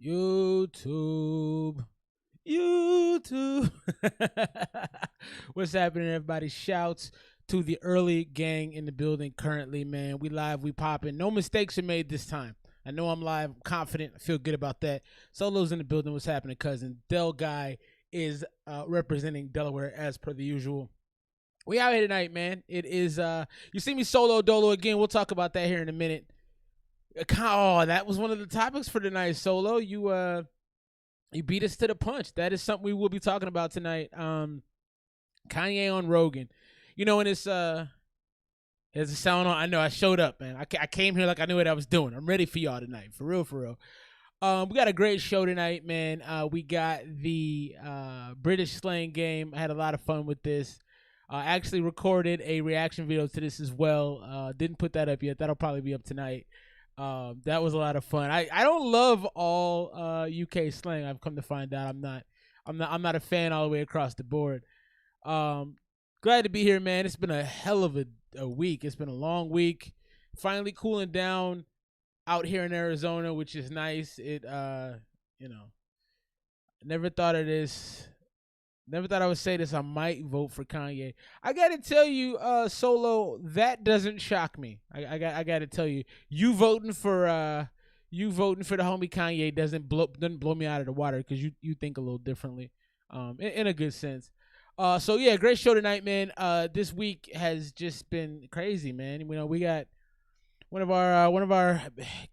YouTube. YouTube. What's happening, everybody? Shouts to the early gang in the building currently, man. We live, we popping. No mistakes are made this time. I know I'm live. I'm confident. I feel good about that. Solo's in the building. What's happening, cousin? Del Guy is representing Delaware as per the usual. We out here tonight, man. It is, you see me solo dolo again. We'll talk about that here in a minute. Oh, that was one of the topics for tonight, Solo. You beat us to the punch. That is something we will be talking about tonight. Kanye on Rogan. You know, and it's a sound on. I know I showed up, man. I came here like I knew what I was doing. I'm ready for y'all tonight. For real, for real. We got a great show tonight, man. We got the British Slang Game. I had a lot of fun with this. Actually recorded a reaction video to this as well. Didn't put that up yet. That'll probably be up tonight. That was a lot of fun. I don't love all UK slang. I've come to find out I'm not a fan all the way across the board. Glad to be here, man. It's been a hell of a week. It's been a long week. Finally cooling down out here in Arizona, which is nice. It never thought of this. Never thought I would say this. I might vote for Kanye. I gotta tell you, Solo, that doesn't shock me. I gotta tell you, you voting for the homie Kanye doesn't blow me out of the water because you think a little differently, in a good sense. So yeah, great show tonight, man. This week has just been crazy, man. You know, we got one of our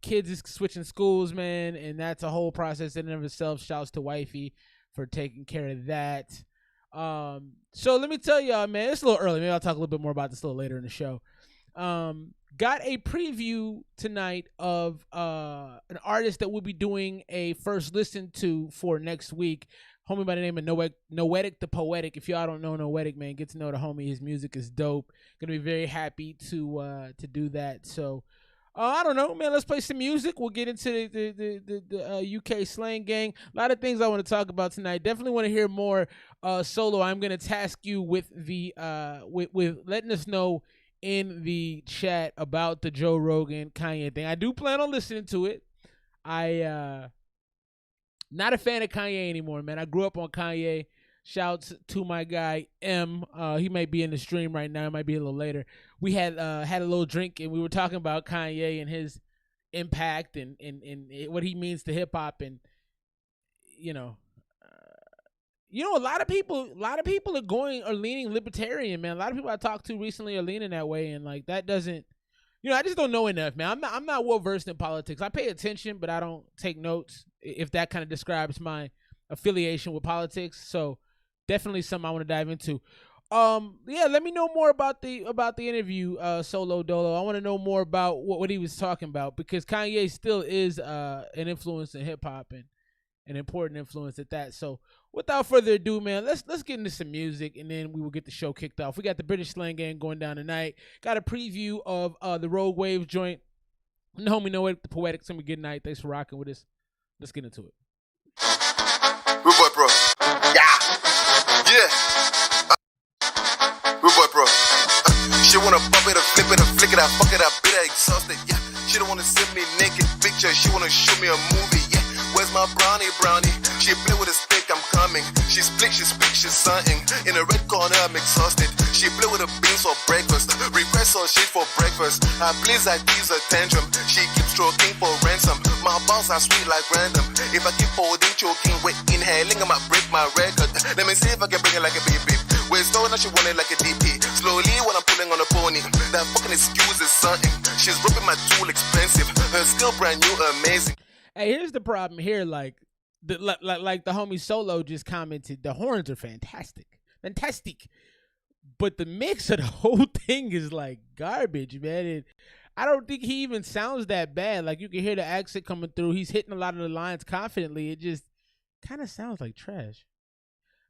kids is switching schools, man, and that's a whole process in and of itself. Shouts to wifey for taking care of that. So let me tell y'all, man, it's a little early. Maybe I'll talk a little bit more about this a little later in the show. Got a preview tonight of an artist that we'll be doing a first listen to for next week. Homie by the name of Noetic the Poetic. If y'all don't know Noetic, man, get to know the homie. His music is dope. Gonna be very happy to do that. So I don't know, man. Let's play some music. We'll get into the UK slang gang. A lot of things I want to talk about tonight. Definitely want to hear more. Solo, I'm gonna task you with the with letting us know in the chat about the Joe Rogan Kanye thing. I do plan on listening to it. Not a fan of Kanye anymore, man. I grew up on Kanye. Shouts to my guy M. He might be in the stream right now. It might be a little later. We had a little drink and we were talking about Kanye and his impact and what he means to hip hop, and a lot of people are leaning libertarian, man. A lot of people I talked to recently are leaning that way, and like that doesn't, I just don't know enough, man. I'm not well versed in politics. I pay attention, but I don't take notes, if that kind of describes my affiliation with politics. So definitely something I want to dive into. Yeah, let me know more about the interview, Solo Dolo. I want to know more about what he was talking about, because Kanye still is an influence in hip hop and an important influence at that. So without further ado, man, let's get into some music, and then we will get the show kicked off. We got the British Slang Game going down tonight. Got a preview of the Rogue Wave joint. And the homie Noetic the Poetic. It's gonna be good night. Thanks for rocking with us. Let's get into it. Rude boy, bro. Yeah. Rude boy, bro. She wanna pop it, or flip it, or flick it, I fuck it, I bit her exhausted. Yeah. She don't wanna send me naked picture. She wanna show me a movie. Yeah. Where's my brownie? She play with a stick, I'm coming. She split, she's something. In a red corner, I'm exhausted. She play with the beans for breakfast. Request all shit for breakfast. I please, I tease a tantrum. She keeps stroking for ransom. My balls are sweet like random. If I keep holding, choking, wait, inhaling, I might break my record. Let me see if I can bring it like a baby. We're slow now, she want it like a DP. Slowly when I'm pulling on a pony. That fucking excuse is something. She's ripping my tool expensive. Her skill brand new, amazing. Hey, here's the problem here. Like the homie Solo just commented, the horns are fantastic, but the mix of the whole thing is like garbage, man. And I don't think he even sounds that bad. Like you can hear the accent coming through. He's hitting a lot of the lines confidently. It just kind of sounds like trash.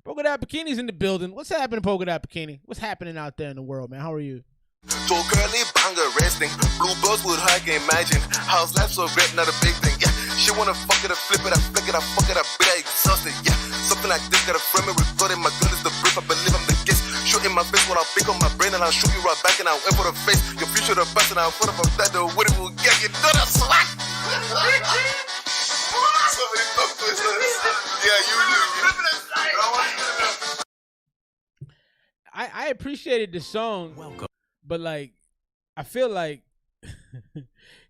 Polka Dot Bikini's in the building. What's happening, Polka Dot Bikini? What's happening out there in the world, man? How are you? So curly banger resting. Blue birds would I can imagine. House life so red, not a big thing. Yeah. She wanna fuck it, I flip it, I flick it, I fuck it, I bit her exhausted. Yeah. Something like this, gotta frame it, recording. My girl is the brief, I believe I'm the guest. Shoot in my face when I pick on my brain, and I'll shoot you right back, and I'll aim for the face. Your future, the past, and I'll put up a that the what it will get. You know that's swag. Somebody I appreciated the song. Welcome. But like I feel like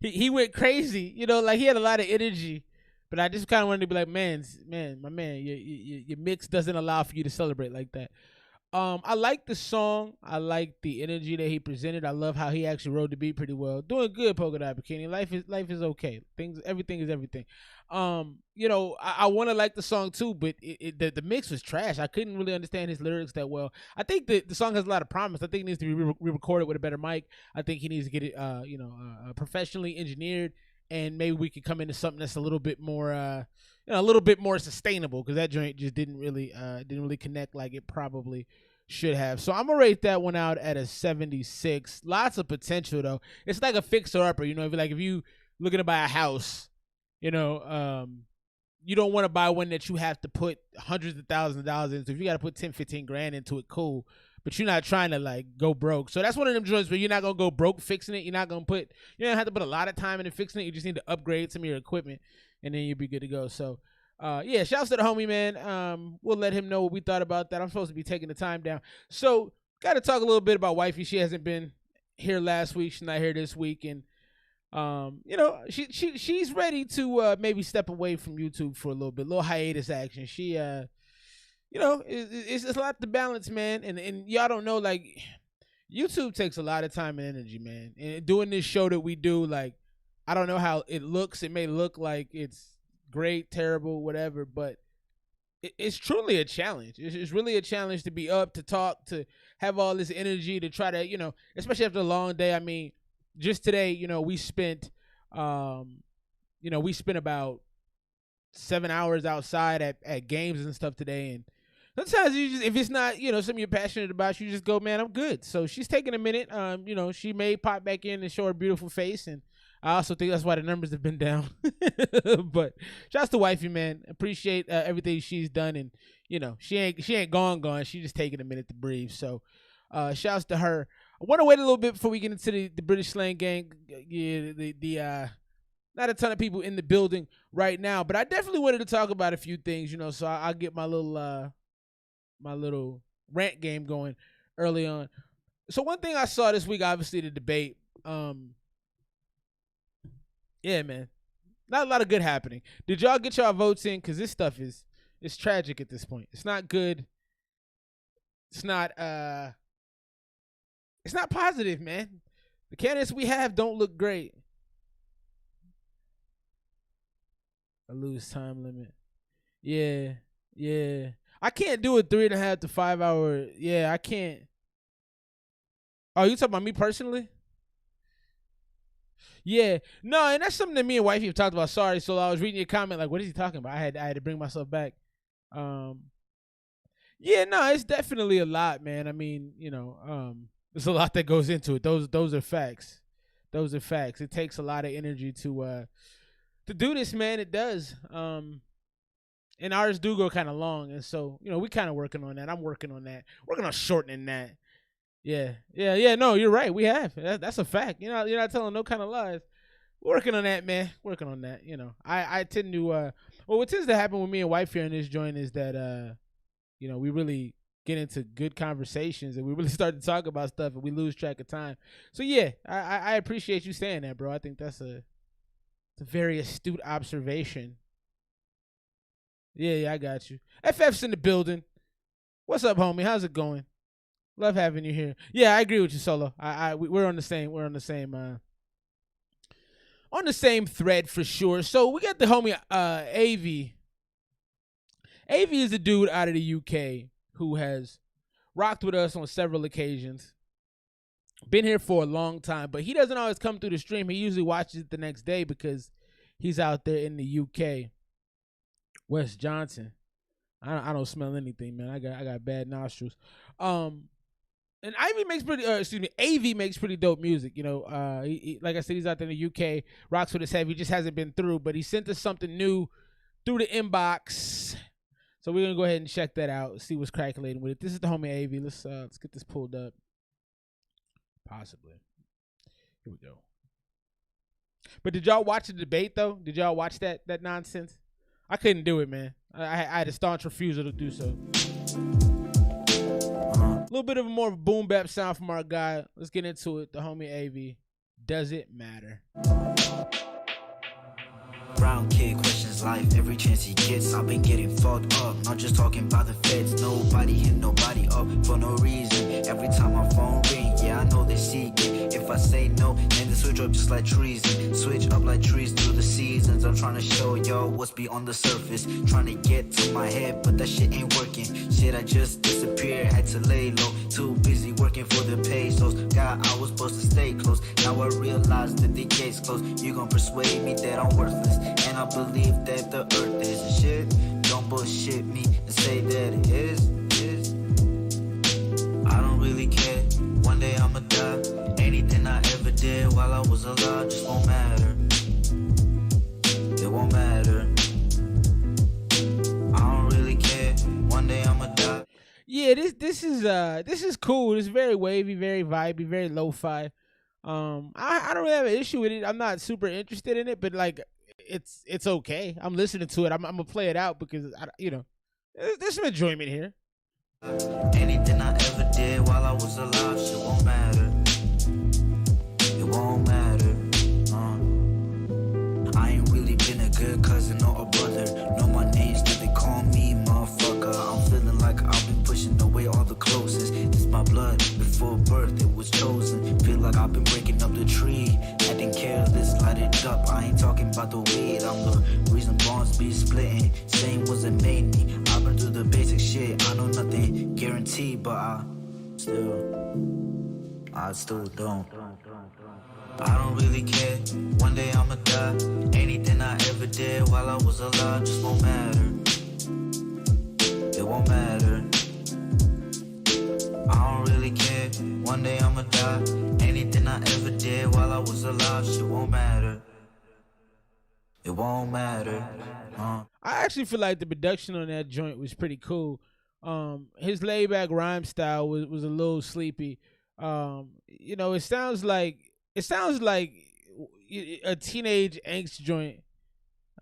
he went crazy, like he had a lot of energy. But I just kind of wanted to be like, my man, your mix doesn't allow for you to celebrate like that. I like the song. I like the energy that he presented. I love how he actually rode the beat pretty well. Doing good, Polka Dot Bikini. Life is okay. Everything is everything. I want to like the song too, but the mix was trash. I couldn't really understand his lyrics that well. I think the song has a lot of promise. I think it needs to be re-recorded with a better mic. I think he needs to get it, professionally engineered, and maybe we could come into something that's a little bit more, a little bit more sustainable, because that joint just didn't really connect like it probably should have. So I'm gonna rate that one out at a 76. Lots of potential though. It's like a fixer upper. If you looking to buy a house, you don't want to buy one that you have to put hundreds of thousands of dollars into. If you got to put 10, 15 grand into it, cool. But you're not trying to like go broke. So that's one of them joints where you're not gonna go broke fixing it. You don't have to put a lot of time into fixing it. You just need to upgrade some of your equipment, and then you'll be good to go. So, shouts to the homie, man. We'll let him know what we thought about that. I'm supposed to be taking the time down. So, got to talk a little bit about wifey. She hasn't been here last week. She's not here this week, and she's ready to maybe step away from YouTube for a little hiatus action. She it's a lot to balance, man. And y'all don't know, like, YouTube takes a lot of time and energy, man. And doing this show that we do, like, I don't know how it looks. It may look like it's great, terrible, whatever, but it's truly a challenge. It's really a challenge to be up, to talk, to have all this energy, to try to, especially after a long day. I mean, just today, we spent about 7 hours outside at games and stuff today. And sometimes if it's not, something you're passionate about, you just go, man, I'm good. So she's taking a minute. She may pop back in and show her beautiful face. And I also think that's why the numbers have been down. But shouts to wifey, man. Appreciate everything she's done. And, she ain't gone. She's just taking a minute to breathe. So shouts to her. I want to wait a little bit before we get into the British Slang Gang. Yeah, not a ton of people in the building right now, but I definitely wanted to talk about a few things, so I'll get my little rant game going early on. So one thing I saw this week, obviously the debate. Yeah, man, not a lot of good happening. Did y'all get y'all votes in? Because this stuff is tragic at this point. It's not good. It's not positive, man. The candidates we have don't look great. I lose time limit. Yeah. I can't do a 3.5 to 5 hour. Yeah, I can't. Oh, you talking about me personally? Yeah. No, and that's something that me and wifey have talked about. Sorry, so I was reading your comment like, what is he talking about? I had to bring myself back. Yeah, no, it's definitely a lot, man. I mean, there's a lot that goes into it. Those are facts. Those are facts. It takes a lot of energy to do this, man. It does. And ours do go kind of long, and so we kind of working on that. I'm working on that. Working on shortening that. Yeah. No, you're right. We have. That's a fact. You're not telling no kind of lies. Working on that, man. Working on that. I tend to. What tends to happen with me and wife here in this joint is that we really get into good conversations and we really start to talk about stuff and we lose track of time. So yeah, I appreciate you saying that, bro. I think that's a very astute observation. Yeah, I got you. FF's in the building. What's up, homie? How's it going? Love having you here. Yeah, I agree with you, Solo. We're on the same thread for sure. So we got the homie AV. AV is a dude out of the UK who has rocked with us on several occasions. Been here for a long time, but he doesn't always come through the stream. He usually watches it the next day because he's out there in the UK. Wes Johnson. I don't smell anything, man. I got bad nostrils. And AV makes pretty dope music. Like I said, he's out there in the UK, rocks with us heavy. He just hasn't been through, but he sent us something new through the inbox. So we're gonna go ahead and check that out, see what's calculating with it. This is the homie AV. Let's get this pulled up. Possibly. Here we go. But did y'all watch the debate though? Did y'all watch that nonsense? I couldn't do it, man. I had a staunch refusal to do so. A little bit of a more boom bap sound from our guy. Let's get into it. The homie AV. Does it matter? Brown kid questions life every chance he gets. I've been getting fucked up, not just talking about the feds. Nobody hit nobody up for no reason. Every time my phone ring, yeah, I know they seek it. If I say no, then they switch up just like treason. Switch up like trees through the seasons. I'm trying to show y'all what's beyond the surface. Trying to get to my head, but that shit ain't working. Shit, I just disappeared, had to lay low. Too busy working for the pesos. God, I was supposed to stay close. Now I realize that the gate's closed. You gon' persuade me that I'm worthless, and I believe that the earth is shit. Don't bullshit me and say that it is. I don't really care. One day I'ma die. Anything I ever did while I was alive just won't matter. It won't matter. I don't really care. One day I'ma die. Yeah, this is cool. It's very wavy, very vibey, very lo-fi. I don't really have an issue with it. I'm not super interested in it, but like it's okay. I'm listening to it. I'm gonna play it out because there's some enjoyment here. Anything I ever did while I was alive, shit won't matter. It won't matter. I ain't really been a good cousin or a brother. Know my names, did they call me motherfucker? I'm feeling like I've been pushing away all the closest. It's my blood, before birth it was chosen. Feel like I've been breaking up the tree. Acting careless, light it up. I ain't talking about the weed. I'm the reason bonds be splitting. Saying wasn't made me. I've been through the basic shit. I know nothing guaranteed, but I still don't. I don't really care. One day I'ma die. Anything I ever did while I was alive just won't matter. It won't matter. I don't really care. One day I'ma die. Anything I ever did while I was alive, shit won't matter. It won't matter. I actually feel like the production on that joint was pretty cool. His laid back rhyme style was a little sleepy. It sounds like a teenage angst joint.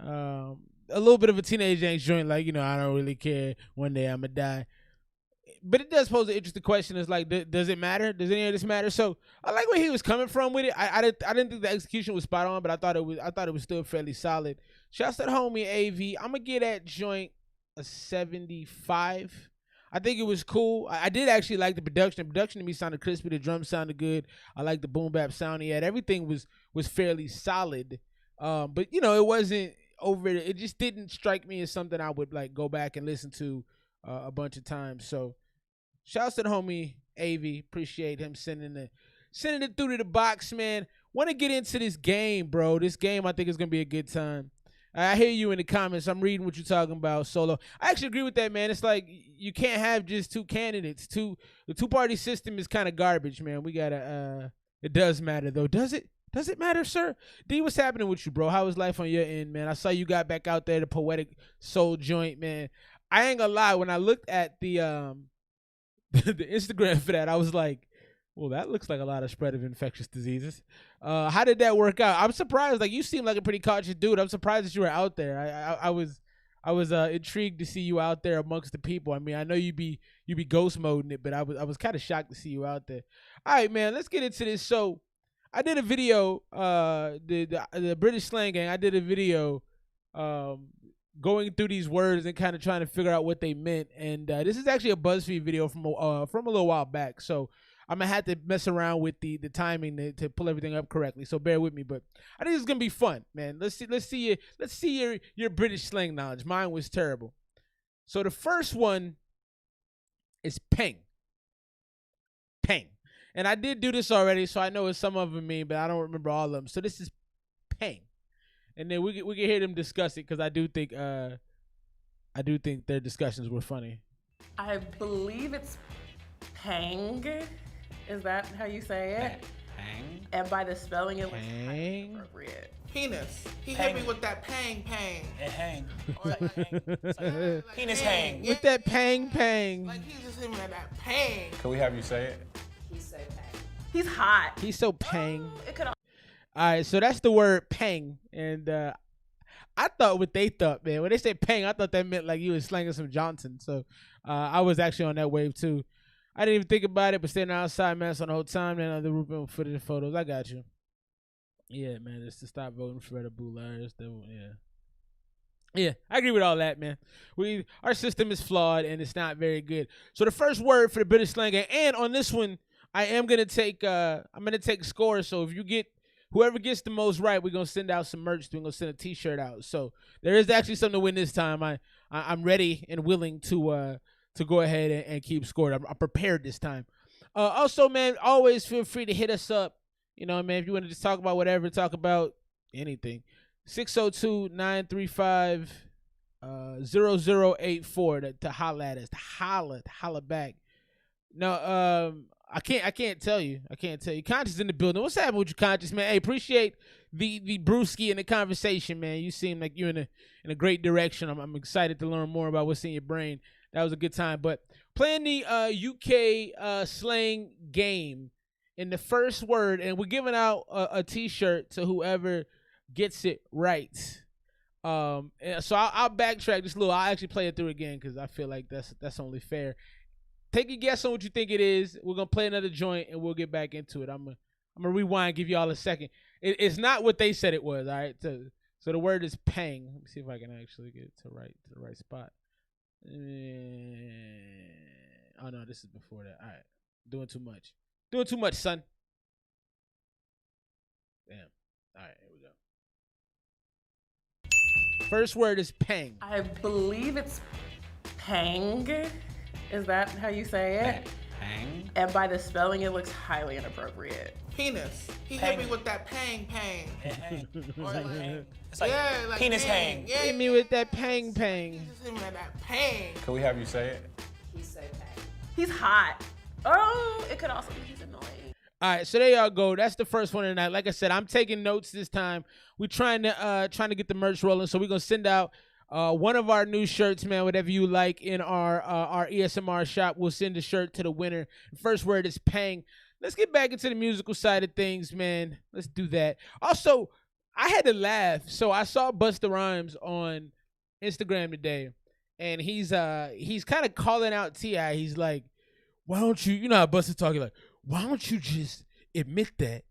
A little bit of a teenage angst joint, like, I don't really care. One day I'ma die. But it does pose an interesting question. It's like, does it matter? Does any of this matter? So I like where he was coming from with it. I didn't think the execution was spot on, but I thought it was still fairly solid. Shouts to the homie AV. I'm gonna give that joint a 75. I think it was cool. I did actually like the production. The production to me sounded crispy. The drums sounded good. I like the boom bap sound he had. Everything was fairly solid. But it wasn't over. It just didn't strike me as something I would like go back and listen to a bunch of times. So shouts to the homie AV. Appreciate him sending it through to the box, man. Want to get into this game, bro. This game I think is gonna be a good time. I hear you in the comments. I'm reading what you're talking about, Solo. I actually agree with that, man. It's like you can't have just two candidates. The two-party system is kind of garbage, man. We gotta. It does matter though. Does it? Does it matter, sir? D, what's happening with you, bro? How is life on your end, man? I saw you got back out there, the poetic soul joint, man. I ain't gonna lie. When I looked at the the Instagram for that, I was like, well, that looks like a lot of spread of infectious diseases. How did that work out? I'm surprised. Like, you seem like a pretty cautious dude. I'm surprised that you were out there. I was intrigued to see you out there amongst the people. I mean, I know you be ghost moding it, but I was kind of shocked to see you out there. All right, man. Let's get into this. So, I did a video. The British Slang Gang. I did a video. Going through these words and kind of trying to figure out what they meant. And this is actually a BuzzFeed video from a little while back. So I'm gonna have to mess around with the timing to pull everything up correctly. So bear with me, but I think it's gonna be fun, man. Let's see your British slang knowledge. Mine was terrible. So the first one is peng. Peng. And I did do this already, so I know what some of them mean, but I don't remember all of them. So this is peng. And then we can hear them discuss it because I do think their discussions were funny. I believe it's pang. Is that how you say it? Pang. And by the spelling, it was Pang. appropriate. Penis. He Pang. hit me with that pang. It hang. Or like, Penis hang. With that pang. Like he just hit me with that pang. Can we have you say it? He's so pang. He's hot. He's so pang. It could All right, so that's the word pang, and I thought what they thought, man. When they said pang, I thought that meant like you was slanging some Johnson. So I was actually on that wave too. I didn't even think about it, but standing outside, man, so the whole time, then the room footage and photos. I got you. Yeah, man, just to stop voting for Red Bull. Yeah. Yeah, I agree with all that, man. Our system is flawed and it's not very good. So the first word for the British slang game, and on this one, I am gonna take scores. So if you get whoever gets the most right, we're gonna send out some merch. We're gonna send a T-shirt out. So there is actually something to win this time. I'm ready and willing to go ahead and keep score. I'm prepared this time. Also, man, always feel free to hit us up. You know, man, if you want to just talk about whatever, talk about anything. 602-935-0084 to holla at us, to holla back. No, I can't tell you. Conscious in the building. What's happening with you, Conscious, man? Hey, appreciate the brewski and the conversation, man. You seem like you're in a great direction. I'm excited to learn more about what's in your brain. That was a good time. But playing the UK slang game in the first word, and we're giving out a T-shirt to whoever gets it right. So I'll backtrack just a little. I'll actually play it through again because I feel like that's only fair. Take a guess on what you think it is. We're gonna play another joint and we'll get back into it. I'm gonna rewind, give y'all a second. It's not what they said it was. All right. So the word is pang. Let me see if I can actually get it to the right spot. Oh no, this is before that. All right, doing too much, son. Damn. All right, here we go. First word is pang. I believe it's pang. Is that how you say it? Pang? And by the spelling, it looks highly inappropriate. Penis. He Pang. hit me with that pang. It hang. Or like, It's like, yeah, like penis hang. Yeah, Hit me with that pang. He just hit me with that pang. Can we have you say it? He said pang. He's hot. Oh, it could also be he's annoying. All right, so there y'all go. That's the first one tonight. Like I said, I'm taking notes this time. We're trying to get the merch rolling, so we're gonna send out one of our new shirts, man. Whatever you like in our ESMR shop, we'll send a shirt to the winner. First word is pang. Let's get back into the musical side of things, man. Let's do that. Also, I had to laugh. So I saw Busta Rhymes on Instagram today, and he's kind of calling out T.I. He's like, why don't you know how Busta talking like, why don't you just admit that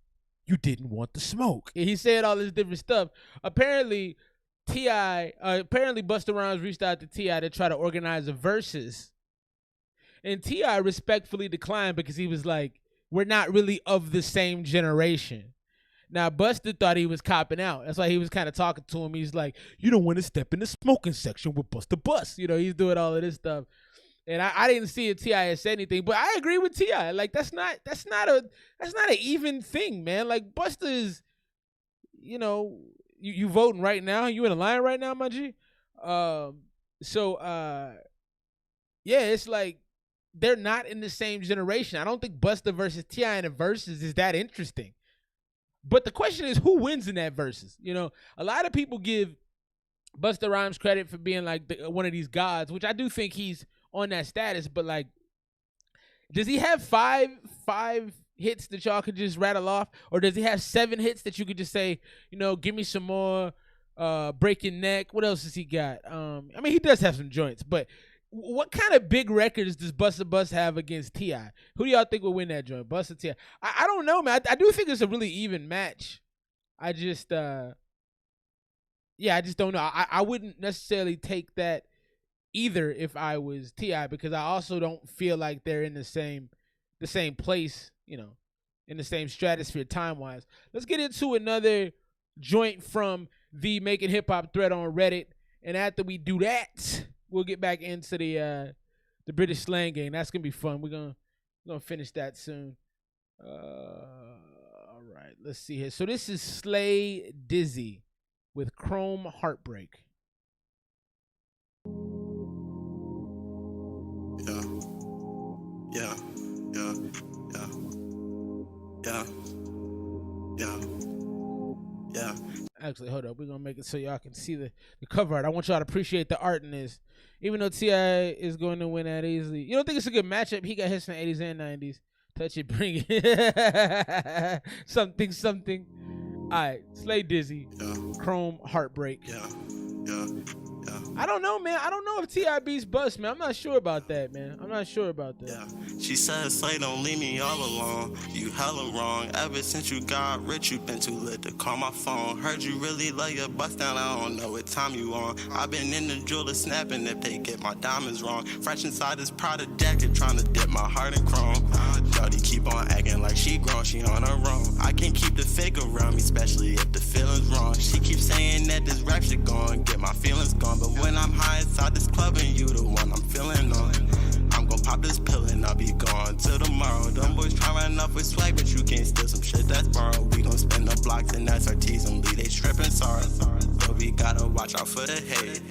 you didn't want the smoke? And he said all this different stuff. Apparently Busta Rhymes reached out to T.I. to try to organize a versus. And T.I. respectfully declined because he was like, we're not really of the same generation. Now, Busta thought he was copping out. That's why he was kind of talking to him. He's like, you don't want to step in the smoking section with Busta Bust. You know, he's doing all of this stuff. And I didn't see if T.I. had said anything, but I agree with T.I. Like, that's not an even thing, man. Like, Busta is, you know, you voting right now. You in a line right now, my G. Yeah, it's like they're not in the same generation. I don't think Busta versus T.I. in a versus is that interesting. But the question is, who wins in that versus? You know, a lot of people give Busta Rhymes credit for being like one of these gods, which I do think he's on that status. But like, does he have five hits that y'all could just rattle off, or does he have 7 hits that you could just say, you know, give me some more, break your neck? What else has he got? I mean, he does have some joints, but what kind of big records does Busta Bust have against T.I.? Who do y'all think will win that joint, Busta, T.I.? I don't know, man. I do think it's a really even match. I just don't know. I wouldn't necessarily take that either if I was T.I., because I also don't feel like they're in the same place, you know, in the same stratosphere time-wise. Let's get into another joint from the Making Hip Hop thread on Reddit, and after we do that, we'll get back into the British slang game. That's gonna be fun. We're gonna finish that soon. All right, let's see here. So this is Slay Dizzy with Chrome Heartbreak. Yeah. Actually, hold up. We're going to make it so y'all can see the cover art. I want y'all to appreciate the art in this. Even though T.I. is going to win that easily. You don't think it's a good matchup? He got hits in the 80s and 90s. Touch it, bring it. something. All right. Slay Dizzy. Chrome Heartbreak. Yeah. Yeah. I don't know, man. I don't know if T.I. beats bust, man. I'm not sure about that, man. I'm not sure about that. Yeah, she said, Slay, don't leave me all alone. You hella wrong. Ever since you got rich, you been too lit to call my phone. Heard you really love your bust down, I don't know what time you on. I've been in the jeweler snapping if they get my diamonds wrong. Fresh inside this Prada jacket, trying to dip my heart in chrome. Jody keep on acting like she grown, she on her own. I can't keep the fake around me, especially if the feeling's wrong. She keeps saying that this rap shit gon' get my feelings gone, but when I'm high inside this club and you the one I'm feeling on, I'm gon' pop this pill and I'll be gone till tomorrow. Them boys try run off with swag, but you can't steal some shit that's borrowed. We gon' spend the blocks and SRTs and leave they stripping sorry. But we gotta watch out for the hate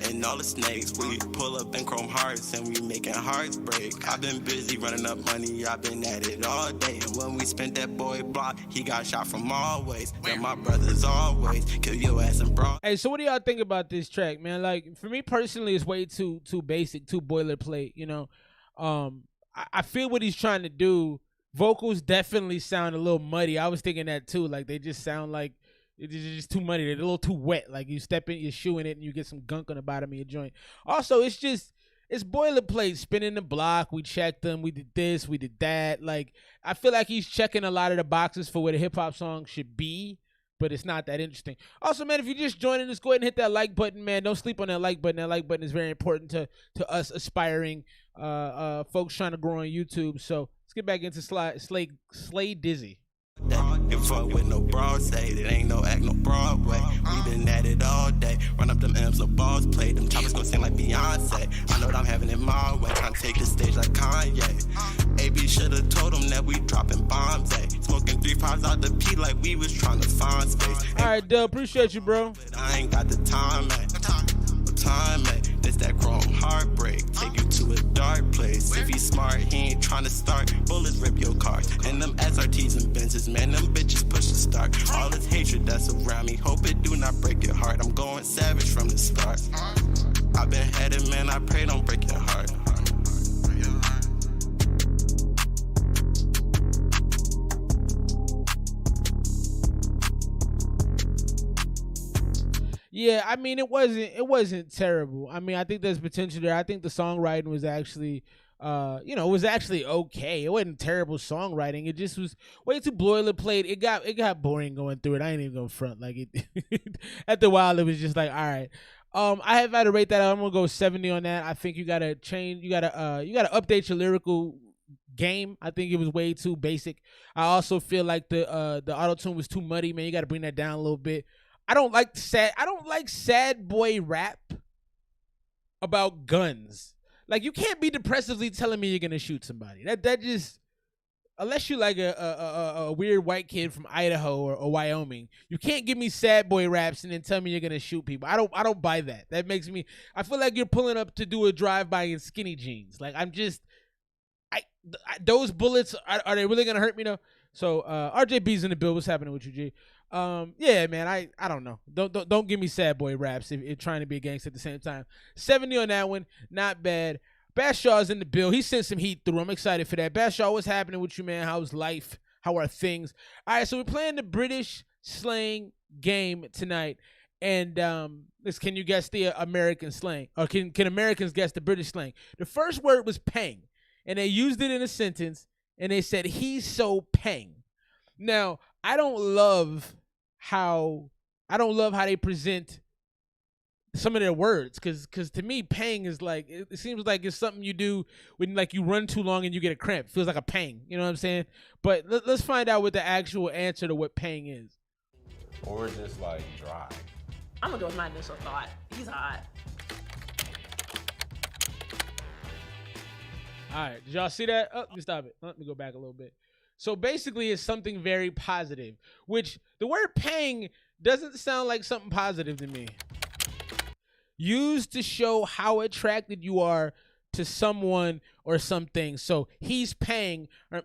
and all the snakes. We pull up in chrome hearts and we making hearts break. I've been busy running up money, I've been at it all day. And when we spent that boy block, he got shot from all ways. Then my brothers always kill your ass and bro. Hey, so what do y'all think about this track, man? Like, for me personally, it's way too basic, too boilerplate, you know? I feel what he's trying to do. Vocals definitely sound a little muddy. I was thinking that too. Like, they just sound like it's just too muddy. They're a little too wet. Like, you step in your shoe in it and you get some gunk on the bottom of your joint. Also, it's boilerplate, spinning the block. We checked them. We did this. We did that. Like, I feel like he's checking a lot of the boxes for what a hip-hop song should be, but it's not that interesting. Also, man, if you're just joining us, go ahead and hit that like button, man. Don't sleep on that like button. That like button is very important to us aspiring folks trying to grow on YouTube. So let's get back into Slay Dizzy. And fuck with no broad say it ain't no act, no Broadway. We been at it all day. Run up them M's, no balls play. Them choppers gon' sing like Beyonce. I know that I'm having it my way. Tryna take the stage like Kanye. AB shoulda told them that we dropping bombs, ayy. Smoking 3 pounds out the P like we was tryna find space. All right, Dub, appreciate you, bro. I ain't got the time, ayy. This that chrome heartbreak. Take you to a dark place. If he's smart, he ain't tryna start. Bullets rip your cars. And them SRTs and Benzes, man, them bitches push the start. All this hatred that's around me, hope it do not break your heart. I'm going savage from the start. I've been headed, man, I pray don't break your heart. Yeah, I mean, it wasn't terrible. I mean, I think there's potential there. I think the songwriting was actually, it was actually okay. It wasn't terrible songwriting. It just was way too boilerplate. It got boring going through it. I ain't even gonna front. Like it after a while, it was just like, all right. I have had to rate that out. I'm gonna go 70 on that. I think you gotta change. You gotta update your lyrical game. I think it was way too basic. I also feel like the auto tune was too muddy, man. You gotta bring that down a little bit. I don't like sad boy rap about guns. Like, you can't be depressively telling me you're gonna shoot somebody. That just, unless you like a weird white kid from Idaho or Wyoming, you can't give me sad boy raps and then tell me you're gonna shoot people. I don't buy that. That makes me, I feel like you're pulling up to do a drive-by in skinny jeans. Like, those bullets, are they really gonna hurt me though? So RJB's in the bill. What's happening with you, G? Yeah, man, I don't know. Don't give me sad boy raps if trying to be a gangster at the same time. 70 on that one, not bad. Bashaw's in the bill. He sent some heat through. I'm excited for that. Bashaw, what's happening with you, man? How's life? How are things? All right, so we're playing the British slang game tonight. And can you guess the American slang? Or can Americans guess the British slang? The first word was pang, and they used it in a sentence, and they said, he's so pang. Now, I don't love how they present some of their words, because to me, pang is like, it seems like it's something you do when, like, you run too long and you get a cramp. It feels like a pang, you know what I'm saying? But let's find out what the actual answer to what pang is. Or just like dry. I'm gonna go with my initial thought. He's hot. All right, did y'all see that? Oh, let me stop it. Let me go back a little bit. So basically, it's something very positive, which the word pang doesn't sound like something positive to me. Used to show how attracted you are to someone or something. So he's pang, or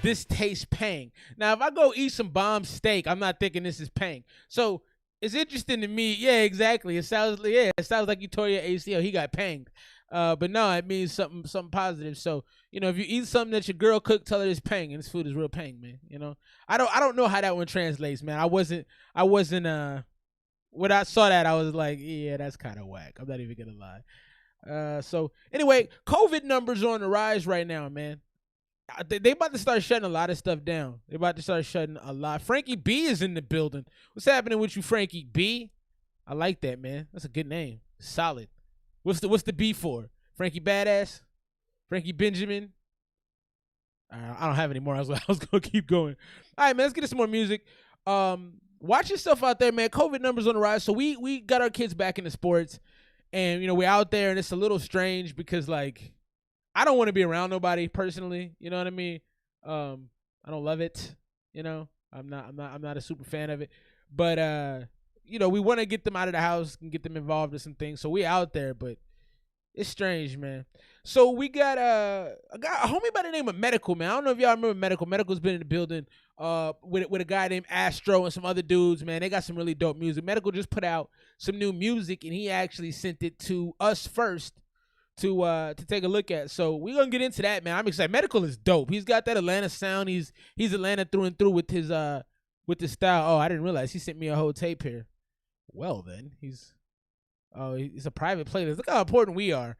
this tastes pang. Now, if I go eat some bomb steak, I'm not thinking this is pang. So it's interesting to me. Yeah, exactly. It sounds like you tore your ACL. He got panged. But no, it means something positive. So, if you eat something that your girl cooked, tell her it's pang, and this food is real pang, man. I don't know how that one translates, man. I wasn't when I saw that, I was like, yeah, that's kind of whack. I'm not even gonna lie. So anyway, COVID numbers are on the rise right now, man. They about to start shutting a lot of stuff down. They about to start shutting a lot. Frankie B is in the building. What's happening with you, Frankie B? I like that, man. That's a good name. Solid. What's the B for? Frankie Badass? Frankie Benjamin? I don't have any more. I was gonna keep going. All right, man. Let's get to some more music. Watch yourself out there, man. COVID numbers on the rise. So we got our kids back into sports, and you know we're out there, and it's a little strange because like I don't want to be around nobody personally. You know what I mean? I don't love it. You know, I'm not a super fan of it. But you know, we want to get them out of the house and get them involved in some things. So we out there, but it's strange, man. So we got a homie by the name of Medical, man. I don't know if y'all remember Medical. Medical's been in the building with a guy named Astro and some other dudes, man. They got some really dope music. Medical just put out some new music, and he actually sent it to us first to take a look at. So we're gonna get into that, man. I'm excited. Medical is dope. He's got that Atlanta sound. He's Atlanta through and through with his style. Oh, I didn't realize he sent me a whole tape here. Well then, he's a private playlist. Look how important we are.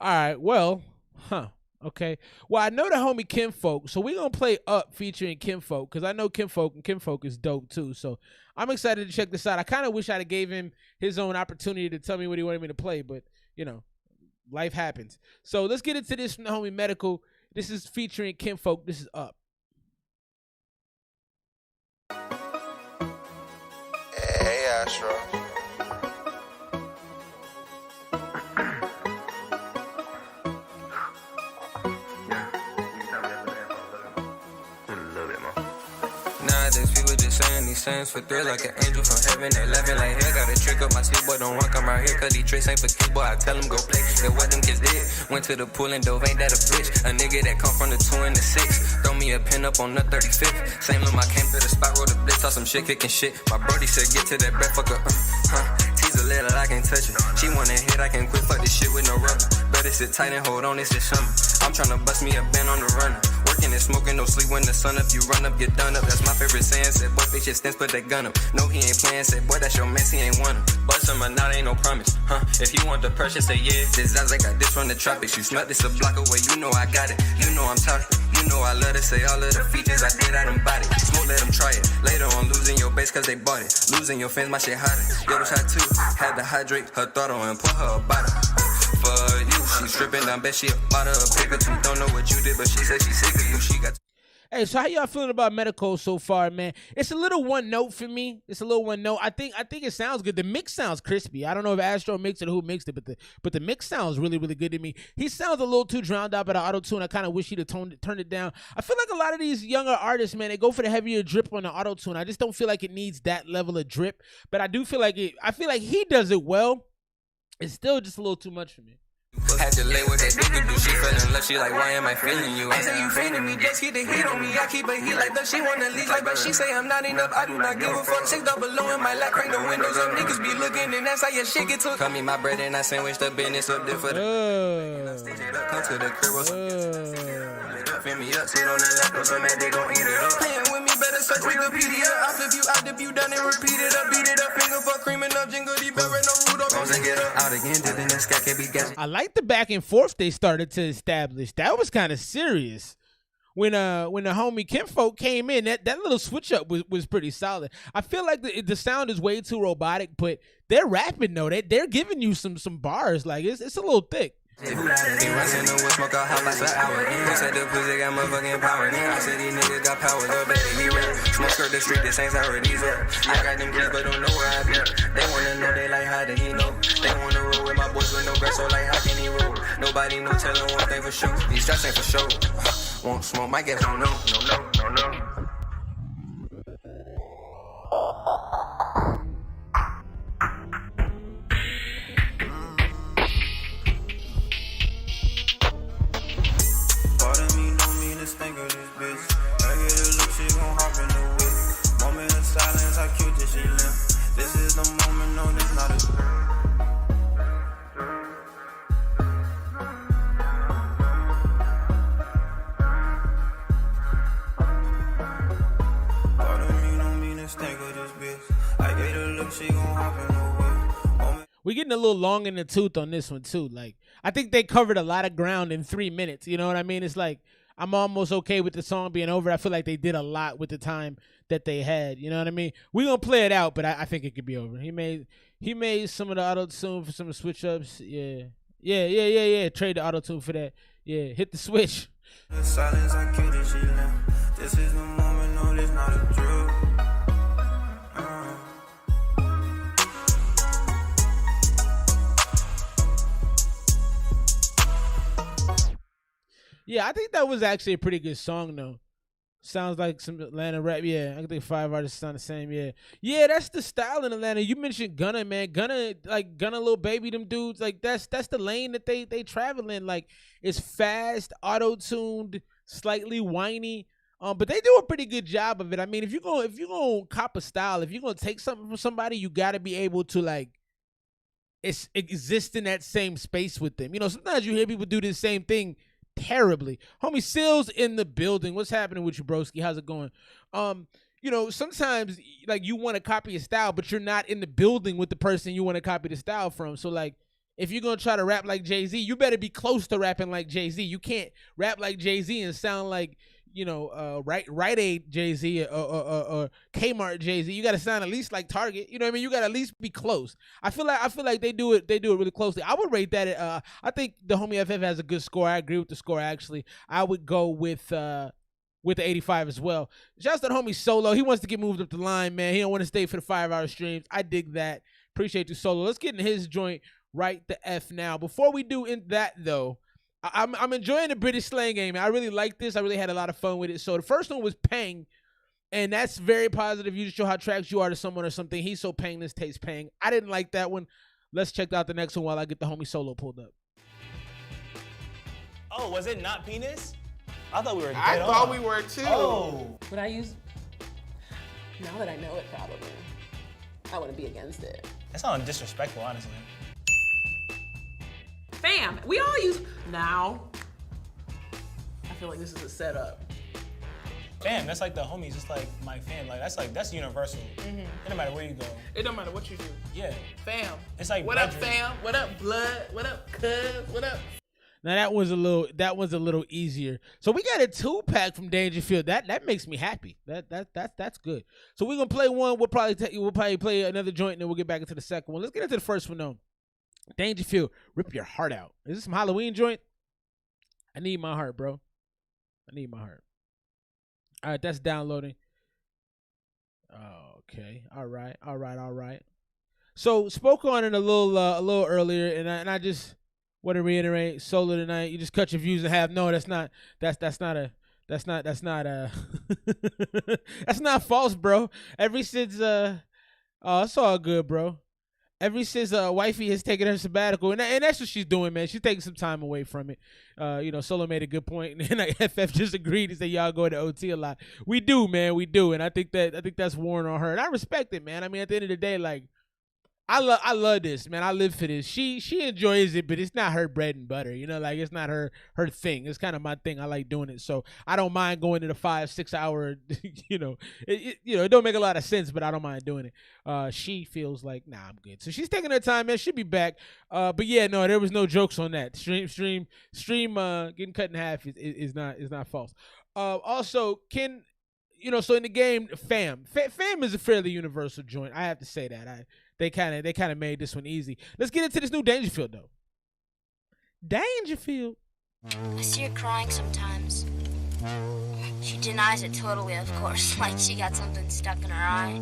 All right, well, okay. Well, I know the homie Kinfolk, so we're gonna play Up featuring Kinfolk because I know Kinfolk, and Kinfolk is dope too. So I'm excited to check this out. I kind of wish I'd have gave him his own opportunity to tell me what he wanted me to play, but you know, life happens. So let's get into this from the homie Medical. This is featuring Kinfolk. This is Up. Hey, Astro. Nowadays people just saying these sayings for thrill like an angel from heaven. They laughing like hell, got a trick up my sleeve, boy don't want come right here, cause these tricks ain't for kids, boy I tell them go play. That what them kids did, went to the pool and dove, ain't that a bitch? A nigga that come from the 2 and the 6, throw me a pin up on the 35th. Same look, I came to the spot, rolled a blitz, saw some shit kicking shit. My brody said get to that breath, fuck her, She's a little, I can't touch it. She wanna hit, I can't quit, fuck this shit with no rubber. Better sit tight and hold on, it's just summer. I'm tryna bust me a band on the runner. Working and smoking, no sleep when the sun up. You run up, get done up. That's my favorite saying. Said, boy, fix your stance, put that gun up. No, he ain't playing. Said, boy, that's your mess, he ain't one. Bust him, but not ain't no promise. If you want the pressure, say yeah. This I got this from the tropics. You smell this a block away, you know I got it. You know I'm talking. You know I love to say all of the features I did, I done bought it. Smoke, let them try it. Later on, losing your base cause they bought it. Losing your fans, my shit hotter. Yo, this hot too. Had to hydrate her throttle and put her about it. For you, she stripping down, bet she a bought her a pick or two. Don't know what you did, but she said she sick of you. She got. Hey, so how y'all feeling about Medical so far, man? It's a little one note for me. It's a little one note. I think it sounds good. The mix sounds crispy. I don't know if Astro mixed it or who mixed it, but the mix sounds really, really good to me. He sounds a little too drowned out by the auto-tune. I kind of wish he'd have turned it down. I feel like a lot of these younger artists, man, they go for the heavier drip on the auto-tune. I just don't feel like it needs that level of drip, but I do feel like I feel like he does it well. It's still just a little too much for me. Had to lay with that nigga do. She fell in love. She like, why am I feeling you? I say you feeling me, just get the hit on me. I keep a heat like that. She wanna leave like, but she say I'm not enough. I do not give a fuck. 6 double low in my lap, crank the windows up. Niggas be looking, and that's how your shit get took. Call me my bread and I sandwich the business up there for the. Come to the crib. Fill me up, sit on the lap, so mad they gon' eat it up. Playing with me, better search Wikipedia. I flip you out if you done it, repeat it up, beat it up, finger for creaming up, jingle the bell, no Rudolph. Get up out again, then the sky can be gassed. I like the back and forth they started to establish. That was kind of serious. When the homie Kinfolk came in, that little switch up was pretty solid. I feel like the sound is way too robotic, but they're rapping though. They're giving you some bars. Like it's a little thick. They rustin' the wood, smoke a hot like an hour. Inside the pussy got motherfucking power. I said these niggas got power, little baby, he rap. Smoke skirt the street, this ain't how these up. I got them kids, but don't know where I be. They wanna know, they like, how did he know? They wanna roll with my boys with no grass, so like, how can he roll? Nobody know, tellin' one thing for sure. These shots ain't for show. Won't smoke, my guess don't know. No. Think of this bitch. I get a look, she gon' hop in the whip. Moment of silence, how cute that she live. This is the moment, no, this not a. getting a little long in the tooth on this one too. Like I think they covered a lot of ground in 3 minutes. You know what I mean? It's like I'm almost okay with the song being over. I feel like they did a lot with the time that they had. You know what I mean? We gonna play it out, but I think it could be over. He made some of the auto tune for some of the switch ups. Yeah. Trade the auto tune for that. Yeah, hit the switch. The silence, I killed it, she left. This is the moment, no, this not a drill. Yeah, I think that was actually a pretty good song though. Sounds like some Atlanta rap. Yeah, I think 5 artists sound the same. Yeah, that's the style in Atlanta. You mentioned Gunna, man. Gunna, Lil Baby, them dudes. Like that's the lane that they travel in. Like it's fast, auto tuned, slightly whiny. But they do a pretty good job of it. I mean, if you're gonna cop a style, if you're gonna take something from somebody, you got to be able to like exist in that same space with them. You know, sometimes you hear people do the same thing terribly. Homie Sills in the building. What's happening with you, broski? How's it going? You know, sometimes like you want to copy a style, but you're not in the building with the person you want to copy the style from. So like if you're gonna try to rap like Jay-Z, you better be close to rapping like Jay-Z. You can't rap like Jay-Z and sound like, you know, Rite Aid Jay-Z or Kmart Jay-Z. You got to sound at least like Target. You know what I mean? You got to at least be close. I feel like they do it really closely. I would rate that at, I think the homie FF has a good score. I agree with the score actually. I would go with the 85 as well. Shouts to the homie Solo. He wants to get moved up the line, man. He don't want to stay for the 5-hour streams. I dig that. Appreciate you, Solo. Let's get in his joint right the F now. Before we do in that though, I'm enjoying the British slang game. I really like this. I really had a lot of fun with it. So the first one was Pang, and that's very positive. You just show how tracks you are to someone or something. He's so Pang, this tastes Pang. I didn't like that one. Let's check out the next one while I get the homie Solo pulled up. Oh, was it not penis? I thought we were. I thought we were too. Oh. Would I use? Now that I know it, probably. I wouldn't be against it. That sounds disrespectful, honestly. Fam, we all use now. I feel like this is a setup. Fam, that's like the homies. It's like my fam. Like that's universal. It don't matter where you go. It don't matter what you do. Yeah. Fam. It's like what brethren. up, fam? What up, blood? What up, cuz? What up? Now that was a little easier. So we got a 2-pack from Dangerfield. That makes me happy. That's good. So we're gonna play one. We'll probably play another joint, and then we'll get back into the second one. Let's get into the first one though. Dangerfield, rip your heart out. Is this some Halloween joint? I need my heart, bro. I need my heart. All right, that's downloading. Okay. All right. So spoke on it a little earlier, and I just want to reiterate, Solo tonight. You just cut your views in half. No, that's not that's not false, bro. Ever since it's all good, bro. Ever since wifey has taken her sabbatical, and that's what she's doing, man. She's taking some time away from it. You know, Solo made a good point, and FF just agreed to say y'all go to OT a lot. We do, man, we do, and I think that's worn on her, and I respect it, man. I mean, at the end of the day, like, I love this, man. I live for this. She enjoys it, but it's not her bread and butter. You know, like it's not her thing. It's kind of my thing. I like doing it, so I don't mind going to the 5-6 hour. You know, it don't make a lot of sense, but I don't mind doing it. She feels like I'm good, so she's taking her time, man. She'll be back. But yeah, no, there was no jokes on that. Stream getting cut in half is not false. Also, so in the game, fam is a fairly universal joint. I have to say that. They kind of made this one easy. Let's get into this new Dangerfield though. Dangerfield. I see her crying sometimes. She denies it totally, of course, like she got something stuck in her eye.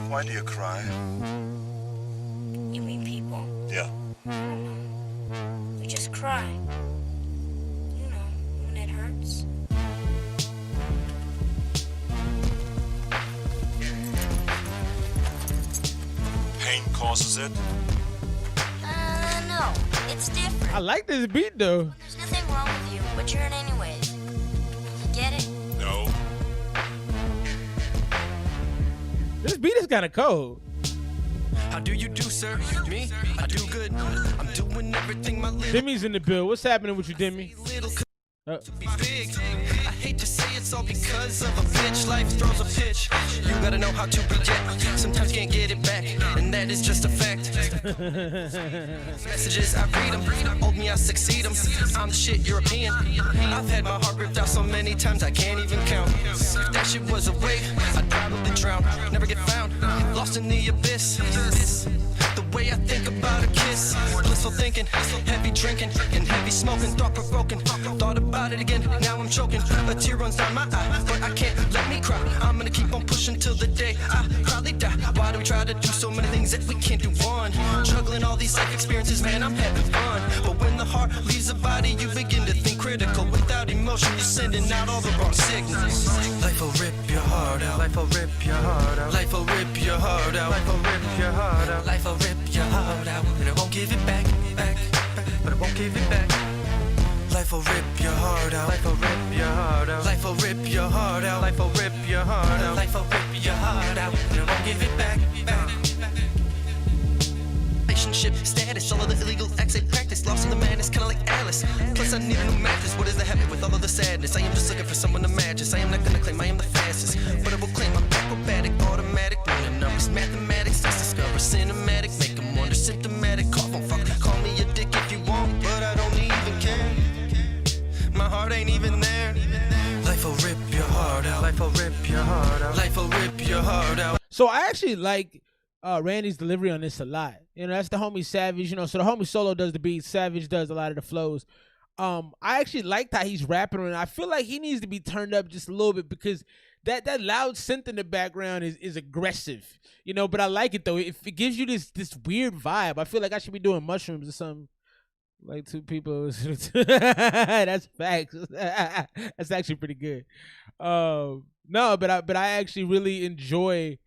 Why do you cry? You mean people? Yeah. We just cry. You know, when it hurts. Pain causes it? No, it's different. I like this beat though. There's nothing wrong with you, but you're hurt anyways. You get it? No. This beat is kind of cold. How do you do, sir? Me? I do good. I'm doing everything my little Demi's in the bill. What's happening with you, Demi? Be big. I hate to say it's all because of a bitch. Life throws a pitch. You gotta know how to react. Sometimes can't get it back, and that is just a fact. Messages, I read them. Old me, I succeed them. I'm the shit European. I've had my heart ripped out so many times I can't even count. If that shit was a wave, I'd probably drown. Never get found. Lost in the abyss. The way I think about a kiss. Blissful thinking, heavy drinking, and heavy smoking. Thought provoking. Thought about it again, now I'm choking. A tear runs down my eye, but I can't let me cry. I'm gonna keep on pushing till the day I probably die. Why do we try to do so many things that we can't do one? Juggling all these life experiences, man, I'm having fun. But when the heart leaves the body, you begin to think critical. Without emotion, you're sending out all the wrong signals. Life will rip your heart out. Life will rip your heart out. Life will rip your heart out. Life will rip your heart out. Life will rip your heart out. And it won't give it back, but it won't give it back. Life will rip your heart out. Life will rip your heart out. Life will rip your heart out. Life will rip your heart out. Life will rip your heart out. And it won't give it back. Relationship status, all of the illegal acts they practice. Lost in the madness, kinda like Alice. Plus I need a new mattress. What is the habit with all of the sadness? I am just looking for someone to match us. I am not gonna claim I am the fastest, but I will claim I'm acrobatic, automatic, running numbers, mathematics. Let's discover cinematic, make them wonder symptomatic. Cough on fuck, call me a dick if you want, but I don't even care. My heart ain't even there. Life will rip your heart out. Life will rip your heart out. Life will rip your heart out. So I actually like Randy's delivery on this a lot. You know, that's the homie Savage. You know, so the homie Solo does the beats. Savage does a lot of the flows. I actually liked how he's rapping on it. I feel like he needs to be turned up just a little bit because that loud synth in the background is aggressive. You know, but I like it though. It gives you this weird vibe. I feel like I should be doing mushrooms or something. Like two people. That's facts. That's actually pretty good. No, but I actually really enjoy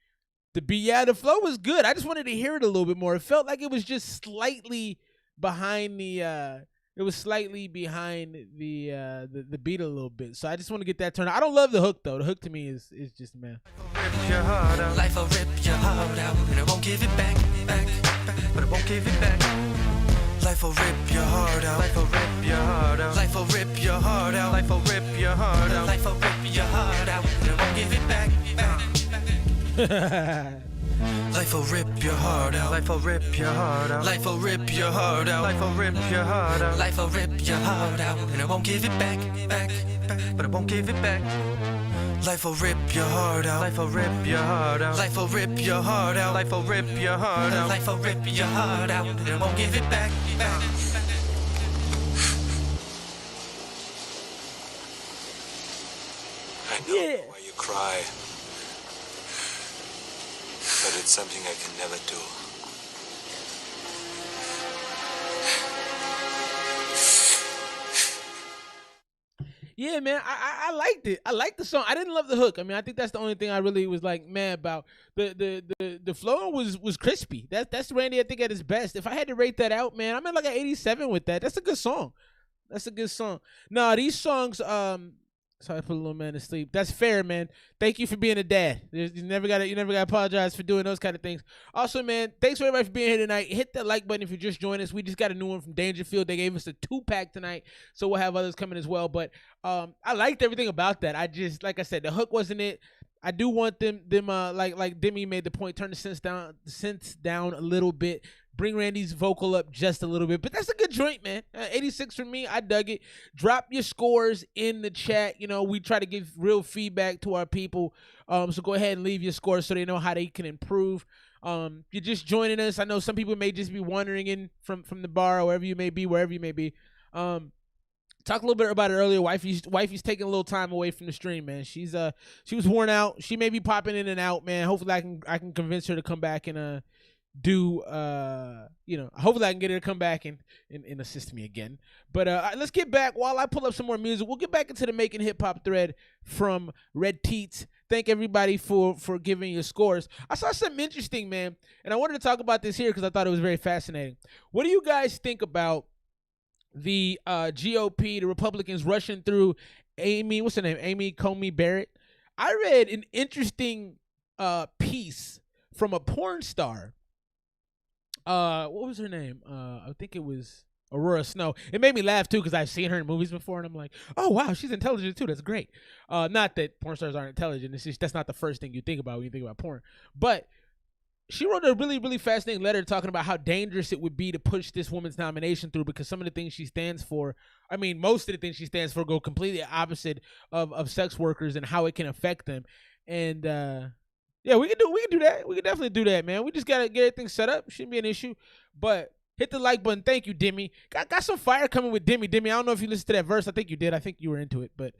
the beat. Yeah, the flow was good. I just wanted to hear it a little bit more. It felt like it was just slightly behind the the beat a little bit. So I just want to get that turned. I don't love the hook though. The hook to me is just man. Rip your heart out. Life will rip your heart out, and it won't give it back, but it won't give it back. Life will rip your heart out. Life will rip your heart out. Life will rip your heart out. Life will rip your heart out. Life will rip your heart out, and it won't give it back. Life will rip your heart out. Life will rip your heart out. Life will rip your heart out. Life will rip your heart out. Life will rip your heart out, and it won't give it back, but it won't give it back. Life will rip your heart out. Life will rip your heart out. Life will rip your heart out. Life will rip your heart out. Life will rip your heart out, and it won't give it back. I know why you cry, but it's something I can never do. Yeah, man, I liked it. I liked the song. I didn't love the hook. I mean, I think that's the only thing I really was like mad about. The flow was crispy. That's Randy, I think, at his best. If I had to rate that out, man, I'm at like an 87 with that. That's a good song. That's a good song. No, these songs, sorry, I put a little man to sleep. That's fair, man. Thank you for being a dad. You never gotta apologize for doing those kind of things. Also, man, thanks for everybody for being here tonight. Hit that like button if you just joined us. We just got a new one from Dangerfield. They gave us a 2-pack tonight, so we'll have others coming as well. But I liked everything about that. I just, like I said, the hook wasn't it. I do want them like Demi made the point, turn the synths down a little bit. Bring Randy's vocal up just a little bit. But that's a good joint, man. 86 for me. I dug it. Drop your scores in the chat. You know, we try to give real feedback to our people. So go ahead and leave your scores so they know how they can improve. You're just joining us. I know some people may just be wandering in from the bar or wherever you may be. Talk a little bit about it earlier. Wifey's taking a little time away from the stream, man. She was worn out. She may be popping in and out, man. Hopefully I can convince her to come back and hopefully I can get her to come back and assist me again. But let's get back while I pull up some more music. We'll get back into the Making Hip Hop thread from Red Teats. Thank everybody for giving your scores. I saw something interesting, man, and I wanted to talk about this here because I thought it was very fascinating. What do you guys think about the GOP, the Republicans rushing through Amy Coney Barrett? I read an interesting piece from a porn star. What was her name? I think it was Aurora Snow. It made me laugh too because I've seen her in movies before, and I'm like, oh wow, she's intelligent too. That's great. Not that porn stars aren't intelligent. It's just that's not the first thing you think about when you think about porn. But she wrote a really, really fascinating letter talking about how dangerous it would be to push this woman's nomination through because some of the things she stands for, I mean, most of the things she stands for go completely opposite of sex workers and how it can affect them. And yeah, we can do that. We can definitely do that, man. We just gotta get everything set up. Shouldn't be an issue. But hit the like button. Thank you, Demi. Got some fire coming with Demi. Demi, I don't know if you listened to that verse. I think you did. I think you were into it. But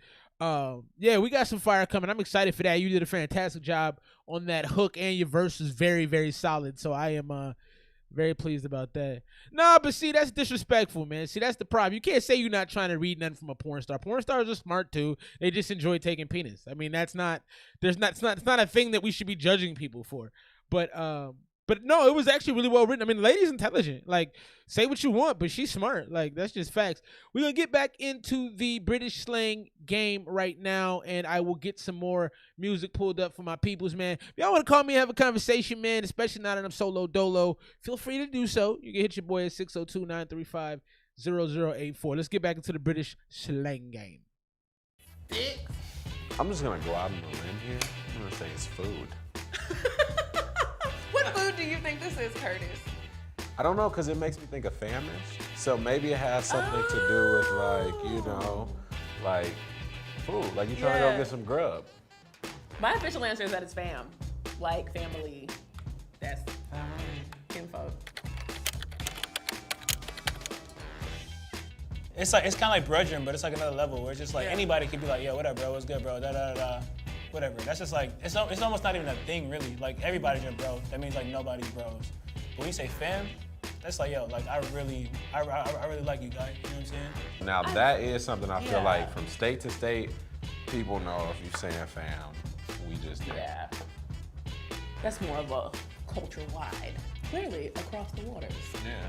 yeah, we got some fire coming. I'm excited for that. You did a fantastic job on that hook, and your verse is very, very solid. So I am very pleased about that. Nah, but see, that's disrespectful, man. See, that's the problem. You can't say you're not trying to read nothing from a porn star. Porn stars are smart too. They just enjoy taking penis. I mean, it's not a thing that we should be judging people for. But no, it was actually really well written. I mean, the lady's intelligent. Like, say what you want, but she's smart. Like, that's just facts. We're going to get back into the British slang game right now, and I will get some more music pulled up for my peoples, man. If y'all want to call me and have a conversation, man, especially now that I'm solo dolo, feel free to do so. You can hit your boy at 602-935-0084. Let's get back into the British slang game. I'm just going to go out on a limb here. I'm going to say it's food. What food do you think this is, Curtis? I don't know, because it makes me think of famines. So maybe it has something to do with, like, you know, like food. Like you're trying to go get some grub. My official answer is that it's fam. Like family. That's info. It's kind of like brethren, but it's like another level where it's just like anybody could be like, yo, what up, bro? What's good, bro? Da da da. Whatever. That's just like it's almost not even a thing, really. Like everybody's your bro. That means like nobody's bros. But when you say fam, that's like yo, like I really like you, guys. You know what I'm saying? Now that is something I feel like from state to state, people know if you're saying fam, we just did. Yeah. That's more of a culture wide. Clearly across the waters. Yeah.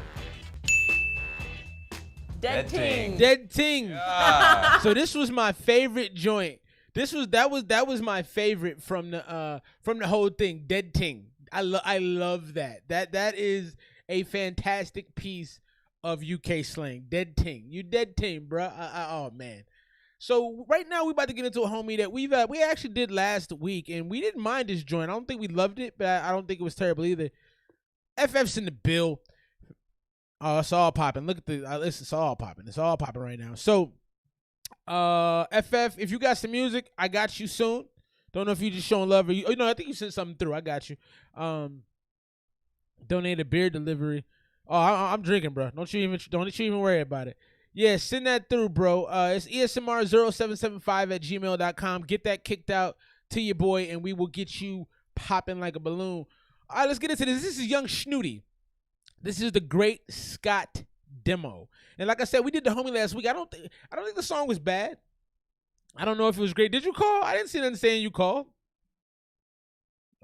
Dead ting. Dead ting. Yeah. So this was my favorite joint. That was my favorite from the whole thing. Dead ting. I love that. That is a fantastic piece of UK slang. Dead ting. You dead ting, bruh. Oh man. So right now we about to get into a homie that we actually did last week, and we didn't mind this joint. I don't think we loved it, but I don't think it was terrible either. FF's in the bill. Oh, it's all popping. Look at it's all popping. It's all popping right now. So. FF, if you got some music, I got you soon. Don't know if you just showing love or you. Oh, no, I think you sent something through. I got you. Donate a beer delivery. Oh, I'm drinking, bro. Don't you even worry about it. Yeah, send that through, bro. It's ESMR0775@gmail.com. Get that kicked out to your boy, and we will get you popping like a balloon. All right, let's get into this. This is Young Snooty. This is the Great Scott demo. And like I said, we did the homie last week. I don't think the song was bad. I don't know if it was great. Did you call? I didn't see nothing saying you called.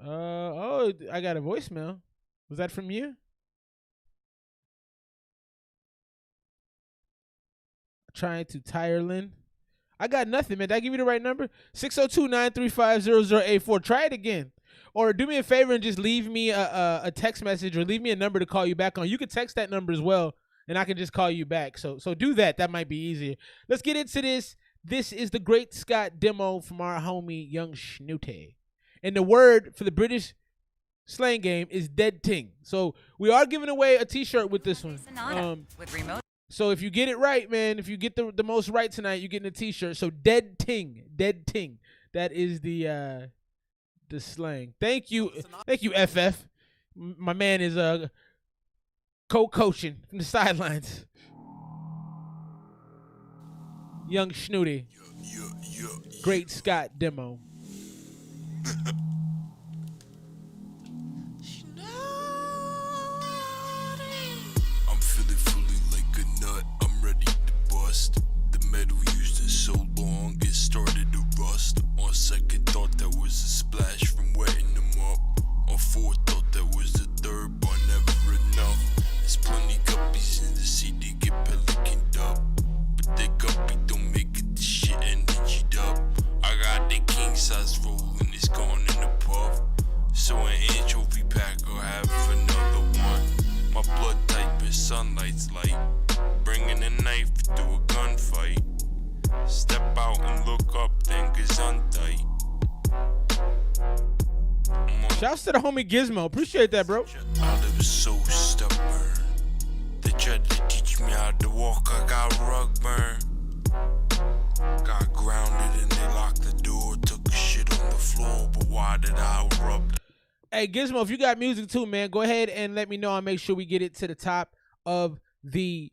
Oh, I got a voicemail. Was that from you? Trying to Tyerlin. I got nothing, man. Did I give you the right number? 602-935-0084. Try it again. Or do me a favor and just leave me a text message or leave me a number to call you back on. You can text that number as well, and I can just call you back. So do that. That might be easier. Let's get into this. This is the Great Scott demo from our homie Young Snooty. And the word for the British slang game is dead ting. So we are giving away a t-shirt with this one. With remote. So if you get it right, man, if you get the most right tonight, you're getting a t-shirt. So dead ting. That is the slang. Thank you, FF. My man is co-coaching from the sidelines. Young Snooty. Great Scott demo. I'm feeling fully like a nut. I'm ready to bust. The metal used it so long it started to rust. On second thought that was a splash from wetting them up. On fourth thought that was the third, but never enough. There's plenty guppies in the CD get pelicaned up, but they guppy don't make it the shit energied up. I got the king size roll and it's gone in the puff. So an anchovy pack I'll have another one. My blood type is sunlight's light. Bringing a knife to a gunfight. Step out and look up, then gesundheit. Shouts to the homie Gizmo. Appreciate that, bro. I live so stubborn. They tried to teach me how to walk. I got rug burn. Got grounded and they locked the door. Took a shit on the floor, but why did I rub? Hey, Gizmo, if you got music too, man, go ahead and let me know. I'll make sure we get it to the top of the,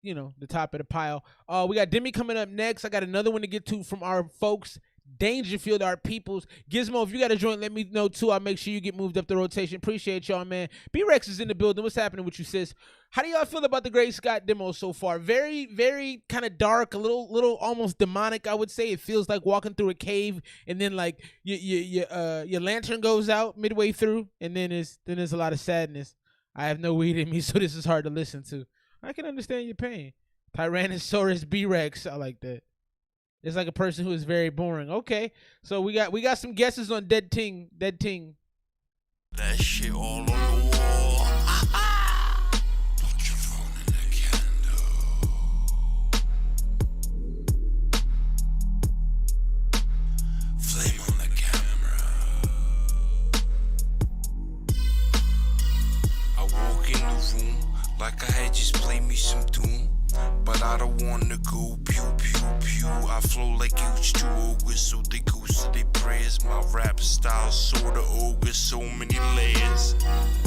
the top of the pile. We got Demi coming up next. I got another one to get to from our folks, Dangerfield, our peoples. Gizmo, if you got a joint, let me know too. I'll make sure you get moved up the rotation. Appreciate y'all, man. B-Rex is in the building. What's happening with you, sis? How do y'all feel about the Great Scott demo so far? Very, very kind of dark, a little almost demonic, I would say. It feels like walking through a cave, and then like your lantern goes out midway through, and then there's a lot of sadness. I have no weed in me, so this is hard to listen to. I can understand your pain. Tyrannosaurus B-Rex, I like that. It's like a person who is very boring. Okay, so we got some guesses on Dead Ting. That shit all on the wall. Put your phone in the candle. Flame on the camera. I walk in the room like I had just played me some tune. But I don't wanna go pew pew pew. I flow like huge two ogres, so they go to their prayers. My rap style sorta ogre, so many layers.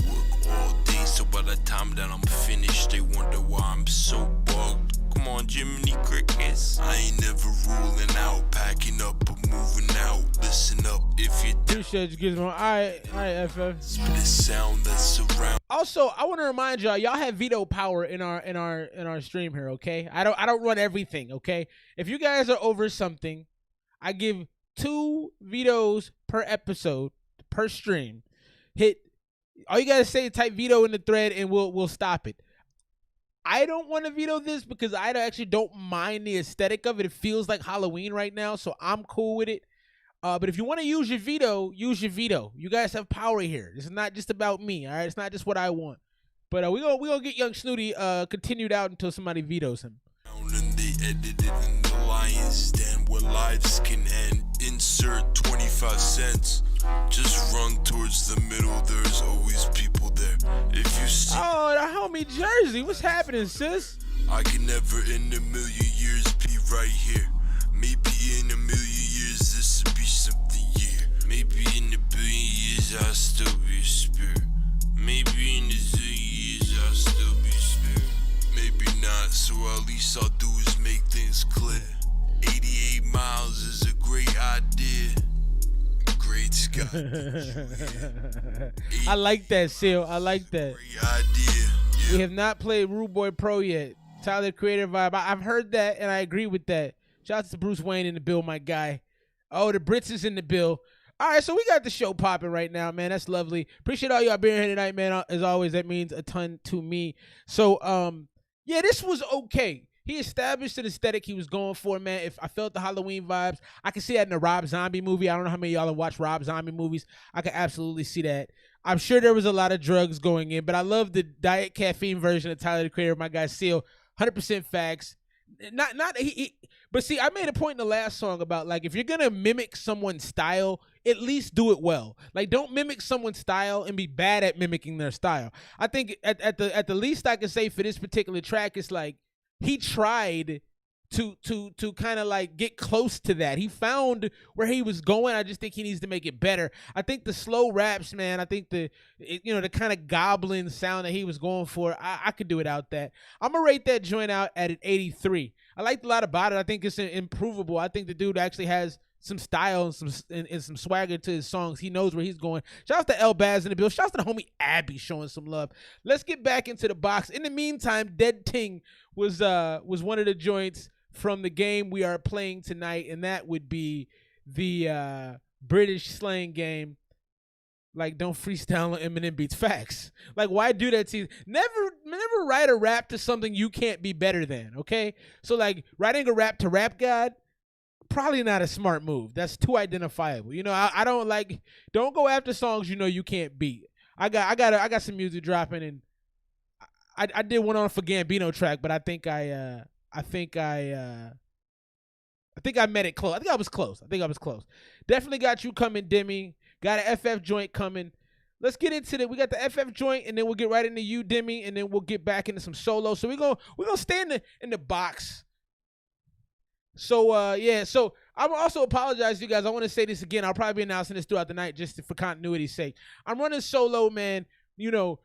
Work all day, so by the time that I'm finished, they wonder why I'm so bugged. Come on, Jiminy Crickets. I ain't never ruling out, packing up or moving out. Listen up if you appreciate you, Gizmo. All right, FF. Spit a sound that's around. Also, I want to remind y'all have veto power in our stream here, okay? I don't run everything, okay? If you guys are over something, I give 2 vetoes per episode per stream. Hit all you gotta say, type veto in the thread, and we'll stop it. I don't want to veto this because I actually don't mind the aesthetic of it. It feels like Halloween right now, so I'm cool with it. But if you want to use your veto, use your veto. You guys have power here. This is not just about me, all right? It's not just what I want. But we gonna get Young Snooty continued out until somebody vetoes him. And they edited in the lion's den where lives can end. Insert 25 cents. Just run towards the middle. There's always people there. If you see, oh, the homie Jersey, what's happening, sis? I can never in a million years be right here. Maybe in a million years this will be something here. Maybe in a billion years I'll still be a spirit. Maybe in a zillion years I'll still be a spirit. Maybe not, so at least I'll do is make things clear. 88 miles is a great idea. Great Scott. I like that, Seal. I like that. Great idea. Yeah. We have not played Rude Boy Pro yet. Tyler, Creator Vibe. I've heard that, and I agree with that. Shout out to Bruce Wayne in the bill, my guy. Oh, the Brits is in the bill. All right, so we got the show popping right now, man. That's lovely. Appreciate all y'all being here tonight, man. As always, that means a ton to me. So, yeah, this was okay. He established an aesthetic he was going for, man. If I felt the Halloween vibes, I can see that in the Rob Zombie movie. I don't know how many of y'all have watched Rob Zombie movies. I can absolutely see that. I'm sure there was a lot of drugs going in, but I love the diet caffeine version of Tyler, the Creator, my guy Seal. 100% facts. But see, I made a point in the last song about, like, if you're gonna mimic someone's style, at least do it well. Like, don't mimic someone's style and be bad at mimicking their style. I think at the least I can say for this particular track, it's like he tried to kind of like get close to that. He found where he was going. I just think he needs to make it better. I think the slow raps, man, I think the kind of goblin sound that he was going for, I could do without that. I'm going to rate that joint out at an 83. I liked a lot about it. I think it's improvable. I think the dude actually has some style and some swagger to his songs. He knows where he's going. Shout out to El Baz in the bill. Shout out to the homie Abby showing some love. Let's get back into the box. In the meantime, Dead Ting was one of the joints from the game we are playing tonight, and that would be the British Slang Game. Like, don't freestyle on Eminem beats. Facts. Like, why do that to you? Never write a rap to something you can't be better than, okay? So, like, writing a rap to Rap God, probably not a smart move. That's too identifiable. I don't go after songs you can't beat. I got some music dropping, and I did one on for Gambino track, but I think I met it close. I think I was close. Definitely got you coming, Demi. Got an FF joint coming. Let's get into it. We got the FF joint, and then we'll get right into you, Demi, and then we'll get back into some solo. So we're gonna stay in the box. So yeah. So I will also apologize to you guys. I want to say this again. I'll probably be announcing this throughout the night just for continuity's sake. I'm running solo, man. You know,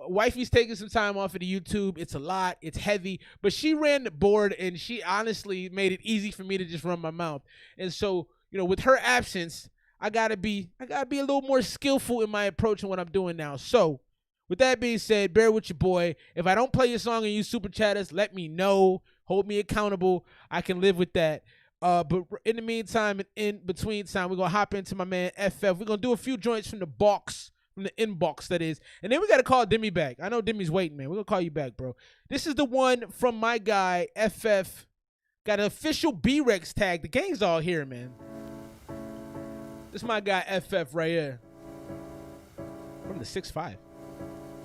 wifey's taking some time off of the YouTube. It's a lot. It's heavy. But she ran the board, and she honestly made it easy for me to just run my mouth. And so, you know, with her absence, I gotta be a little more skillful in my approach and what I'm doing now. So, with that being said, bear with your boy. If I don't play your song and you super chat us, let me know. Hold me accountable. I can live with that. But in the meantime, and in between time, we're gonna hop into my man FF. We're gonna do a few joints from the box. From the inbox, that is. And then we got to call Demi back. I know Demi's waiting, man. We're going to call you back, bro. This is the one from my guy, FF. Got an official B-Rex tag. The gang's all here, man. This is my guy, FF, right here. From the 6'5".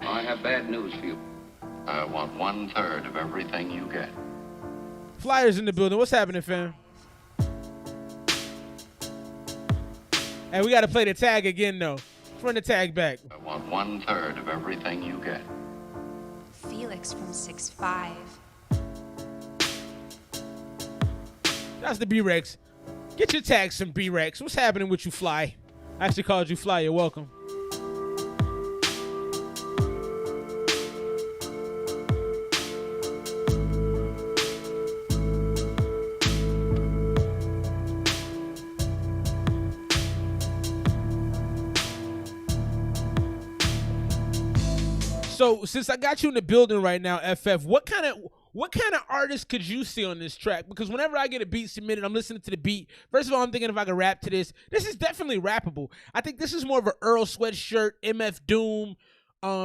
I have bad news for you. I want 1/3 of everything you get. Flyers in the building. What's happening, fam? Hey, we got to play the tag again, though. Run the tag back. I want 1/3 of everything you get. Felix from 6'5". That's the B-Rex. Get your tags from B-Rex. What's happening with you, Fly? I actually called you Fly. You're welcome. So since I got you in the building right now, FF, what kind of artist could you see on this track? Because whenever I get a beat submitted, I'm listening to the beat. First of all, I'm thinking if I can rap to this. This is definitely rappable. I think this is more of an Earl Sweatshirt, MF Doom.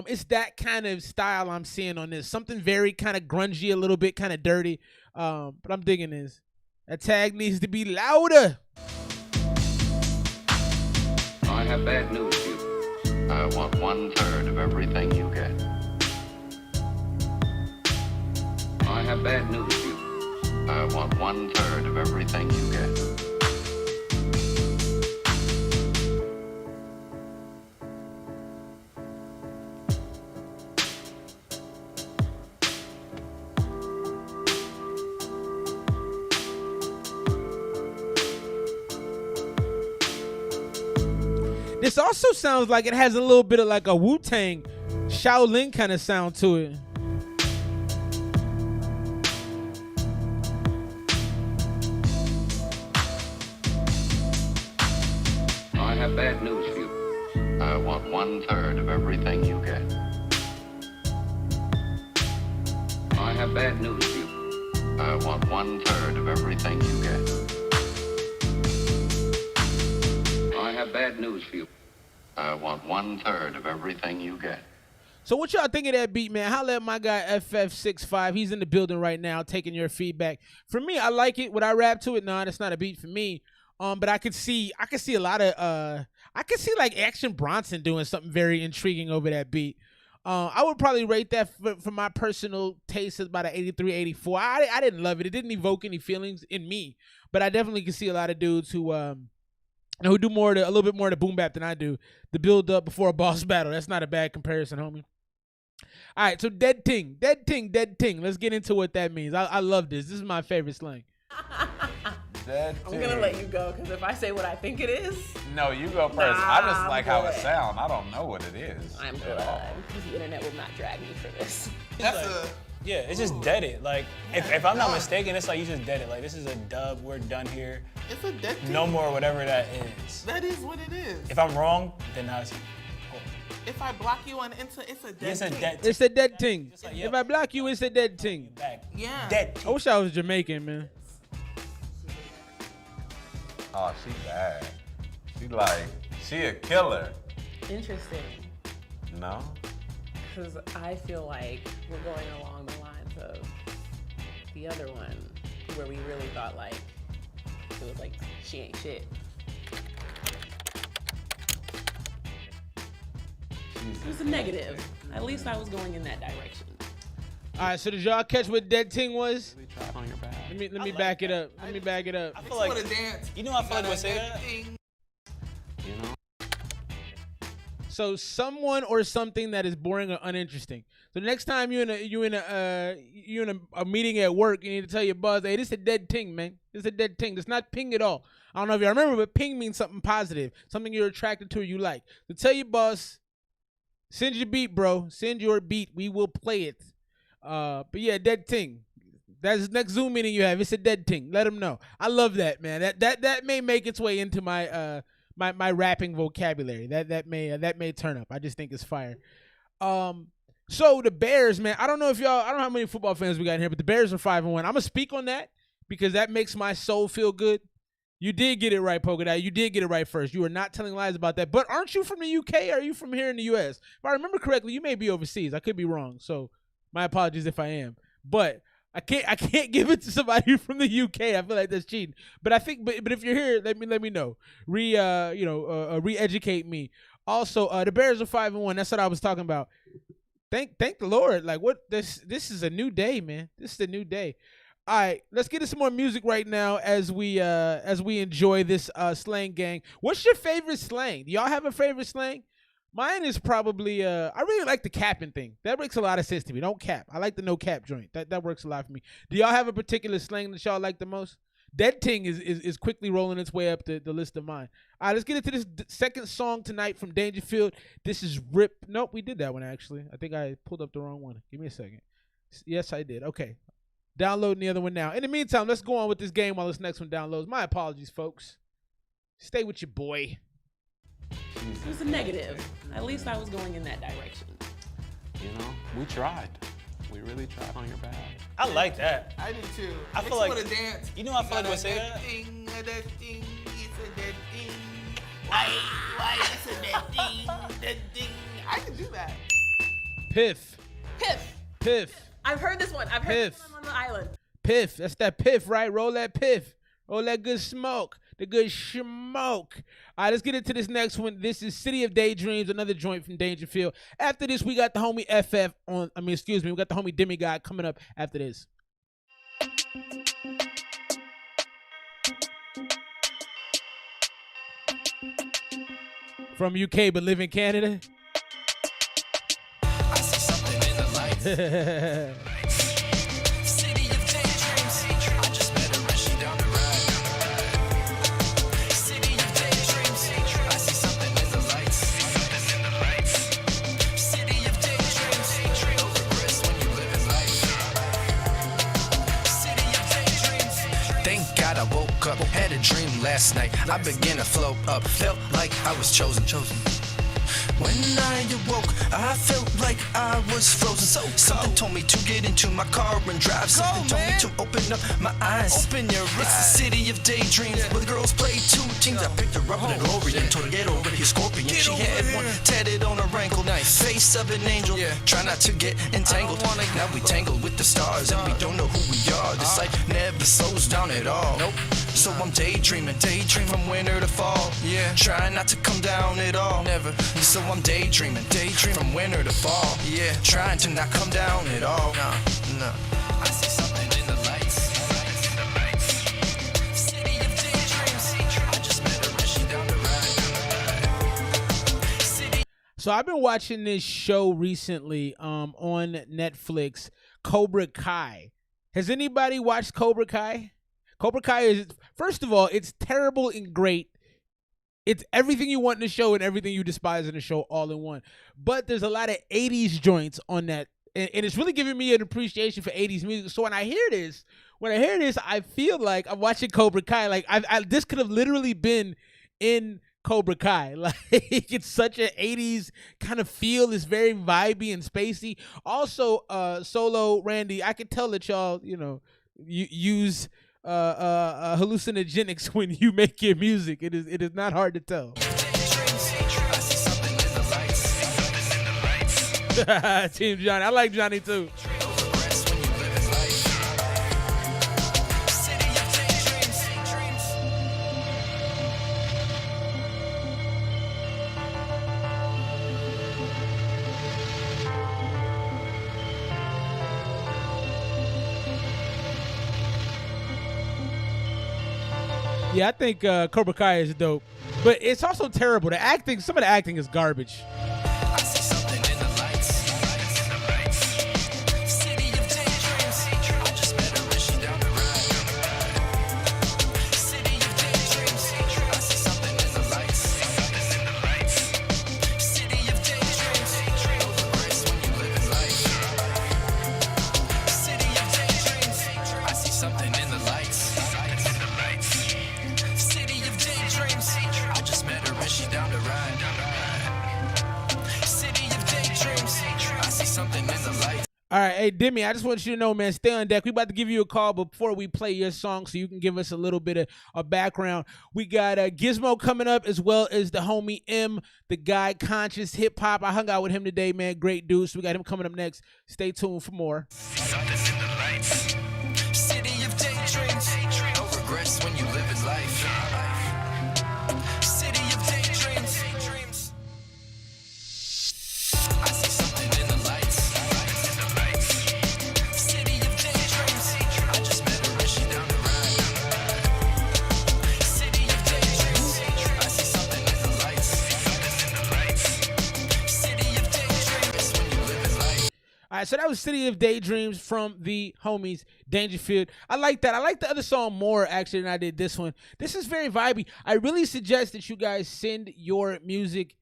It's that kind of style I'm seeing on this. Something very kind of grungy, a little bit kind of dirty. But I'm digging this. That tag needs to be louder. I have bad news for you. I want 1/3 of everything you get. I have bad news for you. I want 1/3 of everything you get. This also sounds like it has a little bit of like a Wu-Tang, Shaolin kind of sound to it. I have bad news for you. I want 1/3 of everything you get. I have bad news for you. I want 1/3 of everything you get. I have bad news for you. I want 1/3 of everything you get. So what y'all think of that beat, man? Holla at my guy FF65. He's in the building right now, taking your feedback. For me, I like it. Would I rap to it? Nah, that's not a beat for me. But I could see a lot of I could see like Action Bronson doing something very intriguing over that beat. I would probably rate that for my personal taste as about an 83, 84. I didn't love it. It didn't evoke any feelings in me, but I definitely can see a lot of dudes who do a little bit more of the boom bap than I do. The build up before a boss battle. That's not a bad comparison, homie. All right, so dead ting. Let's get into what that means. I love this. This is my favorite slang. Dead I'm ting. gonna let you go because if I say what I think it is, No, you go first. I just like how it sounds. I don't know what it is. I'm good because the internet will not drag me for this. Yeah, it's just dead it. Like, if I'm not mistaken, it's like you just dead it. Like, this is a dub. We're done here. It's a dead thing. No more whatever that is. That is what it is. If I'm wrong, then I see. If I block you on Insta, it's a dead It's a thing. dead It's a dead ting. like, yep. If I block you, it's a dead ting. Yeah. Dead. I wish I was Jamaican, man. Oh, she bad. She a killer. Interesting, No? because I feel like we're going along the lines of the other one, where we really thought like it was like she ain't shit. It was a negative. At least I was going in that direction. All right, so did y'all catch what Dead Ting was? Really tried on your back. Let me back it up. Let me back it up. I feel like wanna dance. you know I feel like would say that. You know? So someone or something that is boring or uninteresting. So the next time you're in a meeting at work, you need to tell your boss, "Hey, this is a dead ting, man. This is a dead ting. It's not ping at all." I don't know if you remember, but ping means something positive, something you're attracted to or you like. So tell your boss, "Send your beat, bro. Send your beat. We will play it." But yeah, dead ting. That's the next Zoom meeting you have. It's a dead ting. Let them know. I love that, man. That may make its way into my my rapping vocabulary. That may turn up. I just think it's fire. So the Bears, man, I don't know how many football fans we got in here, but the Bears are 5-1. I'm gonna speak on that because that makes my soul feel good. You did get it right, Polka Dot. You did get it right first. You are not telling lies about that. But aren't you from the UK? Or are you from here in the US? If I remember correctly, you may be overseas. I could be wrong. So my apologies if I am. But I can't give it to somebody from the UK. I feel like that's cheating. But I think but if you're here, let me know. Re-educate me. Also, the Bears are 5-1. That's what I was talking about. Thank the Lord. Like what this is a new day, man. This is a new day. All right, let's get into some more music right now as we enjoy this slang gang. What's your favorite slang? Do y'all have a favorite slang? Mine is probably I really like the capping thing. That makes a lot of sense to me. Don't cap. I like the no cap joint. That works a lot for me. Do y'all have a particular slang that y'all like the most? Dead Ting is quickly rolling its way up the list of mine. All right, let's get into this second song tonight from Dangerfield. This is Rip. Nope, we did that one actually. I think I pulled up the wrong one. Give me a second. Yes, I did. Okay. Downloading the other one now. In the meantime, let's go on with this game while this next one downloads. My apologies, folks. Stay with your boy. It was a negative. At least I was going in that direction. You know, we tried. We really tried on your back. I like that. I do too. I feel like wanna dance. You know I feel like would say that. Thing, that thing, it's a dead thing. Why it's a dead thing, dead thing. I can do that. Piff. I've heard this one. I've heard this one on the island. Piff. That's that piff, right? Roll that piff. Roll that good smoke. The good smoke. All right, let's get into this next one. This is City of Daydreams, another joint from Dangerfield. After this, we got the homie FF on. We got the homie Demigod coming up after this. From UK but live in Canada. I see something in the lights. City of daydreams. I just met her and she down the ride. City of daydreams. I see something in the lights. City of daydreams. No regrets when you live in life. City of daydreams. Thank God I woke up, had a dream last night. I began to float up, felt like I was chosen. When I awoke, I felt like I was frozen. Something told me to get into my car and drive. Something told me to open up my eyes. Open your eyes. It's the city of daydreams where the girls play two teams. I picked her up in an Orient, told her get over here, Scorpion. She had one tatted on her ankle. Face of an angel. Try not to get entangled. Now we tangled with the stars and we don't know who we are. This life never slows down at all. So I'm daydreaming from winter to fall. Yeah, trying not to come down at all. Never. So I'm daydreaming from winter to fall. Yeah, trying to not come down at all. No. I see something in the lights. City of daydreams. I just met her and she down the ride. So I've been watching this show recently on Netflix, Cobra Kai. Has anybody watched Cobra Kai? Cobra Kai is, first of all, it's terrible and great. It's everything you want in the show and everything you despise in the show all in one. But there's a lot of 80s joints on that. And it's really giving me an appreciation for 80s music. So when I hear this, I feel like I'm watching Cobra Kai. Like this could have literally been in Cobra Kai. Like it's such an 80s kind of feel. It's very vibey and spacey. Also, Solo, Randy, I could tell that y'all, you use hallucinogenics when you make your music. It is not hard to tell. Team Johnny. I like Johnny too. Yeah, I think Cobra Kai is dope, but it's also terrible. The acting, some of the acting is garbage. All right, hey Demi, I just want you to know, man, stay on deck. We about to give you a call before we play your song, so you can give us a little bit of background. We got Gizmo coming up, as well as the homie M, the guy Conscious Hip Hop. I hung out with him today, man. Great dude. So we got him coming up next. Stay tuned for more. City of daydreams, no regrets when you live in life. City of daydreams. I see something in the lights. City of daydreams. I just met her and she down the ride. City of daydreams. I see something in the lights. City of daydreams when you live in life. All right, so that was City of Daydreams from the homies Dangerfield. I like that. I like the other song more, actually, than I did this one. This is very vibey. I really suggest that you guys send your music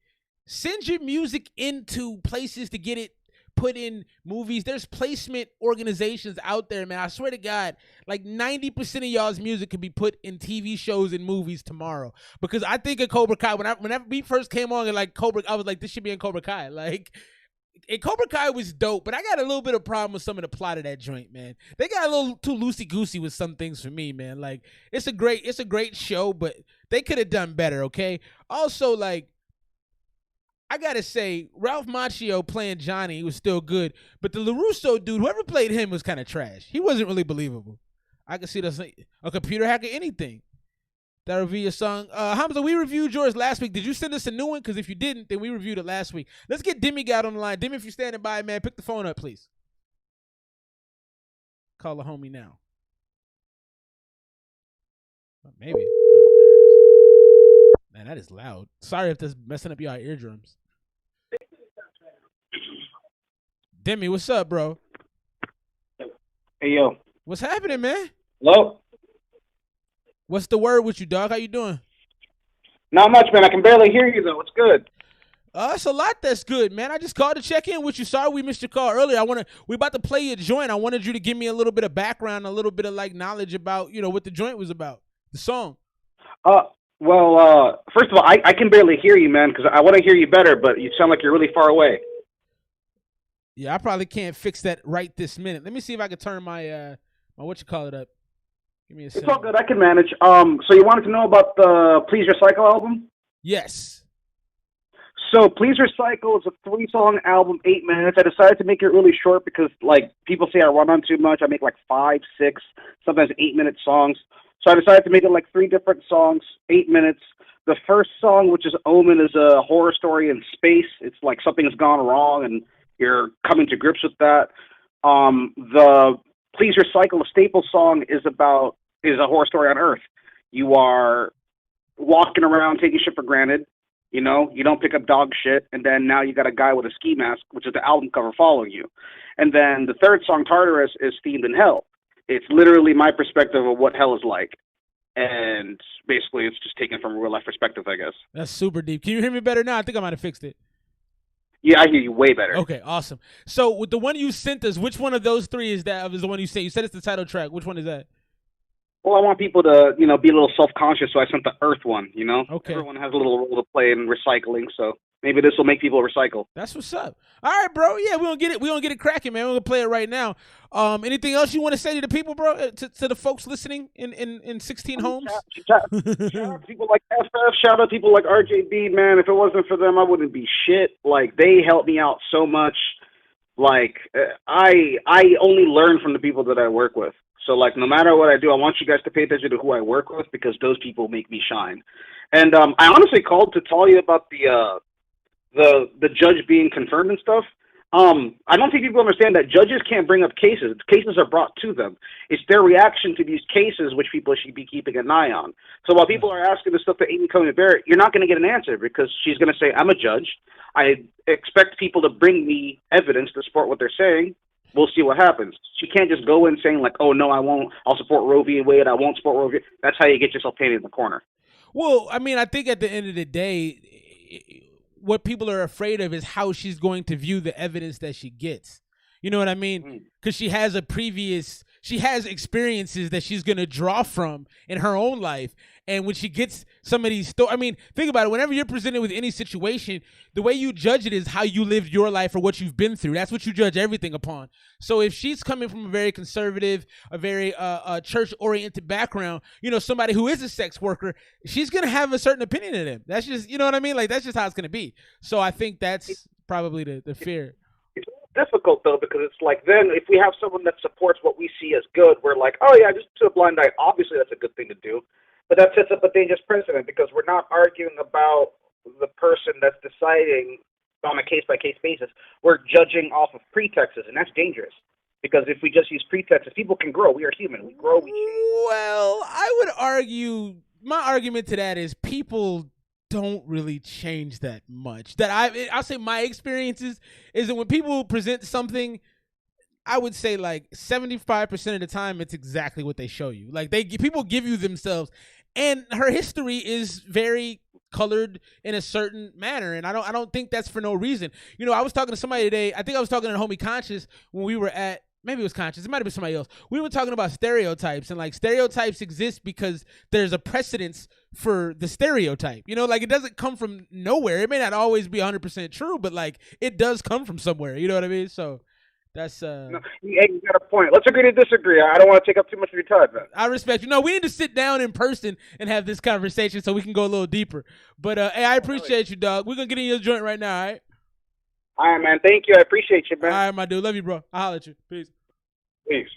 into places to get it put in movies. There's placement organizations out there, man. I swear to God, like 90% of y'all's music could be put in TV shows and movies tomorrow. Because I think of Cobra Kai. Whenever we first came on, and like Cobra, I was like, this should be in Cobra Kai. Like, and Cobra Kai was dope, but I got a little bit of problem with some of the plot of that joint, man. They got a little too loosey-goosey with some things for me, man. Like, it's a great show, but they could have done better, okay? Also, like, I gotta say, Ralph Macchio playing Johnny was still good, but the LaRusso dude, whoever played him, was kind of trash. He wasn't really believable. I could see a computer hacker, anything. That'll be your song. Hamza, we reviewed yours last week. Did you send us a new one? Because if you didn't, then we reviewed it last week. Let's get Demigod on the line. Demi, if you're standing by, man, pick the phone up, please. Call the homie now. Maybe. Oh, there it is. Man, that is loud. Sorry if that's messing up your eardrums. Demi, what's up, bro? Hey, yo. What's happening, man? Hello? What's the word with you, dog? How you doing? Not much, man. I can barely hear you, though. What's good? It's a lot that's good, man. I just called to check in with you. Sorry we missed your call earlier. We about to play your joint. I wanted you to give me a little bit of background, a little bit of like knowledge about, what the joint was about, the song. Well, first of all, I can barely hear you, man, because I want to hear you better, but you sound like you're really far away. Yeah, I probably can't fix that right this minute. Let me see if I can turn my whatchamacallit up. Give me a second. It's all good. I can manage. So you wanted to know about the Please Recycle album? Yes. So Please Recycle is a 3-song album, 8 minutes. I decided to make it really short because, like, people say I run on too much. I make like 5, 6, sometimes 8-minute songs. So I decided to make it like 3 different songs, 8 minutes. The first song, which is Omen, is a horror story in space. It's like something's gone wrong and you're coming to grips with that. The Please Recycle, a staple song, is a horror story on Earth. You are walking around taking shit for granted. You don't pick up dog shit, and then now you got a guy with a ski mask, which is the album cover, following you. And then the third song, Tartarus, is themed in hell. It's literally my perspective of what hell is like. And basically, it's just taken from a real-life perspective, I guess. That's super deep. Can you hear me better now? I think I might have fixed it. Yeah, I hear you way better. Okay, awesome. So with the one you sent us, which one of those 3 is the one you sent? You said it's the title track. Which one is that? Well, I want people to, be a little self-conscious, so I sent the Earth one, Okay. Everyone has a little role to play in recycling, so maybe this will make people recycle. That's what's up. All right, bro. Yeah, we're gonna get it cracking, man. We're gonna play it right now. Anything else you want to say to the people, bro? To the folks listening in 16 homes? Shout out to people like FF, shout out to people like RJB, man. If it wasn't for them, I wouldn't be shit. Like, they helped me out so much. Like, I only learn from the people that I work with. So, like, no matter what I do, I want you guys to pay attention to who I work with, because those people make me shine. And I honestly called to tell you about the judge being confirmed and stuff. I don't think people understand that judges can't bring up cases. Cases are brought to them. It's their reaction to these cases which people should be keeping an eye on. So while people are asking this stuff to Amy Coney Barrett, you're not going to get an answer because she's going to say, I'm a judge. I expect people to bring me evidence to support what they're saying. We'll see what happens. She can't just go in saying like, oh, no, I won't. I'll support Roe v. Wade. I won't support Roe v. That's how you get yourself painted in the corner. Well, I mean, I think at the end of the day, what people are afraid of is how she's going to view the evidence that she gets. You know what I mean? Because she has experiences that she's going to draw from in her own life. And when she gets some of these stories, I mean, think about it. Whenever you're presented with any situation, the way you judge it is how you lived your life or what you've been through. That's what you judge everything upon. So if she's coming from a very conservative, a very church-oriented background, you know, somebody who is a sex worker, she's going to have a certain opinion of them. That's just, you know what I mean? Like, that's just how it's going to be. So I think that's probably the fear. It's difficult, though, because it's like then if we have someone that supports what we see as good, we're like, oh, yeah, just to a blind eye. Obviously, that's a good thing to do. But that sets up a dangerous precedent because we're not arguing about the person that's deciding on a case-by-case basis. We're judging off of pretexts, and that's dangerous. Because if we just use pretexts, people can grow. We are human. We grow, we change. Well, I would argue, my argument to that is people don't really change that much. I'll say my experiences is that when people present something, I would say like 75% of the time, it's exactly what they show you. Like people give you themselves, and her history is very colored in a certain manner, and I don't think that's for no reason. You know, I was talking to somebody today. I think I was talking to Homie Conscious when we were at, maybe it was Conscious, it might have been somebody else. We were talking about stereotypes, and like stereotypes exist because there's a precedence for the stereotype. You know, like it doesn't come from nowhere. It may not always be 100% true, but like it does come from somewhere. You know what I mean? So that's No, you got a point. Let's agree to disagree. I don't want to take up too much of your time, man. I respect you. No, we need to sit down in person and have this conversation so we can go a little deeper. But hey, I appreciate you, dog. We're gonna get in your joint right now, all right? All right, man. Thank you. I appreciate you, man. All right, my dude. Love you, bro. I'll holler at you. Peace. Peace.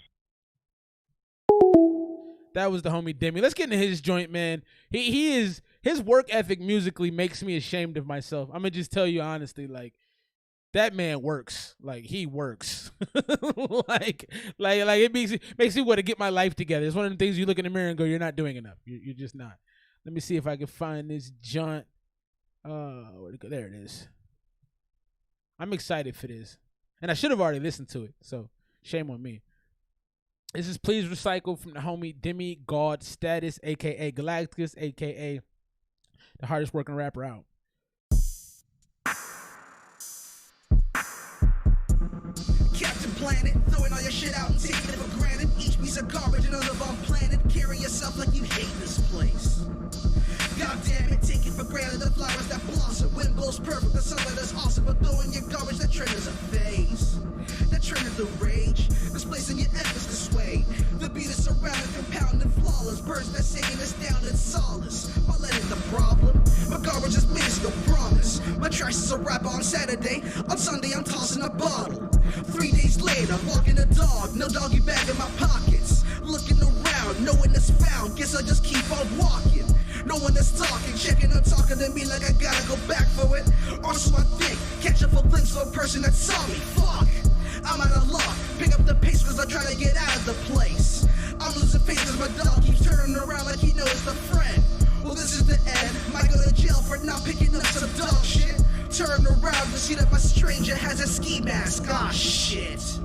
That was the homie Demi. Let's get into his joint, man. His work ethic musically makes me ashamed of myself. I'm gonna just tell you honestly, like that man works. Like he works. like it makes me want to get my life together. It's one of the things you look in the mirror and go, you're not doing enough. You're just not. Let me see if I can find this joint. Where'd it go? There it is. I'm excited for this. And I should have already listened to it, so shame on me. This is Please Recycle from the homie Demi God Status, a.k.a. Galactus, a.k.a. the hardest working rapper out. Captain Planet, throwing all your shit out and taking it for granted. Each piece of garbage another bomb planet. Carry yourself like you hate this place. God damn it, take it for granted. The flowers that blossom, wind blows perfect, the sunlight is awesome. But throwing your garbage, that trend is a phase. That trend is the rage, misplacing your efforts to sway. The beat is surrounded, compounded, flawless. Birds that singing astounded solace. While that ain't the problem, my garbage is minuscule, promise. My trash is a rapper on Saturday. On Sunday, I'm tossing a bottle. 3 days later, walking a dog, no doggy bag in my pockets. Looking around, no one is found. Guess I'll just keep on walking. No one is talking, checking or talking to me like I gotta go back for it. Or so I think, catch up for links for a person that saw me. Fuck, I'm out of luck. Pick up the pace cause I try to get out of the place. I'm losing faith cause my dog keeps turning around like he knows the friend. Well, this is the end. Might go to jail for not picking up some dog shit. Turn around to see that my stranger has a ski mask. Ah, shit.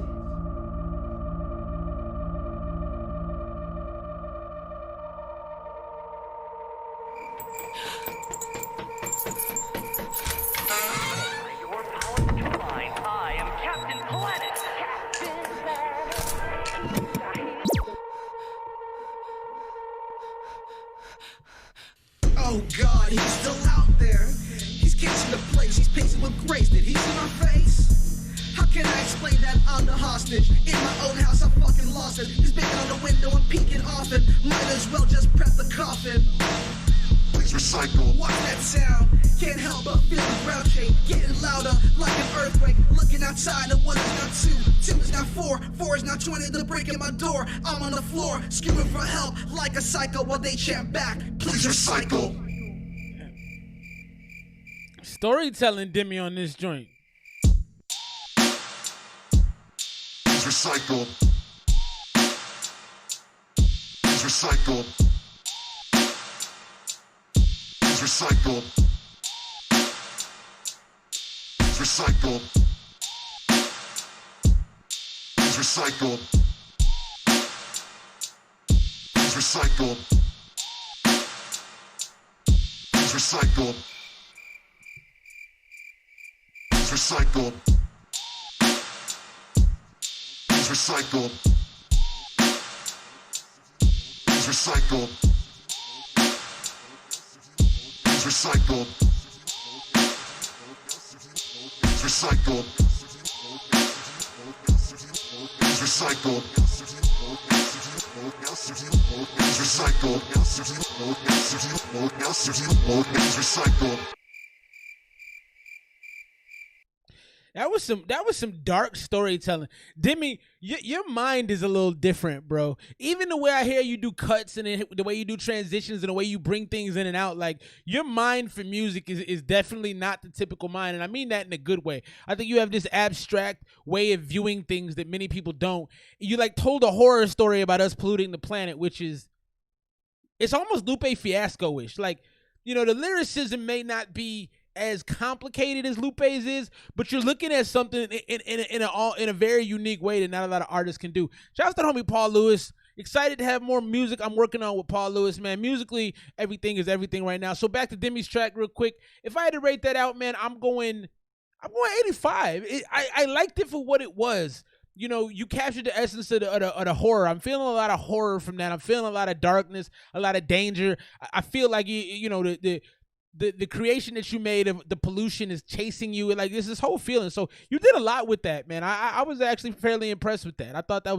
Oh God, he's still out there. He's catching the place, he's pacing with grace. Did he see my face? How can I explain that I'm the hostage? In my own house, I fucking lost it. He's banging on the window and peeking off it. Might as well just prep the coffin. Please recycle. Watch that sound. Can't help but feel the ground shake. Getting louder like an earthquake. Looking outside, and 1 is not 2, 2 is not 4, 4 is not 20. They're breaking my door. I'm on the floor, screaming for help like a psycho while they chant back. Please recycle. Storytelling Demi on this joint. Please recycle. Please recycle. Please recycle. Please recycle. Please recycle. Please recycle. Please recycle. Please recycle. Please recycle. Please recycle. Please recycle. Please recycle. Please recycle. Please recycle. That was some dark storytelling. Demi, your mind is a little different, bro. Even the way I hear you do cuts and the way you do transitions and the way you bring things in and out, like your mind for music is definitely not the typical mind, and I mean that in a good way. I think you have this abstract way of viewing things that many people don't. You like told a horror story about us polluting the planet, which is it's almost Lupe Fiasco-ish. Like, you know, the lyricism may not be as complicated as Lupe's is, but you're looking at something in a very unique way that not a lot of artists can do. Shouts to the homie Paul Lewis. Excited to have more music I'm working on with Paul Lewis, man. Musically, everything is everything right now. So back to Demi's track real quick. If I had to rate that out, man, I'm going 85. I liked it for what it was. You know, you captured the essence of the horror. I'm feeling a lot of horror from that. I'm feeling a lot of darkness, a lot of danger. I feel like you know the creation that you made of the pollution is chasing you. Like there's this whole feeling. So you did a lot with that, man. I was actually fairly impressed with that. I thought that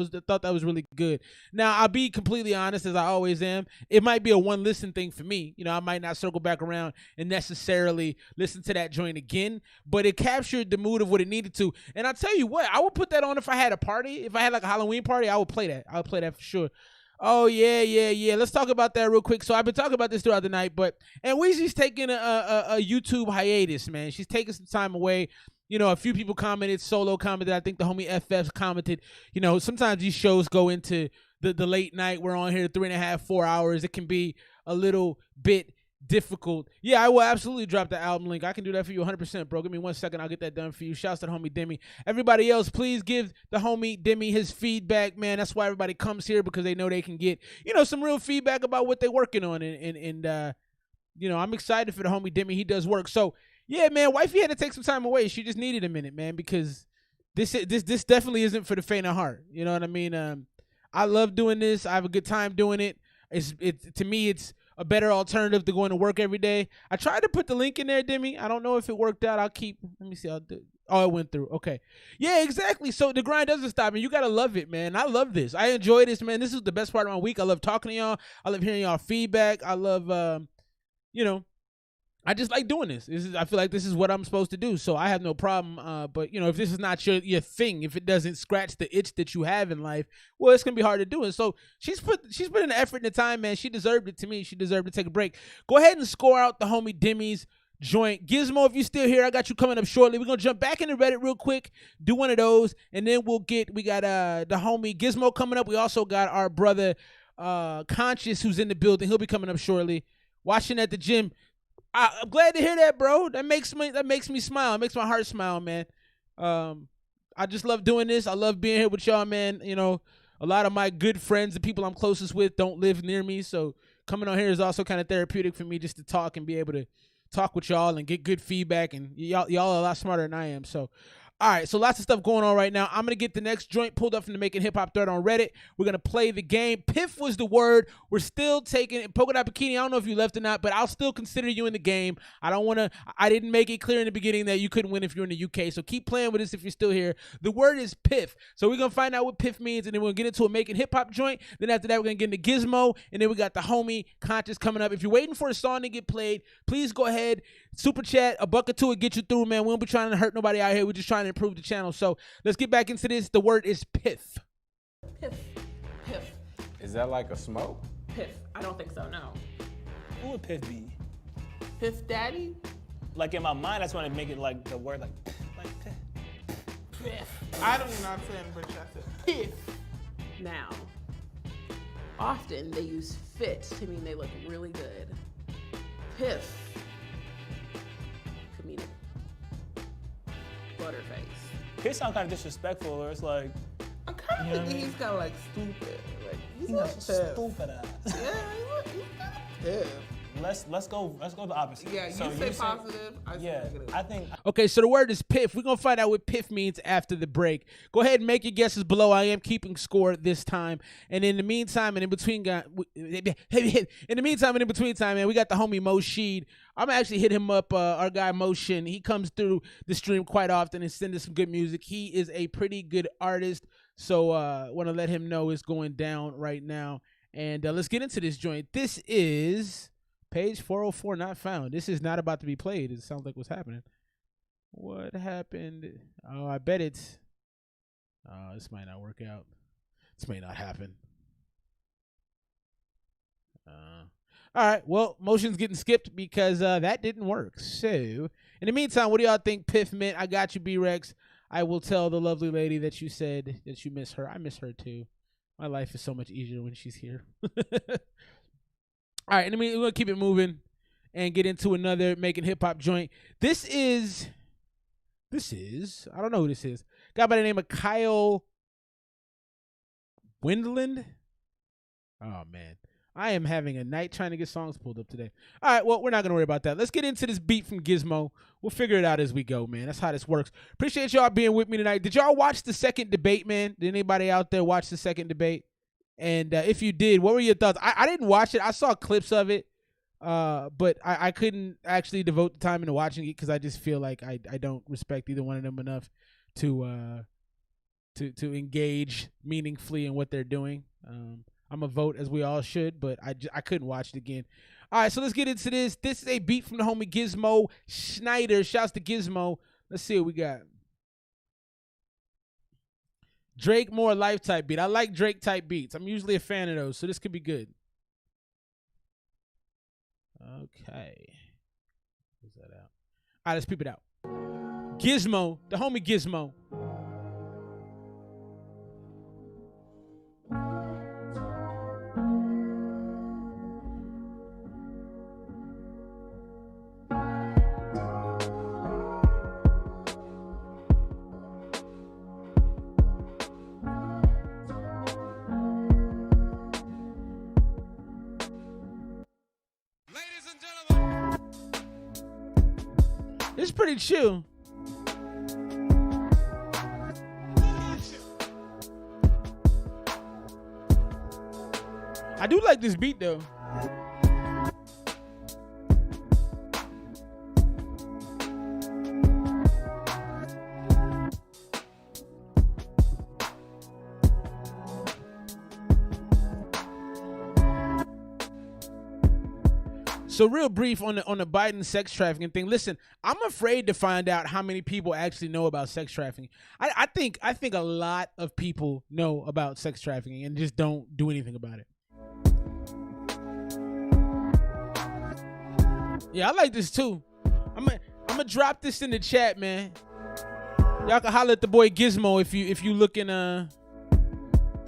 was really good. Now I'll be completely honest, as I always am. It might be a one listen thing for me. You know, I might not circle back around and necessarily listen to that joint again, but it captured the mood of what it needed to. And I'll tell you what, I would put that on if I had a party. If I had like a Halloween party, I would play that. I would play that for sure. Oh, yeah. Let's talk about that real quick. So I've been talking about this throughout the night, but Anweezy's taking a YouTube hiatus, man. She's taking some time away. You know, a few people commented, Solo commented. I think the homie FF's commented. You know, sometimes these shows go into the late night. We're on here 3.5, 4 hours. It can be a little bit difficult. Yeah, I will absolutely drop the album link. I can do that for you 100%, bro. Give me 1 second. I'll get that done for you. Shouts to the homie Demi. Everybody else, please give the homie Demi his feedback, man. That's why everybody comes here, because they know they can get, you know, some real feedback about what they're working on. And you know, I'm excited for the homie Demi. He does work. So, yeah, man, wifey had to take some time away. She just needed a minute, man, because this definitely isn't for the faint of heart. You know what I mean? I love doing this. I have a good time doing it. To me, it's a better alternative to going to work every day. I tried to put the link in there, Demi. I don't know if it worked out. Let me see. Oh, it went through. Okay. Yeah, exactly. So the grind doesn't stop, and you got to love it, man. I love this. I enjoy this, man. This is the best part of my week. I love talking to y'all. I love hearing y'all feedback. I love, you know, I just like doing this. I feel like this is what I'm supposed to do, so I have no problem. But, you know, if this is not your thing, if it doesn't scratch the itch that you have in life, well, it's going to be hard to do it. So she's put in the effort and the time, man. She deserved it to me. She deserved to take a break. Go ahead and score out the homie Demi's joint. Gizmo, if you're still here, I got you coming up shortly. We're going to jump back into Reddit real quick, do one of those, and then we got the homie Gizmo coming up. We also got our brother Conscious, who's in the building. He'll be coming up shortly. Watching at the gym. I'm glad to hear that, bro. That makes me smile. It makes my heart smile, man. I just love doing this. I love being here with y'all, man. You know, a lot of my good friends, the people I'm closest with, don't live near me, so coming on here is also kind of therapeutic for me, just to talk and be able to talk with y'all and get good feedback. And y'all are a lot smarter than I am. So, all right, so lots of stuff going on right now. I'm going to get the next joint pulled up from the Making Hip Hop thread on Reddit. We're going to play the game. Piff was the word. We're still taking Polka Dot Bikini. I don't know if you left or not, but I'll still consider you in the game. I didn't make it clear in the beginning that you couldn't win if you're in the UK, so keep playing with us if you're still here. The word is Piff. So we're going to find out what Piff means, and then we're going to get into a Making Hip Hop joint. Then after that, we're going to get into Gizmo, and then we got the homie Conscious coming up. If you're waiting for a song to get played, please go ahead, super chat, $1 or $2 will get you through, man. We won't be trying to hurt nobody out here. We're just trying to improve the channel. So let's get back into this. The word is Piff. Piff. Is that like a smoke? Piff. I don't think so, no. Who would Piff be? Piff Daddy? Like in my mind, I just want to make it like the word like Piff. Piff. I don't even know how to say it in British accent. Piff. Now, often they use fit to mean they look really good. Piff could mean butterface. His sound kind of disrespectful, or it's like. I'm kind of thinking he's kind of like stupid. Like he's not stupid ass. Yeah, he's kind of piff. Let's go the opposite. Yeah, you So say positive. I say negative. I think. Okay, so the word is piff. We're going to find out what piff means after the break. Go ahead and make your guesses below. I am keeping score this time. And in the meantime, and in between, man, we got the homie Mo Sheed. I'm going to actually hit him up, our guy Motion. He comes through the stream quite often and sends us some good music. He is a pretty good artist. So want to let him know it's going down right now. And let's get into this joint. This is page 404 not found. This is not about to be played. It sounds like what's happening. What happened? Oh, I bet it's... Oh, this might not work out. This may not happen. All right, well, motion's getting skipped because that didn't work. So, in the meantime, what do y'all think Piff meant? I got you, B-Rex. I will tell the lovely lady that you said that you miss her. I miss her, too. My life is so much easier when she's here. All right, and we're going to keep it moving and get into another making hip-hop joint. This is, I don't know who this is. Guy by the name of Kyle Windland. Oh, man. I am having a night trying to get songs pulled up today. All right, well, we're not going to worry about that. Let's get into this beat from Gizmo. We'll figure it out as we go, man. That's how this works. Appreciate y'all being with me tonight. Did y'all watch the second debate, man? Did anybody out there watch the second debate? And if you did, what were your thoughts? I didn't watch it. I saw clips of it, but I couldn't actually devote the time into watching it because I just feel like I don't respect either one of them enough to engage meaningfully in what they're doing. I'm a vote, as we all should, but I couldn't watch it again. All right, so let's get into this. This is a beat from the homie Gizmo Schneider. Shouts to Gizmo. Let's see what we got. Drake more life type beat. I like Drake type beats. I'm usually a fan of those, so this could be good. Okay. Where's that out? All right, let's peep it out. Gizmo, the homie Gizmo. It's pretty chill. I do like this beat though. So real brief on the Biden sex trafficking thing. Listen, I'm afraid to find out how many people actually know about sex trafficking. I think a lot of people know about sex trafficking and just don't do anything about it. Yeah, I like this too. I'm gonna drop this in the chat, man. Y'all can holler at the boy Gizmo if you looking to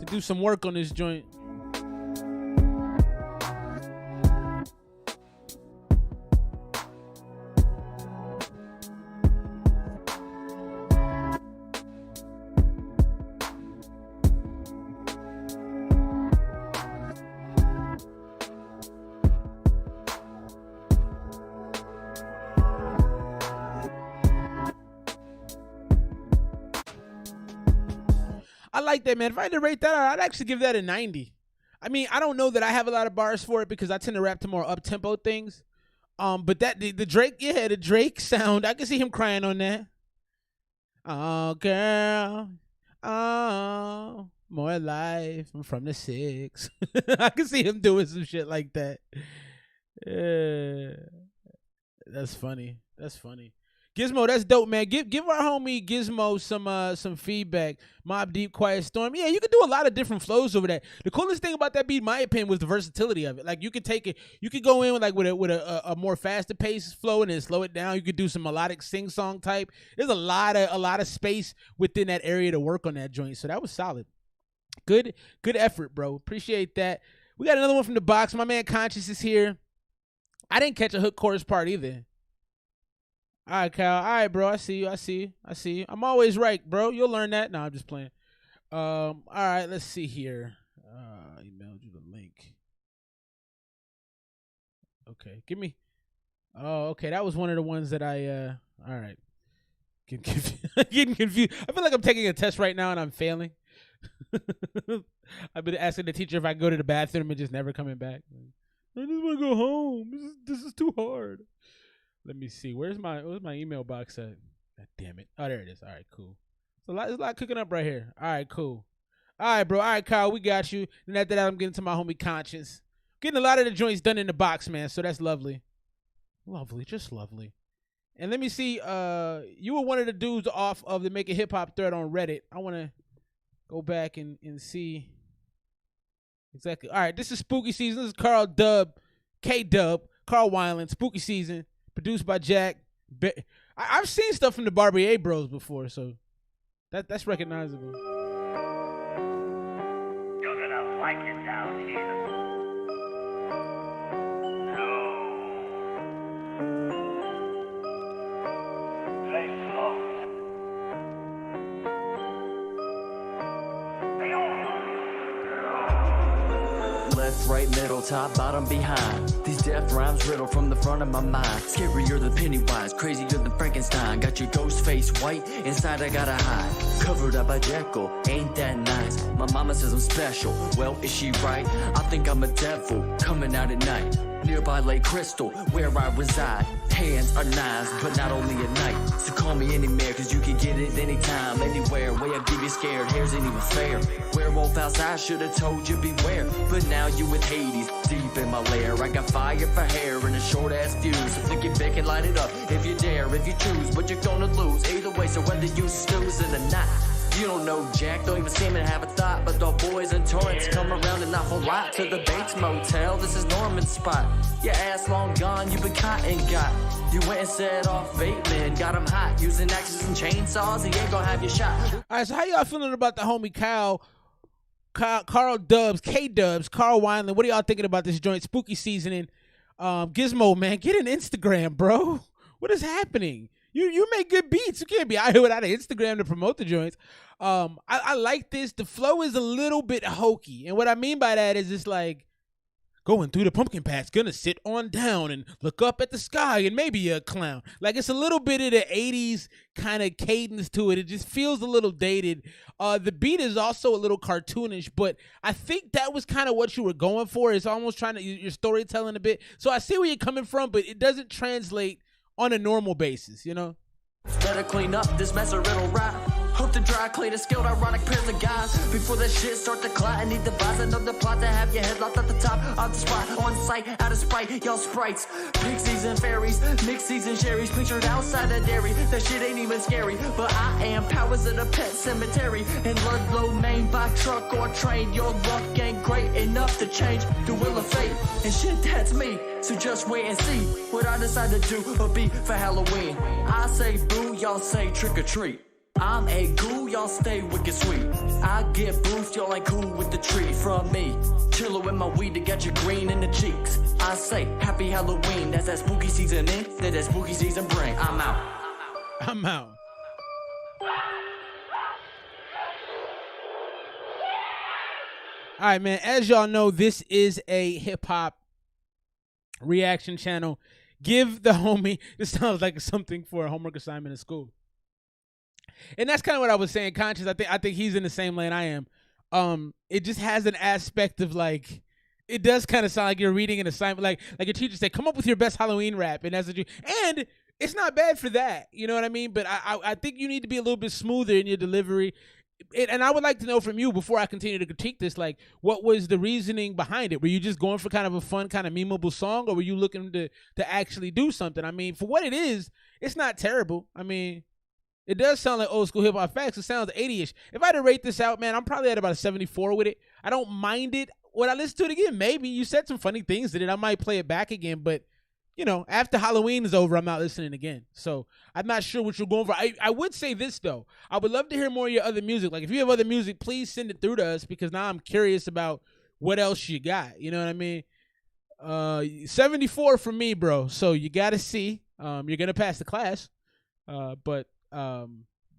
do some work on this joint. I like that, man. If I had to rate that out, I'd actually give that a 90. I mean, I don't know that I have a lot of bars for it because I tend to rap to more up-tempo things. But that the Drake, yeah, the Drake sound, I can see him crying on that. Oh, girl. Oh, more life. I'm from the 6. I can see him doing some shit like that. That's funny. That's funny. Gizmo, that's dope, man. Give our homie Gizmo some feedback. Mobb Deep, Quiet Storm. Yeah, you can do a lot of different flows over that. The coolest thing about that beat, in my opinion, was the versatility of it. Like you could take it, you could go in with a more faster paced flow and then slow it down. You could do some melodic sing song type. There's a lot of space within that area to work on that joint. So that was solid. Good effort, bro. Appreciate that. We got another one from the box. My man Conscious is here. I didn't catch a hook chorus part either. All right, Kyle. All right, bro. I see you. I'm always right, bro. You'll learn that. No, I'm just playing. All right, let's see here. Emailed you the link. Okay, give me. Oh, okay. That was one of the ones that I. All right. Getting confused. I feel like I'm taking a test right now and I'm failing. I've been asking the teacher if I can go to the bathroom and just never coming back. I just want to go home. This is too hard. Let me see. Where's my email box at? God damn it. Oh, there it is. All right, cool. There's a lot cooking up right here. All right, cool. All right, bro. All right, Kyle, we got you. And after that, I'm getting to my homie Conscience. Getting a lot of the joints done in the box, man. So that's lovely. Lovely, just lovely. And let me see. You were one of the dudes off of the Make It Hip Hop thread on Reddit. I want to go back and see. Exactly. All right, this is Spooky Season. This is Carl Dub, K-Dub, Carl Weiland, Spooky Season. Produced by Jack. I've seen stuff from the Barbier Bros before, so that's recognizable. You're gonna like it down here. No. Play slow. Left, right, middle, top, bottom, behind. These death rhymes riddle from the front of my mind. Scarier than Pennywise, crazier than Frankenstein. Got your ghost face white, inside I gotta hide. Covered up by Jekyll, ain't that nice? My mama says I'm special, well, is she right? I think I'm a devil, coming out at night. Nearby Lake Crystal, where I reside. Hands are knives, but not only at night. So call me any mayor, cause you can get it anytime, anywhere. Way I give you scared, hairs ain't even fair. Werewolf outside, should've told you beware. But now you with Hades, deep in my lair. I got fire for hair and a short ass fuse. So think you back and light it up, if you dare, if you choose. But you're gonna lose, either way, so whether you snoozing or not. You don't know Jack, don't even seem to have a thought. But the boys in Torrance come around an awful lot. To the Bates Motel, this is Norman's spot. Your ass long gone, you been caught and got. You went and set off Bateman, got him hot. Using axes and chainsaws, he ain't gonna have your shot. All right, so how y'all feeling about the homie Carl Dubs, K-Dubs, Carl Wineland? What are y'all thinking about this joint? Spooky Seasoning. Gizmo, man, get an Instagram, bro. What is happening? You make good beats. You can't be out here without an Instagram to promote the joints. I like this. The flow is a little bit hokey. And what I mean by that is it's like going through the pumpkin patch, gonna sit on down and look up at the sky and maybe a clown. Like it's a little bit of the 80s kind of cadence to it. It just feels a little dated. The beat is also a little cartoonish, but I think that was kind of what you were going for. It's almost trying to, your storytelling a bit. So I see where you're coming from, but it doesn't translate on a normal basis, you know? Better clean up this mess or it'll rot. Hope to dry clean a skilled ironic pairs of guys. Before that shit start to clot, I need to devise another plot to have your head locked at the top of the spot. On sight, out of spite, y'all sprites. Pixies and fairies, mixies and sherries. Pictured outside the dairy, that shit ain't even scary. But I am powers of the pet cemetery. In Ludlow, Maine, by truck or train. Your luck ain't great enough to change the will of fate. And shit, that's me. So just wait and see what I decide to do or be for Halloween. I say boo, y'all say trick or treat. I'm a ghoul, y'all stay wicked sweet. I get boofed, y'all ain't cool with the treat from me. Chillin' with my weed to get you green in the cheeks. I say happy Halloween, that's that spooky season in, that spooky season bring. I'm out. I'm out. All right, man. As y'all know, this is a hip hop reaction channel. Give the homie. This sounds like something for a homework assignment in school. And that's kind of what I was saying, Conscious. I think he's in the same lane I am. It just has an aspect of like, it does kind of sound like you're reading an assignment, like your teacher said, come up with your best Halloween rap, and that's what you. And it's not bad for that, you know what I mean? But I think you need to be a little bit smoother in your delivery. and I would like to know from you before I continue to critique this, like, what was the reasoning behind it? Were you just going for kind of a fun, kind of memeable song, or were you looking to actually do something? I mean, for what it is, it's not terrible. I mean, it does sound like old school hip hop facts. It sounds 80ish. If I had to rate this out, man, I'm probably at about a 74 with it. I don't mind it. Would I listen to it again? Maybe. You said some funny things in it. I might play it back again, but you know, after Halloween is over, I'm not listening again. So I'm not sure what you're going for. I would say this, though. I would love to hear more of your other music. Like, if you have other music, please send it through to us, because now I'm curious about what else you got. You know what I mean? 74 for me, bro. So you got to see. You're going to pass the class, but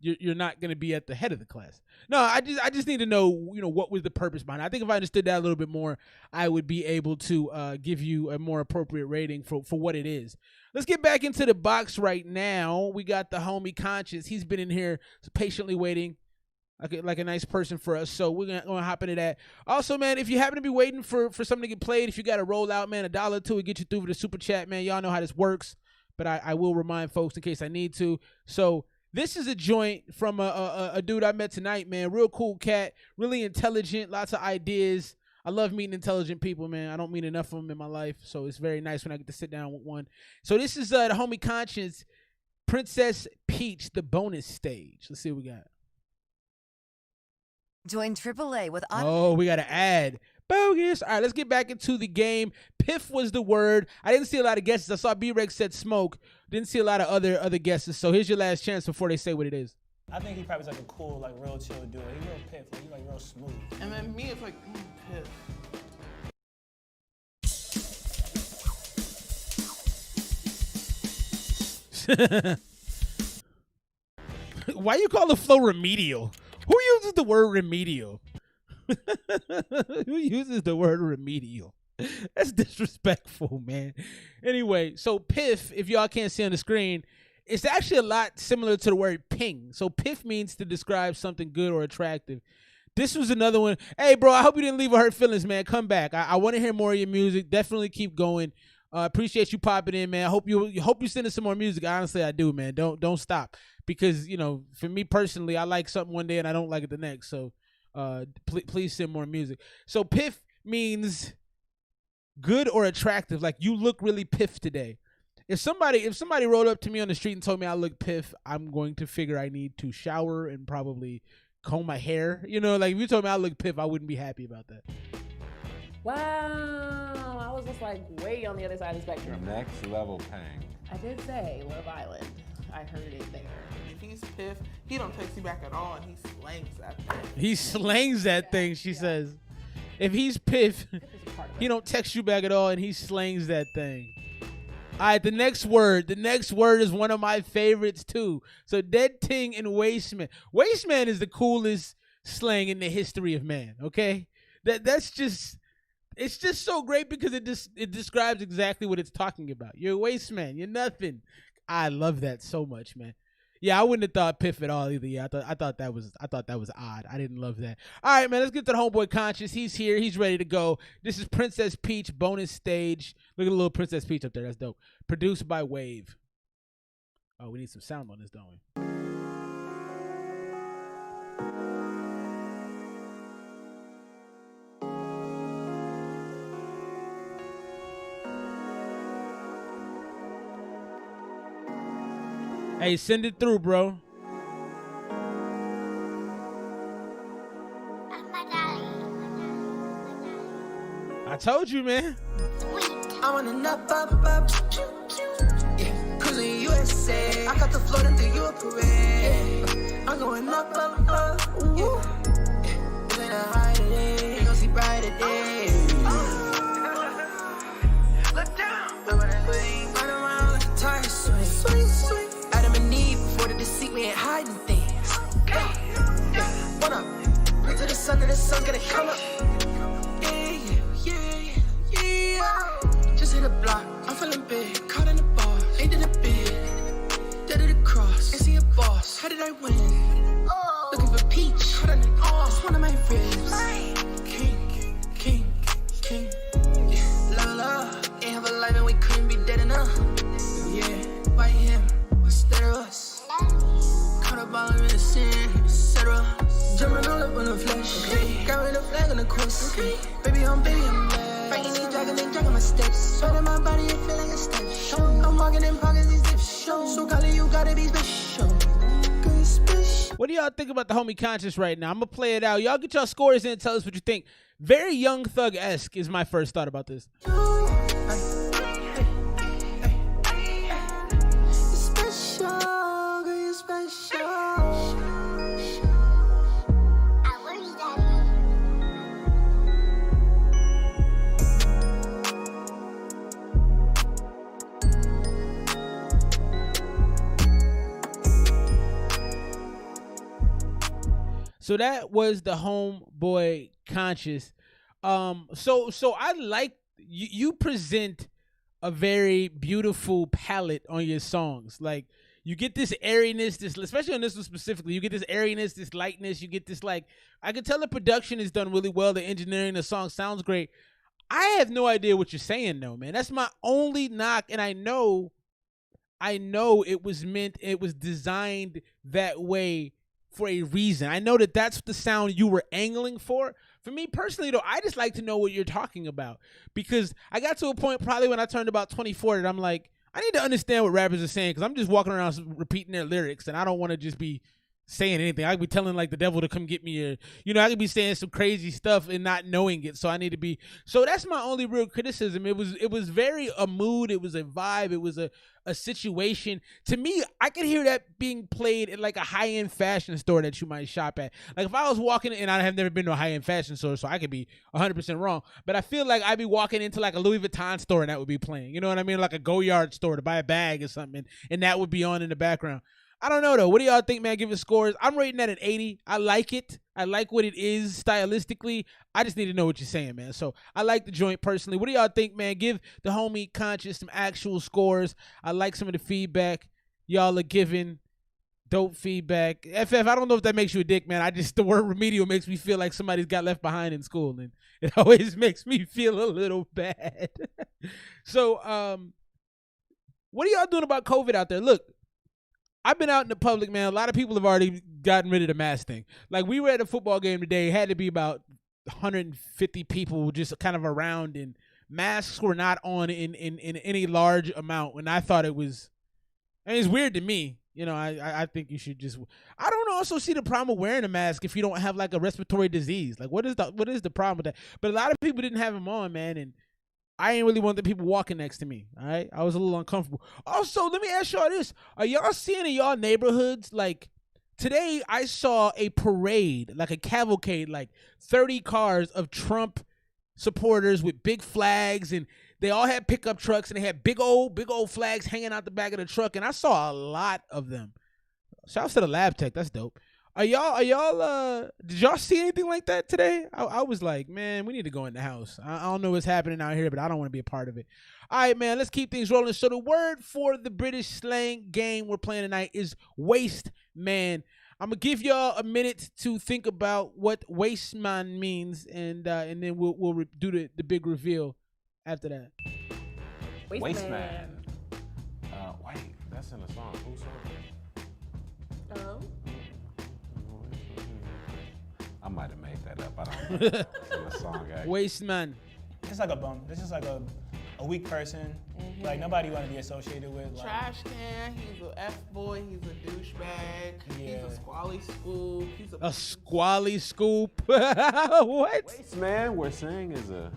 you're not going to be at the head of the class. No, I just need to know, you know, what was the purpose behind it. I think if I understood that a little bit more, I would be able to give you a more appropriate rating for what it is. Let's get back into the box right now. We got the homie Conscious. He's been in here patiently waiting like a nice person for us. So we're going to hop into that. Also, man, if you happen to be waiting for something to get played, if you got to roll out, man, $1 or $2 will get you through for the super chat, man. Y'all know how this works, but I will remind folks in case I need to. So this is a joint from a dude I met tonight, man. Real cool cat, really intelligent, lots of ideas. I love meeting intelligent people, man. I don't meet enough of them in my life, so it's very nice when I get to sit down with one. So this is the homie Conscience, Princess Peach, the bonus stage. Let's see what we got. Join AAA with... Oh, we got to add. Bogus. All right, let's get back into the game. Piff was the word. I didn't see a lot of guesses. I saw B-Rex said smoke. Didn't see a lot of other guesses. So here's your last chance before they say what it is. I think he probably is like a cool, like real chill dude. He's real piff. Like, he's like real smooth. And then me, it's like, Piff. Why you call the flow remedial? Who uses the word remedial? Who uses the word remedial? That's disrespectful, man. Anyway, so piff, if y'all can't see on the screen, it's actually a lot similar to the word ping. So piff means to describe something good or attractive. This was another one. Hey, bro, I hope you didn't leave with hurt feelings, man. Come back. I want to hear more of your music. Definitely keep going. Appreciate you popping in, man. I hope you send us some more music. Honestly, I do, man. Don't stop, because you know, for me personally, I like something one day and I don't like it the next. So please send more music. So piff means good or attractive. Like, you look really piff today. If somebody rolled up to me on the street and told me I look piff, I'm going to figure I need to shower and probably comb my hair. You know, like if you told me I look piff, I wouldn't be happy about that. Wow, I was just like way on the other side of the spectrum. Next level pang. I did say Love Island. I heard it there. If he's piff, he don't text you back at all, and he slangs that thing. He slangs that thing, she says. If he's piff, he don't text you back at all, and he slangs that thing. All right, the next word is one of my favorites too. So dead ting and wasteman. Wasteman is the coolest slang in the history of man. Okay, that's just. It's just so great because it describes exactly what it's talking about. You're a wasteman. You're nothing. I love that so much, man. Yeah, I wouldn't have thought piff at all either. Yeah, I thought that was odd. I didn't love that. All right, man. Let's get to the homeboy Conscious. He's here. He's ready to go. This is Princess Peach bonus stage. Look at the little Princess Peach up there. That's dope. Produced by Wave. Oh, we need some sound on this, don't we? Hey, send it through, bro. I told you, man. I'm on an up, yeah, cruising USA. I got the float into your parade. I'm going up, yeah. This ain't a high today, ain't gonna see brighter days. Look down, right around like a tire swing. Adam and Eve before the deceit, we ain't hiding things. What up? Pray to the sun gonna come up. Just hit a block, I'm feeling big, caught in the bar, ain't did a bid, dead at the cross, ain't see a boss, how did I win? Looking for peach, caught in an all, it's one of my ribs. King, yeah. La, ain't have a life and we couldn't be dead enough. Yeah, by him, instead of us, caught up all in the sin, etc. Jumping Baby, I'm bad. Frankie need dragging, they dragging my steps. Sweating my body, it feel like a step. I'm walking in pockets, these dips. So call it, you gotta be special. What do y'all think about the homie Conscious right now? I'm gonna play it out. Y'all get y'all scores in and tell us what you think. Very Young Thug-esque is my first thought about this. So that was the homeboy Conscious. So I like you present a very beautiful palette on your songs. Like you get this airiness, this especially on this one specifically, you get this airiness, this lightness, you get this like I can tell the production is done really well, the engineering, the song sounds great. I have no idea what you're saying though, man. That's my only knock, and I know it was designed that way for a reason. I know that that's the sound you were angling for. For me personally, though, I just like to know what you're talking about because I got to a point probably when I turned about 24 that I'm like, I need to understand what rappers are saying because I'm just walking around repeating their lyrics and I don't want to just be saying anything. I could be telling like the devil to come get me, or I could be saying some crazy stuff and not knowing it. So I need to be. So that's my only real criticism. It was very a mood. It was a vibe. It was a situation. To me, I could hear that being played at like a high-end fashion store that you might shop at. Like if I was walking, and I have never been to a high-end fashion store, so I could be 100% wrong. But I feel like I'd be walking into like a Louis Vuitton store and that would be playing. You know what I mean? Like a Go-Yard store to buy a bag or something, and that would be on in the background. I don't know, though. What do y'all think, man? Give it scores. I'm rating that an 80. I like it. I like what it is stylistically. I just need to know what you're saying, man. So I like the joint personally. What do y'all think, man? Give the homie Conscious some actual scores. I like some of the feedback y'all are giving. Dope feedback. FF, I don't know if that makes you a dick, man. The word remedial makes me feel like somebody's got left behind in school, and it always makes me feel a little bad. So, what are y'all doing about COVID out there? Look, I've been out in the public, man. A lot of people have already gotten rid of the mask thing. Like, we were at a football game today. It had to be about 150 people just kind of around, and masks were not on in any large amount. And I thought it was, and it's weird to me. I think you should just, I don't also see the problem with wearing a mask if you don't have like a respiratory disease. Like, what is the problem with that? But a lot of people didn't have them on, man. And I ain't really want the people walking next to me, all right? I was a little uncomfortable. Also, let me ask y'all this. Are y'all seeing in y'all neighborhoods, like, today I saw a parade, like a cavalcade, like 30 cars of Trump supporters with big flags, and they all had pickup trucks, and they had big old flags hanging out the back of the truck, and I saw a lot of them. Shouts to the lab tech. That's dope. Did y'all see anything like that today? I was like, man, we need to go in the house. I don't know what's happening out here, but I don't want to be a part of it. All right, man, let's keep things rolling. So the word for the British slang game we're playing tonight is waste man. I'm going to give y'all a minute to think about what waste man means, and then we'll do the big reveal after that. Waste man. Wait, that's in the song. Who's song? I might have made that up. I don't know. It's in the song, actually. Waste man. It's like a bum. This is like a weak person. Mm-hmm. Like nobody want to be associated with. Like, trash can. He's a F-boy. He's a douchebag. Yeah. He's a squally scoop. He's a squally scoop. What? Waste man, we're saying is a.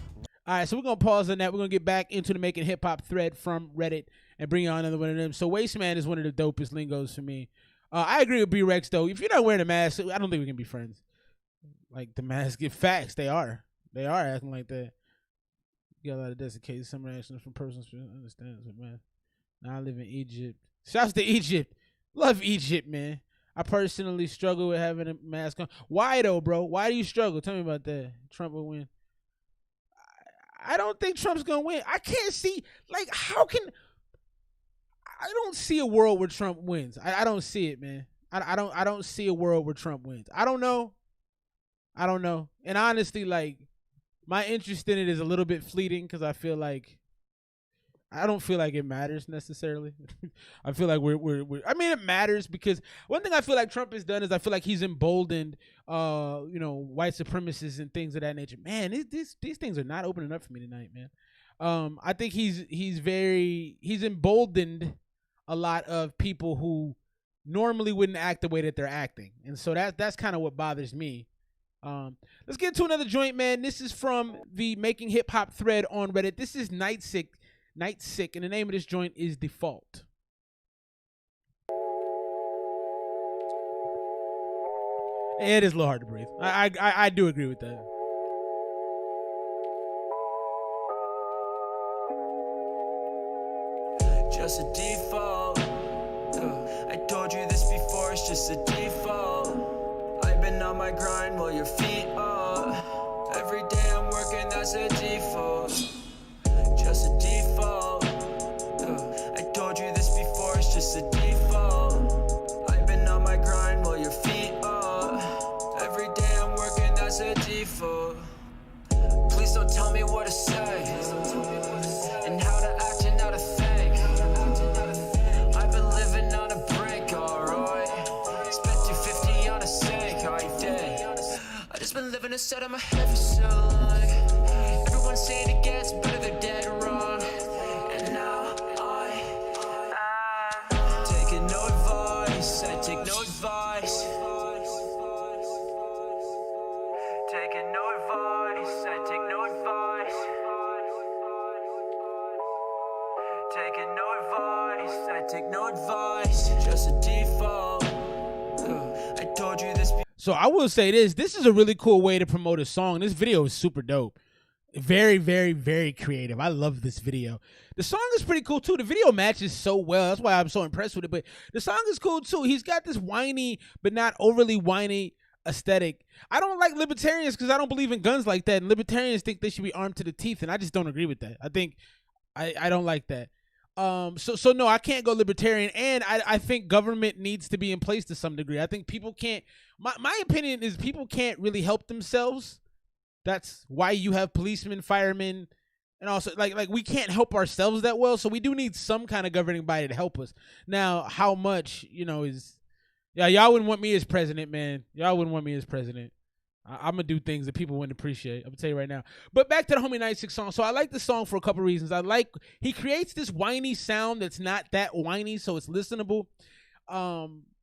All right, so we're going to pause on that. We're going to get back into the Making Hip Hop thread from Reddit and bring on another one of them. So waste man is one of the dopest lingos for me. I agree with B-Rex, though. If you're not wearing a mask, I don't think we can be friends. Like, the mask, get facts. They are. They are acting like that. You got a lot of desiccated summer actions from persons who understand it, man. Now I live in Egypt. Shouts to Egypt. Love Egypt, man. I personally struggle with having a mask on. Why, though, bro? Why do you struggle? Tell me about that. Trump will win. I don't think Trump's going to win. I can't see, like, how can... I don't see a world where Trump wins. I don't see it, man. I don't see a world where Trump wins. I don't know. And honestly, like, my interest in it is a little bit fleeting because I feel like I don't feel like it matters necessarily. I feel like we're I mean, it matters because one thing I feel like Trump has done is I feel like he's emboldened, white supremacists and things of that nature. Man, these things are not opening up for me tonight, man. I think he's emboldened a lot of people who normally wouldn't act the way that they're acting, and so that's kind of what bothers me. Let's get into another joint, man. This is from the Making Hip Hop thread on Reddit. This is Night Sick, and the name of this joint is Default. It is a little hard to breathe. I do agree with that. Just a default. I told you this before, it's just a default. I've been on my grind while your feet up. Every day I'm working, that's a default. Just a default. I told you this before, it's just a default. I've been on my grind while your feet up. Every day I'm working, that's a default. Please don't tell me what to say and how to act and how to think. I've been living on a break, alright. Spent 250 on a sink, I did. I just been living inside of my head for so long. Everyone's saying it gets better, they're dead wrong. And now I'm taking no advice. I take no advice. Taking no advice. I take no advice. Taking no advice. I take no advice. Just a default. I told you this. So I will say this. This is a really cool way to promote a song. This video is super dope. Very, very, very creative. I love this video. The song is pretty cool too. The video matches so well. That's why I'm so impressed with it. But the song is cool too. He's got this whiny, but not overly whiny aesthetic. I don't like libertarians because I don't believe in guns like that. And libertarians think they should be armed to the teeth, and I just don't agree with that. I think I don't like that. So no, I can't go libertarian, and I think government needs to be in place to some degree. I think people can't. My opinion is people can't really help themselves. That's why you have policemen, firemen, and also like we can't help ourselves that well. So we do need some kind of governing body to help us. Now, how much is y'all wouldn't want me as president, man. Y'all wouldn't want me as president. I'm gonna do things that people wouldn't appreciate. I'm gonna tell you right now. But back to the Homie 96 song. So I like the song for a couple reasons. He creates this whiny sound that's not that whiny, so it's listenable.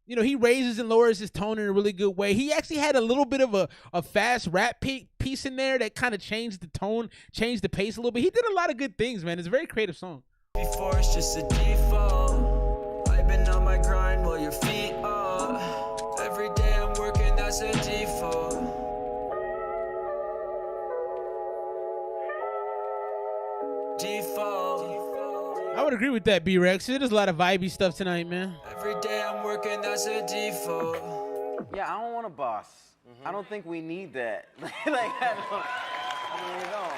He raises and lowers his tone in a really good way. He actually had a little bit of a fast rap piece in there that kind of changed the tone, changed the pace a little bit. He did a lot of good things, man. It's a very creative song. Before it's just a default. I've been on my grind while your feet up. Every day I'm working, that's a default. I would agree with that, B-Rex. There's a lot of vibey stuff tonight, man. Every day I'm working, that's a default. Yeah, I don't want a boss. I don't think we need that. I don't.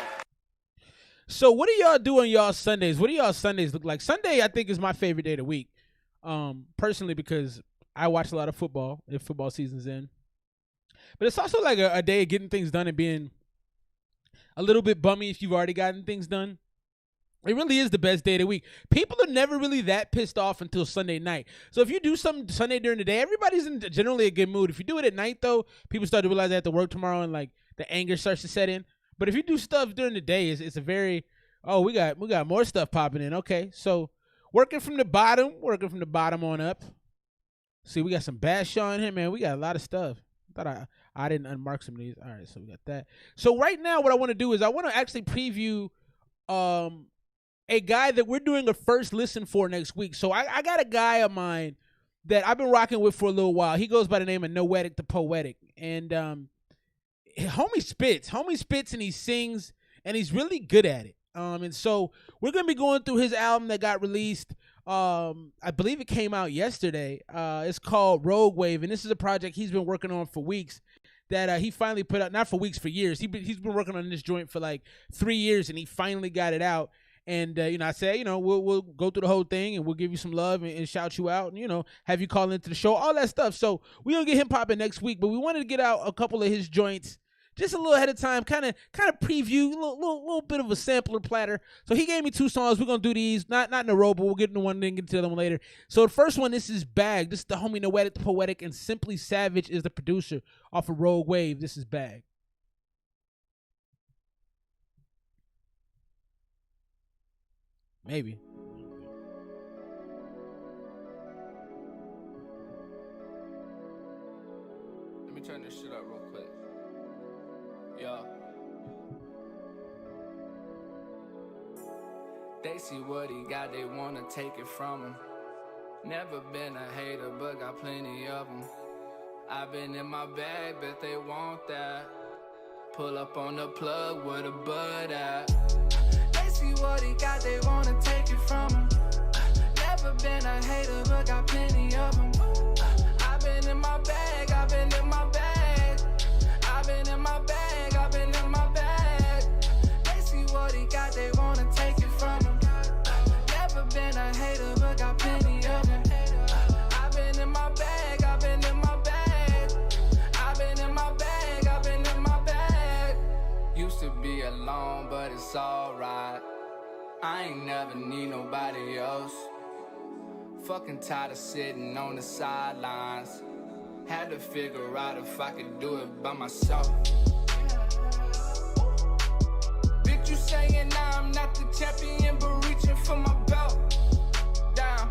So what do y'all do on y'all Sundays? What do y'all Sundays look like? Sunday, I think, is my favorite day of the week. Personally, because I watch a lot of football if football season's in. But it's also like a day of getting things done and being a little bit bummy if you've already gotten things done. It really is the best day of the week. People are never really that pissed off until Sunday night. So if you do something Sunday during the day, everybody's in generally a good mood. If you do it at night, though, people start to realize they have to work tomorrow and like the anger starts to set in. But if you do stuff during the day, it's a very, we got more stuff popping in. Okay, so working from the bottom on up. See, we got some Bashaw in here, man. We got a lot of stuff. Thought I didn't unmark some of these. All right, so we got that. So right now, what I want to do is I want to actually preview a guy that we're doing a first listen for next week. So I got a guy of mine that I've been rocking with for a little while. He goes by the name of Noetic the Poetic. And homie spits and he sings and he's really good at it. And so we're going to be going through his album that got released. I believe it came out yesterday. It's called Rogue Wave. And this is a project he's been working on for weeks that he finally put out, not for weeks, for years. He's been working on this joint for like 3 years and he finally got it out. And, I said, we'll go through the whole thing and we'll give you some love and shout you out and, have you call into the show, all that stuff. So we're going to get him popping next week. But we wanted to get out a couple of his joints just a little ahead of time, kind of preview, little bit of a sampler platter. So he gave me 2 songs. We're gonna do these, not in a row, but we'll get into one and get to them later. So the first one, this is Bag. This is the homie Noetic, the Poetic, and Simply Savage is the producer off of Rogue Wave. This is Bag. Maybe. Let me turn this shit up real quick. Yo. They see what he got, they wanna take it from him. Never been a hater, but got plenty of them. I've been in my bag, bet they want that. Pull up on the plug where the bud at. They see what he got, they wanna take it from him. Never been a hater, but got plenty of them. I've been in my bag, I've been in my bag. I've been in my bag, I've been in my bag. They see what he got, they wanna take it from him. Never been a hater, but got plenty of them. I've been in my bag, I've been in my bag. I've been in my bag, I've been in my bag. Used to be alone, but it's alright. I ain't never need nobody else. Fucking tired of sitting on the sidelines. Had to figure out if I could do it by myself. Bitch, you saying now I'm not the champion, but reaching for my belt. Damn,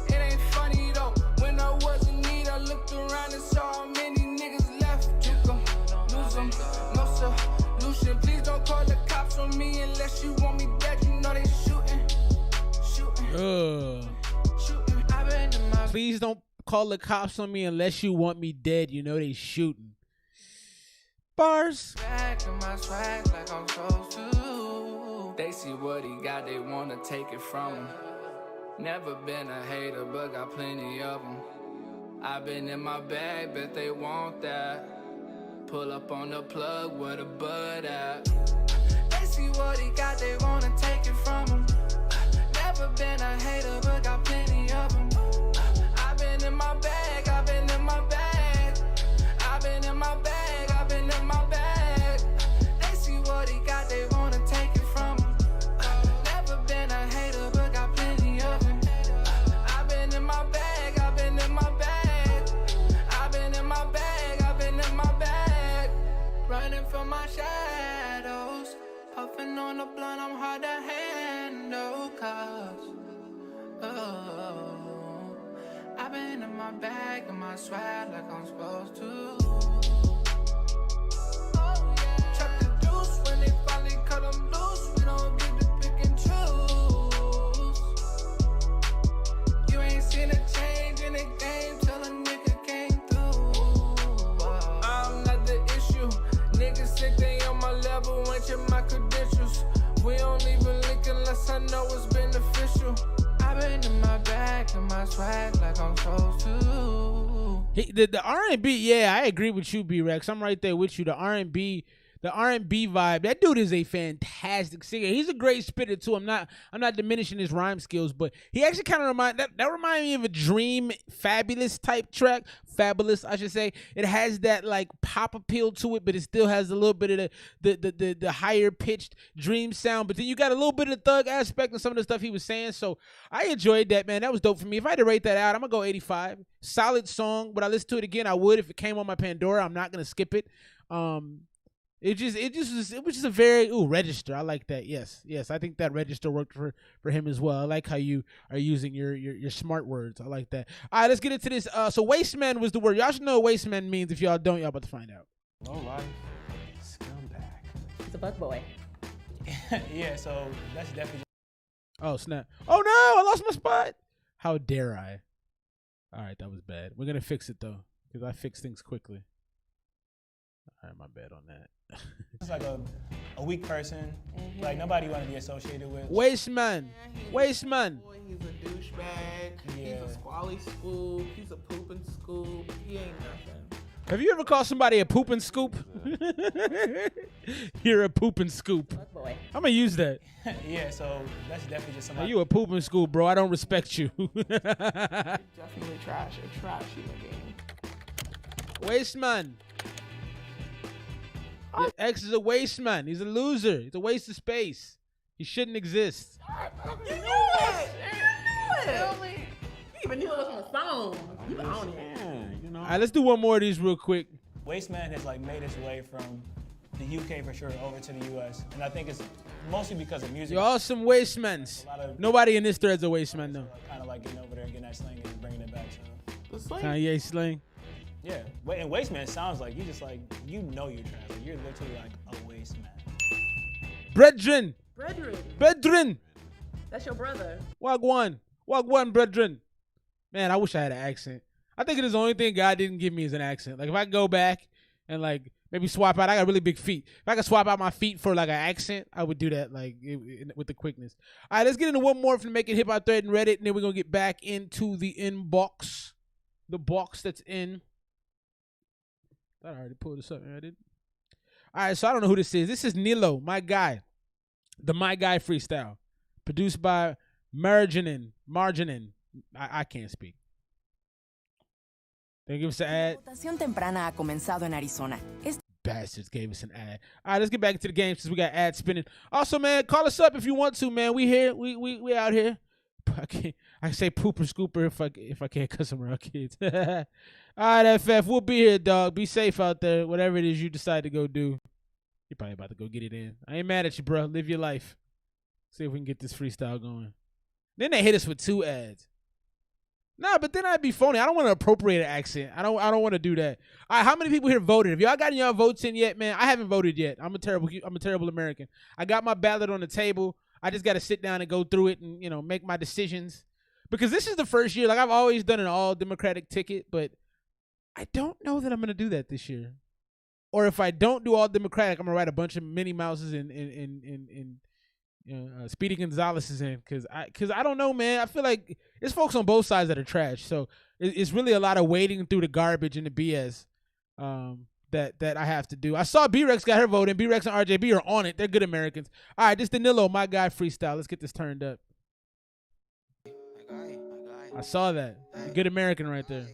it ain't funny though. When I was in need, I looked around and saw how many niggas left. You can lose them, no solution. Please don't call the cops on me unless you want me dead. You know they shooting. I've been in my Please don't call the cops on me unless you want me dead. You know they shooting. Bars. Back in my swag like I'm supposed to. They see what he got, they wanna take it from him. Never been a hater, but got plenty of them. I've been in my bag, bet they want that. Pull up on the plug where the bud at. They see what he got, they wanna take it from him. Never been a hater, but got plenty of them. I've been in my bag, I've been in my bag. I've been in my bag, I've been in my bag. They see what he got, they wanna take it from him. Never been a hater, but got plenty of them. I've been in my bag, I've been in my bag. I've been in my bag, I've been in my bag. Running from my shadows. Puffing on the blunt, I'm hard to handle, cause I've been in my bag and my swag like I'm supposed to. Chuck the deuce when they finally cut them loose. We don't get to pick and choose. You ain't seen a change in the game till a nigga came through. I'm not the issue. Niggas think they on my level, ain't check my credentials. We don't even link unless I know it's beneficial. I've been in my bag and my swag like I'm supposed to. The R&B, yeah, I agree with you, B-Rex. I'm right there with you. The R&B vibe. That dude is a fantastic singer. He's a great spitter too. I'm not diminishing his rhyme skills, but he actually kind of remind me of a Dream Fabulous type track. Fabulous, I should say. It has that like pop appeal to it, but it still has a little bit of the higher pitched Dream sound. But then you got a little bit of the thug aspect and some of the stuff he was saying. So I enjoyed that, man. That was dope for me. If I had to rate that out, I'm gonna go 85. Solid song. Would I listen to it again? I would if it came on my Pandora. I'm not gonna skip it. It was just a very register. I like that. Yes. I think that register worked for him as well. I like how you are using your smart words. I like that. All right, let's get into this. So wasteman was the word. Y'all should know what wasteman means. If y'all don't, y'all about to find out. Low life scumbag. It's a bug boy. Yeah, so that's definitely. Oh snap! Oh no! I lost my spot. How dare I? All right, that was bad. We're gonna fix it though, because I fix things quickly. All right, my bad on that. It's like a weak person. Like nobody want to be associated with. Wasteman. Wasteman. He's a douchebag. Yeah. He's a squally scoop. He's a pooping scoop. He ain't nothing. Have you ever called somebody a poop and scoop? You're a poop and scoop. Boy. I'm gonna use that. Yeah, so that's definitely just somebody. You a poop and scoop, bro. I don't respect you. Definitely trash. A trash human being. Wasteman. Your ex is a waste man. He's a loser. He's a waste of space. He shouldn't exist. You knew it. You knew it. You even knew it was on the song. You own it. All right, let's do one more of these real quick. Waste Man has like made its way from the UK for sure over to the US, and I think it's mostly because of music. You're all some waste men. Nobody in this thread's a waste man though. Kind of like getting over there and getting that slang and bringing it back. So Kanye slang. yeah, and Waste Man sounds like you just like you're trash. Like, you're literally like a waste man. Brethren. Brethren. That's your brother. Wagwan, brethren. Man, I wish I had an accent. I think it is the only thing God didn't give me is an accent. Like if I go back and like maybe swap out, I got really big feet. If I could swap out my feet for like an accent, I would do that like with the quickness. All right, let's get into one more from the Make It Hip Hop thread and Reddit, and then we're gonna get back into the inbox, the box that's in. I already pulled this up, man. I did. All right, so I don't know who this is. This is Nilo, my guy, the My Guy freestyle, produced by Marginin. I can't speak. They give us an ad. Votación temprana ha comenzado en Arizona. Bastards gave us an ad. All right, let's get back into the game since we got ads spinning. Also, man, call us up if you want to, man. We here. We out here. I say pooper scooper if I can't cuss around kids. All right, FF, we'll be here, dog. Be safe out there. Whatever it is you decide to go do. You're probably about to go get it in. I ain't mad at you, bro. Live your life. See if we can get this freestyle going. Then they hit us with 2 ads. Nah, but then I'd be phony. I don't want to appropriate an accent. I don't want to do that. All right, how many people here voted? Have y'all gotten y'all votes in yet, man? I haven't voted yet. I'm a terrible American. I got my ballot on the table. I just got to sit down and go through it and, make my decisions. Because this is the first year. Like, I've always done an all Democratic ticket, but I don't know that I'm going to do that this year. Or if I don't do all Democratic, I'm going to write a bunch of Minnie Mouses and Speedy Gonzalez is in because I don't know, man. I feel like there's folks on both sides that are trash. So it's really a lot of wading through the garbage and the BS that I have to do. I saw B-Rex got her vote, and B-Rex and RJB are on it. They're good Americans. All right, this Danilo, my guy freestyle. Let's get this turned up. I saw that. Good American right there.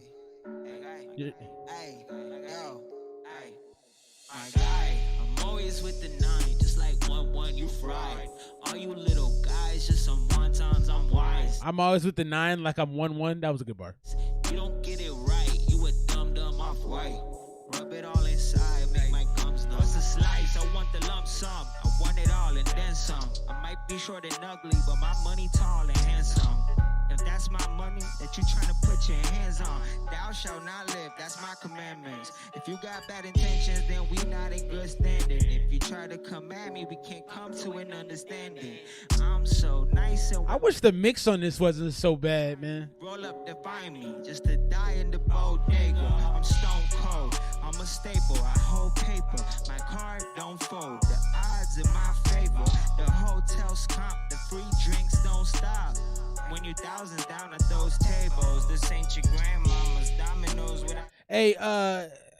I'm always with the 9, just like 1-1, you fried. All you little guys, just some wontons, I'm wise. I'm always with the 9 like I'm 1-1. That was a good bar. You don't get it right, you a dumb off white. Rub it all inside, make my gums numb. What's a slice? I want the lump sum. I want it all and then some. I might be short and ugly, but my money tall and handsome. If that's my money that you trying to put your hands on, thou shalt not live, that's my commandments. If you got bad intentions, then we not in good standing. If you try to come at me, we can't come to an understanding. I'm so nice and I wish the mix on this wasn't so bad, man. Roll up to find me, just to die in the bodega. I'm stone cold, I'm a staple, I hold paper. My card don't fold, the odds in my favor. The hotel's comp, the free drinks don't stop. When you thousands down at those tables, this ain't your grandmama's dominoes without. Hey,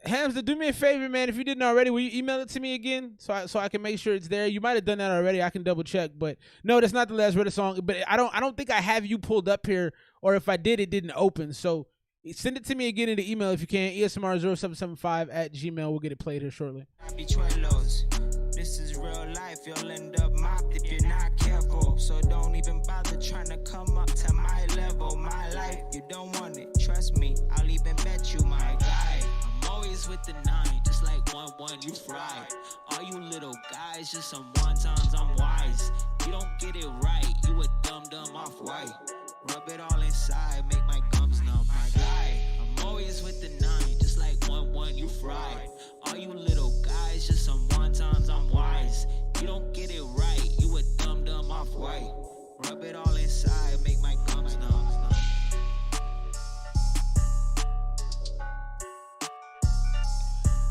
Hamster, do me a favor, man. If you didn't already, will you email it to me again so I can make sure it's there? You might have done that already. I can double check, but no, that's not the last Reddit song. But I don't think I have you pulled up here, or if I did, it didn't open. So send it to me again in the email if you can. ESMR0775@gmail. We'll get it played here shortly. This is real life, you'll end up mopped if you're not careful. So don't even bother trying to come up to my level. My life, you don't want it, trust me, I'll even bet you my guy. I'm always with the 9, just like 1-1, you fried. All you little guys, just some wontons, I'm wise. You don't get it right, you a dumb off white. Rub it all inside, make my gums numb, my guy. I'm always with the 9, just like 1-1, you fried. All you little guys, just some wontons, I'm wise. You don't get it right, you a dumb off white. Rub it all inside, make my gums numb.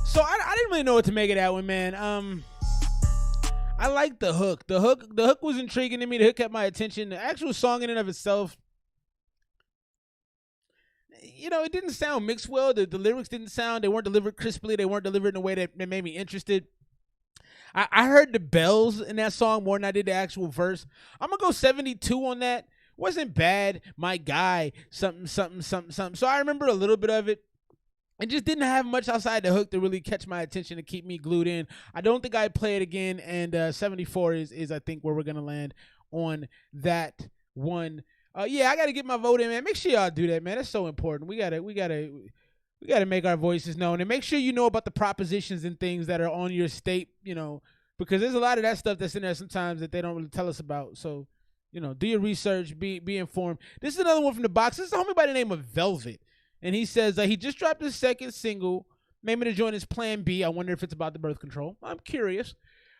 So I didn't really know what to make of that one, man. I like the hook. The hook was intriguing to me. The hook kept my attention. The actual song in and of itself, it didn't sound mixed well. The lyrics didn't sound, they weren't delivered crisply. They weren't delivered in a way that made me interested. I heard the bells in that song more than I did the actual verse. I'm going to go 72 on that. Wasn't bad. My guy, something. So I remember a little bit of it. and just didn't have much outside the hook to really catch my attention to keep me glued in. I don't think I'd play it again, and 74 is I think where we're gonna land on that one. Yeah, I gotta get my vote in, man. Make sure y'all do that, man. That's so important. We gotta make our voices known, and make sure you know about the propositions and things that are on your state, because there's a lot of that stuff that's in there sometimes that they don't really tell us about. So, do your research, be informed. This is another one from the box. This is a homie by the name of Velvet, and he says he just dropped his second single. Maybe to join his Plan B. I wonder if it's about the birth control. I'm curious.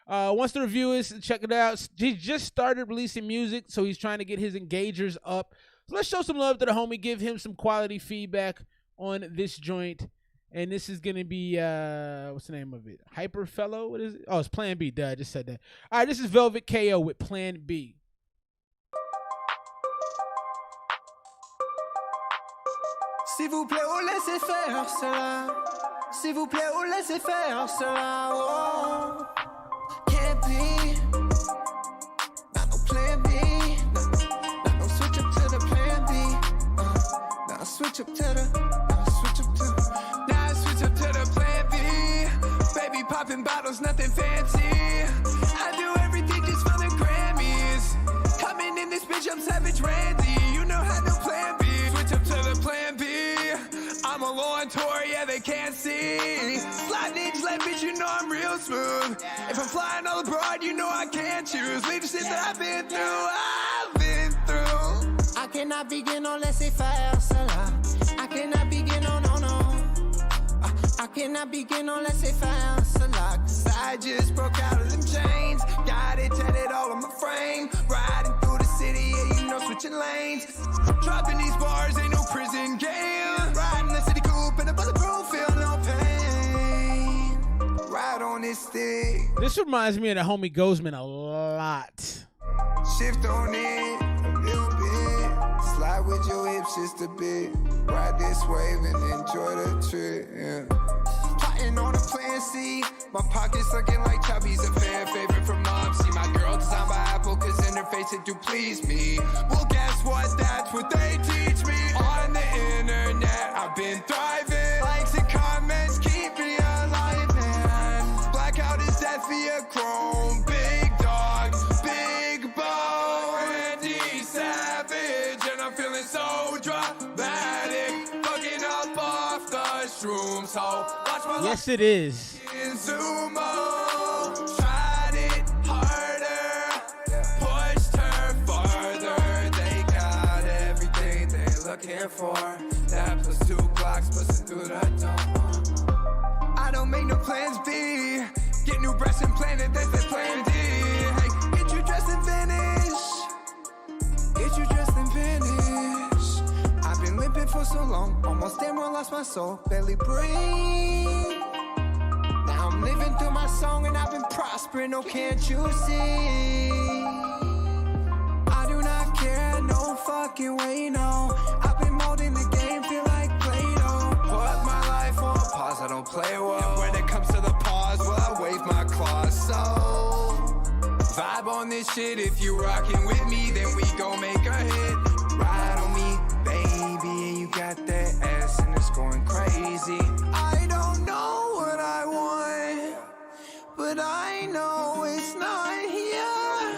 Wants to review it, check it out. He just started releasing music, so he's trying to get his engagers up. So let's show some love to the homie, give him some quality feedback on this joint. And this is going to be, what's the name of it? Hyper Fellow? What is it? Oh, it's Plan B. Duh, I just said that. All right, this is Velvet KO with Plan B. S'il vous plaît, oh laissez faire cela. S'il vous plaît, oh laissez faire cela. Oh. Can't be. Not no Plan B. Not no switch up to the Plan B. Now switch up to the. Now switch up to the Plan B. Baby popping bottles, nothing fancy. I do everything just for the Grammys. Coming in this bitch, I'm Savage Randy. You know how to Plan B. Switch up to the Plan B. I'm a law on tour, yeah, they can't see. Slide ninja, like, bitch, you know I'm real smooth. If I'm flying all abroad, you know I can't choose. Leave the shit that I've been through. I cannot begin on laissez faire cela. I cannot begin on, no. I cannot begin on laissez faire cela. Cause I just broke out of them chains. Got it tatted all on my frame. Riding through the city, yeah, you know, switching lanes. Dropping these bars, ain't no prison game. Riding the city coupe in a bulletproof, feel no pain. Ride on this thing. This reminds me of the homie Gozman a lot. Shift on it a little bit. Slide with your hips just a bit. Ride this wave and enjoy the trip. Yeah. Plotting on a Plan C. My pockets looking like Chubby's a fan favorite from mom. See my girl designed by Apple, cause interface it do please me. Well, guess what? That's what they teach me. On the internet, I've been thriving. Likes and comments keep me alive, man. Blackout is death via chrome. Big dog, big bow. Randy Savage, and I'm feeling so dramatic. Fucking up off the shrooms, so watch my Yes, it is. Sumo, tried it harder, pushed her farther. They got everything they're looking for. That plus 2 Glocks busting through the door. I don't make no plans B. Get new breasts implanted, that's the Plan D. Hey, get you dressed and finish. Get you dressed and finish. I've been limping for so long, almost damn well lost my soul, barely breathe. Now I'm living through my song and I've been prospering, oh can't you see? I do not care, no fucking way, no. I've been molding the game, feel like Play-Doh. Put my life on pause, I don't play well. And when it comes to the pause, well I wave my claws, so vibe on this shit, if you rockin' with me, then we gon' make a hit. Ride on me, baby, and you got that ass and it's going crazy. I don't know what I want, but I know it's not here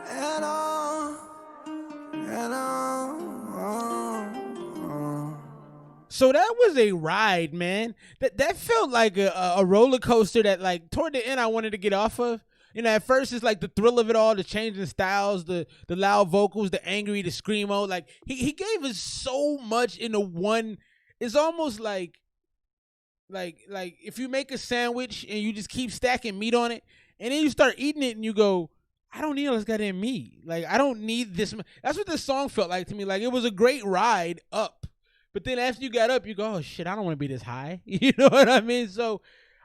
at all, at all. So that was a ride, man. That felt like a roller coaster that, like, toward the end I wanted to get off of. At first it's like the thrill of it all, the changing styles, the loud vocals, the angry, the screamo. Like he gave us so much into one. It's almost like if you make a sandwich and you just keep stacking meat on it, and then you start eating it and you go, I don't need all this goddamn meat. Like, I don't need this. That's what this song felt like to me. Like, it was a great ride up, but then after you got up, you go, oh shit, I don't want to be this high. You know what I mean? So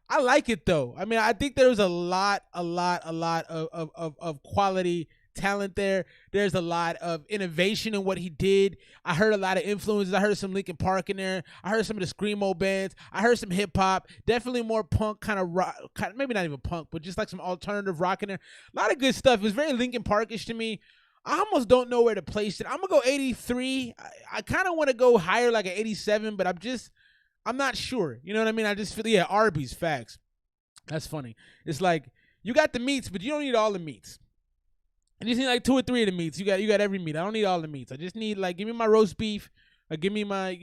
I like it though. I mean, I think there's a lot of quality talent there. There's a lot of innovation in what he did. I heard a lot of influences. I heard some Linkin Park in there. I heard some of the screamo bands. I heard some hip hop. Definitely more punk kind of rock. Maybe not even punk, but just like some alternative rock in there. A lot of good stuff. It was very Linkin Parkish to me. I almost don't know where to place it. I'm gonna go 83. I kind of want to go higher, like an 87, but I'm not sure. You know what I mean? I just feel, yeah, Arby's, facts. That's funny. It's like, you got the meats, but you don't need all the meats. I just need like 2 or 3 of the meats. You got every meat. I don't need all the meats. I just need, like, give me my roast beef, or give me my,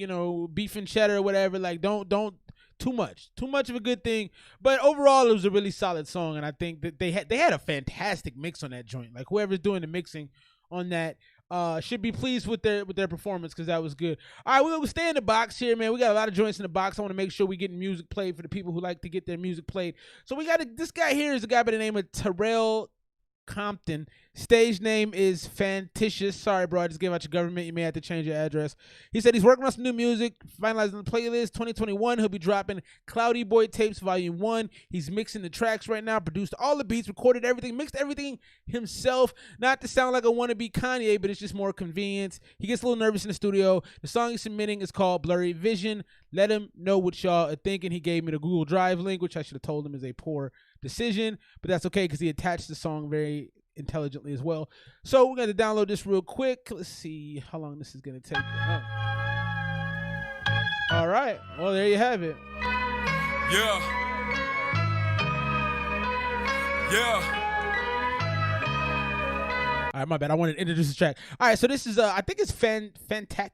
beef and cheddar or whatever. Like, don't too much. Too much of a good thing. But overall, it was a really solid song, and I think that they had a fantastic mix on that joint. Like, whoever's doing the mixing on that should be pleased with their performance, because that was good. All right, we'll stay in the box here, man. We got a lot of joints in the box. I want to make sure we getting music played for the people who like to get their music played. So we got this guy here is a guy by the name of Terrell Compton. Stage name is Fanticious. Sorry, bro, I just gave out your government. You may have to change your address. He said he's working on some new music, finalizing the playlist. 2021, he'll be dropping Cloudy Boy Tapes Volume 1. He's mixing the tracks right now, produced all the beats, recorded everything, mixed everything himself. Not to sound like a wannabe Kanye, but it's just more convenience. He gets a little nervous in the studio. The song he's submitting is called Blurry Vision. Let him know what y'all are thinking. He gave me the Google Drive link, which I should have told him is a poor decision, but that's okay because he attached the song very intelligently as well. So we're going to download this real quick. Let's see how long this is going to take. Oh. All right. Well, there you have it. Yeah. All right, my bad. I wanted to introduce the track. All right, so this is I think it's it's Fanaticus.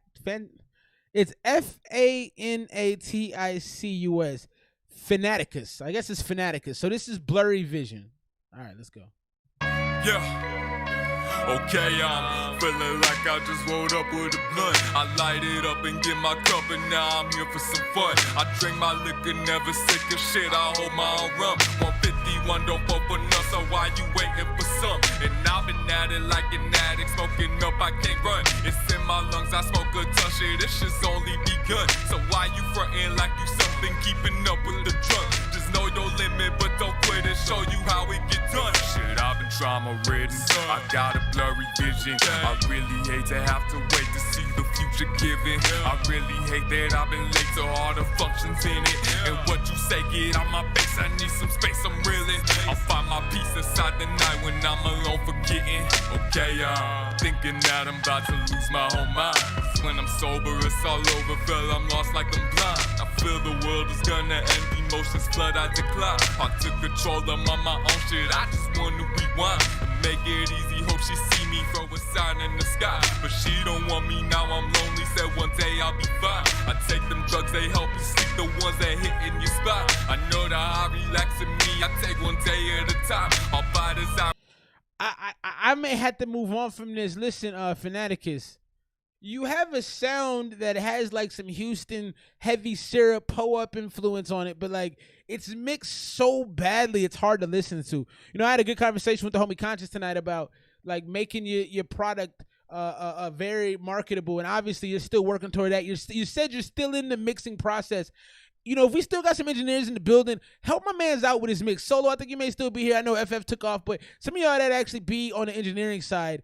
Fanaticus. I guess it's Fanaticus. So this is Blurry Vision. All right, let's go. Yeah. Okay, I'm feeling like I just rolled up with a blunt. I light it up and get my cup, and now I'm here for some fun. I drink my liquor, never sick of shit. I hold my own rum. 151 don't fuck for none, so why you waiting for some? And I've been at it like an addict, smoking up, I can't run. It's in my lungs, I smoke a ton shit. This shit's only begun. So why you frontin' like you something, keeping up with the drunk? Just know your limit, but don't quit and show you how it get done. Shit, I've been trauma-ridden. I got a blurry vision. I really hate to have to wait to see the future given. I really hate that I've been late to all the functions in it. And what you say, get on my face, I need some space, I'm reeling. I'll find my peace inside the night when I'm alone forgetting. Okay, I'm thinking that I'm about to lose my whole mind. When I'm sober, it's all over, feel I'm lost like I'm blind. I feel the world is gonna end, emotions flood, I decline. I took control of my own shit, I just wanna rewind. Make it easy, hope she see me, throw a sign in the sky. But she don't want me, now I'm lonely, said one day I'll be fine. I take them drugs, they help me sleep, the ones that hit in your spine. I know that I relax in me, I take one day at a time. I'll buy this out. I may have to move on from this. Listen, Fanaticus, you have a sound that has like some Houston heavy syrup po-up influence on it, but like it's mixed so badly it's hard to listen to. You know, I had a good conversation with the homie Conscious tonight about like making your product very marketable, and obviously you're still working toward that. You said you're still in the mixing process. You know, if we still got some engineers in the building, help my man's out with his mix. Solo, I think you may still be here. I know FF took off, but some of y'all that actually be on the engineering side,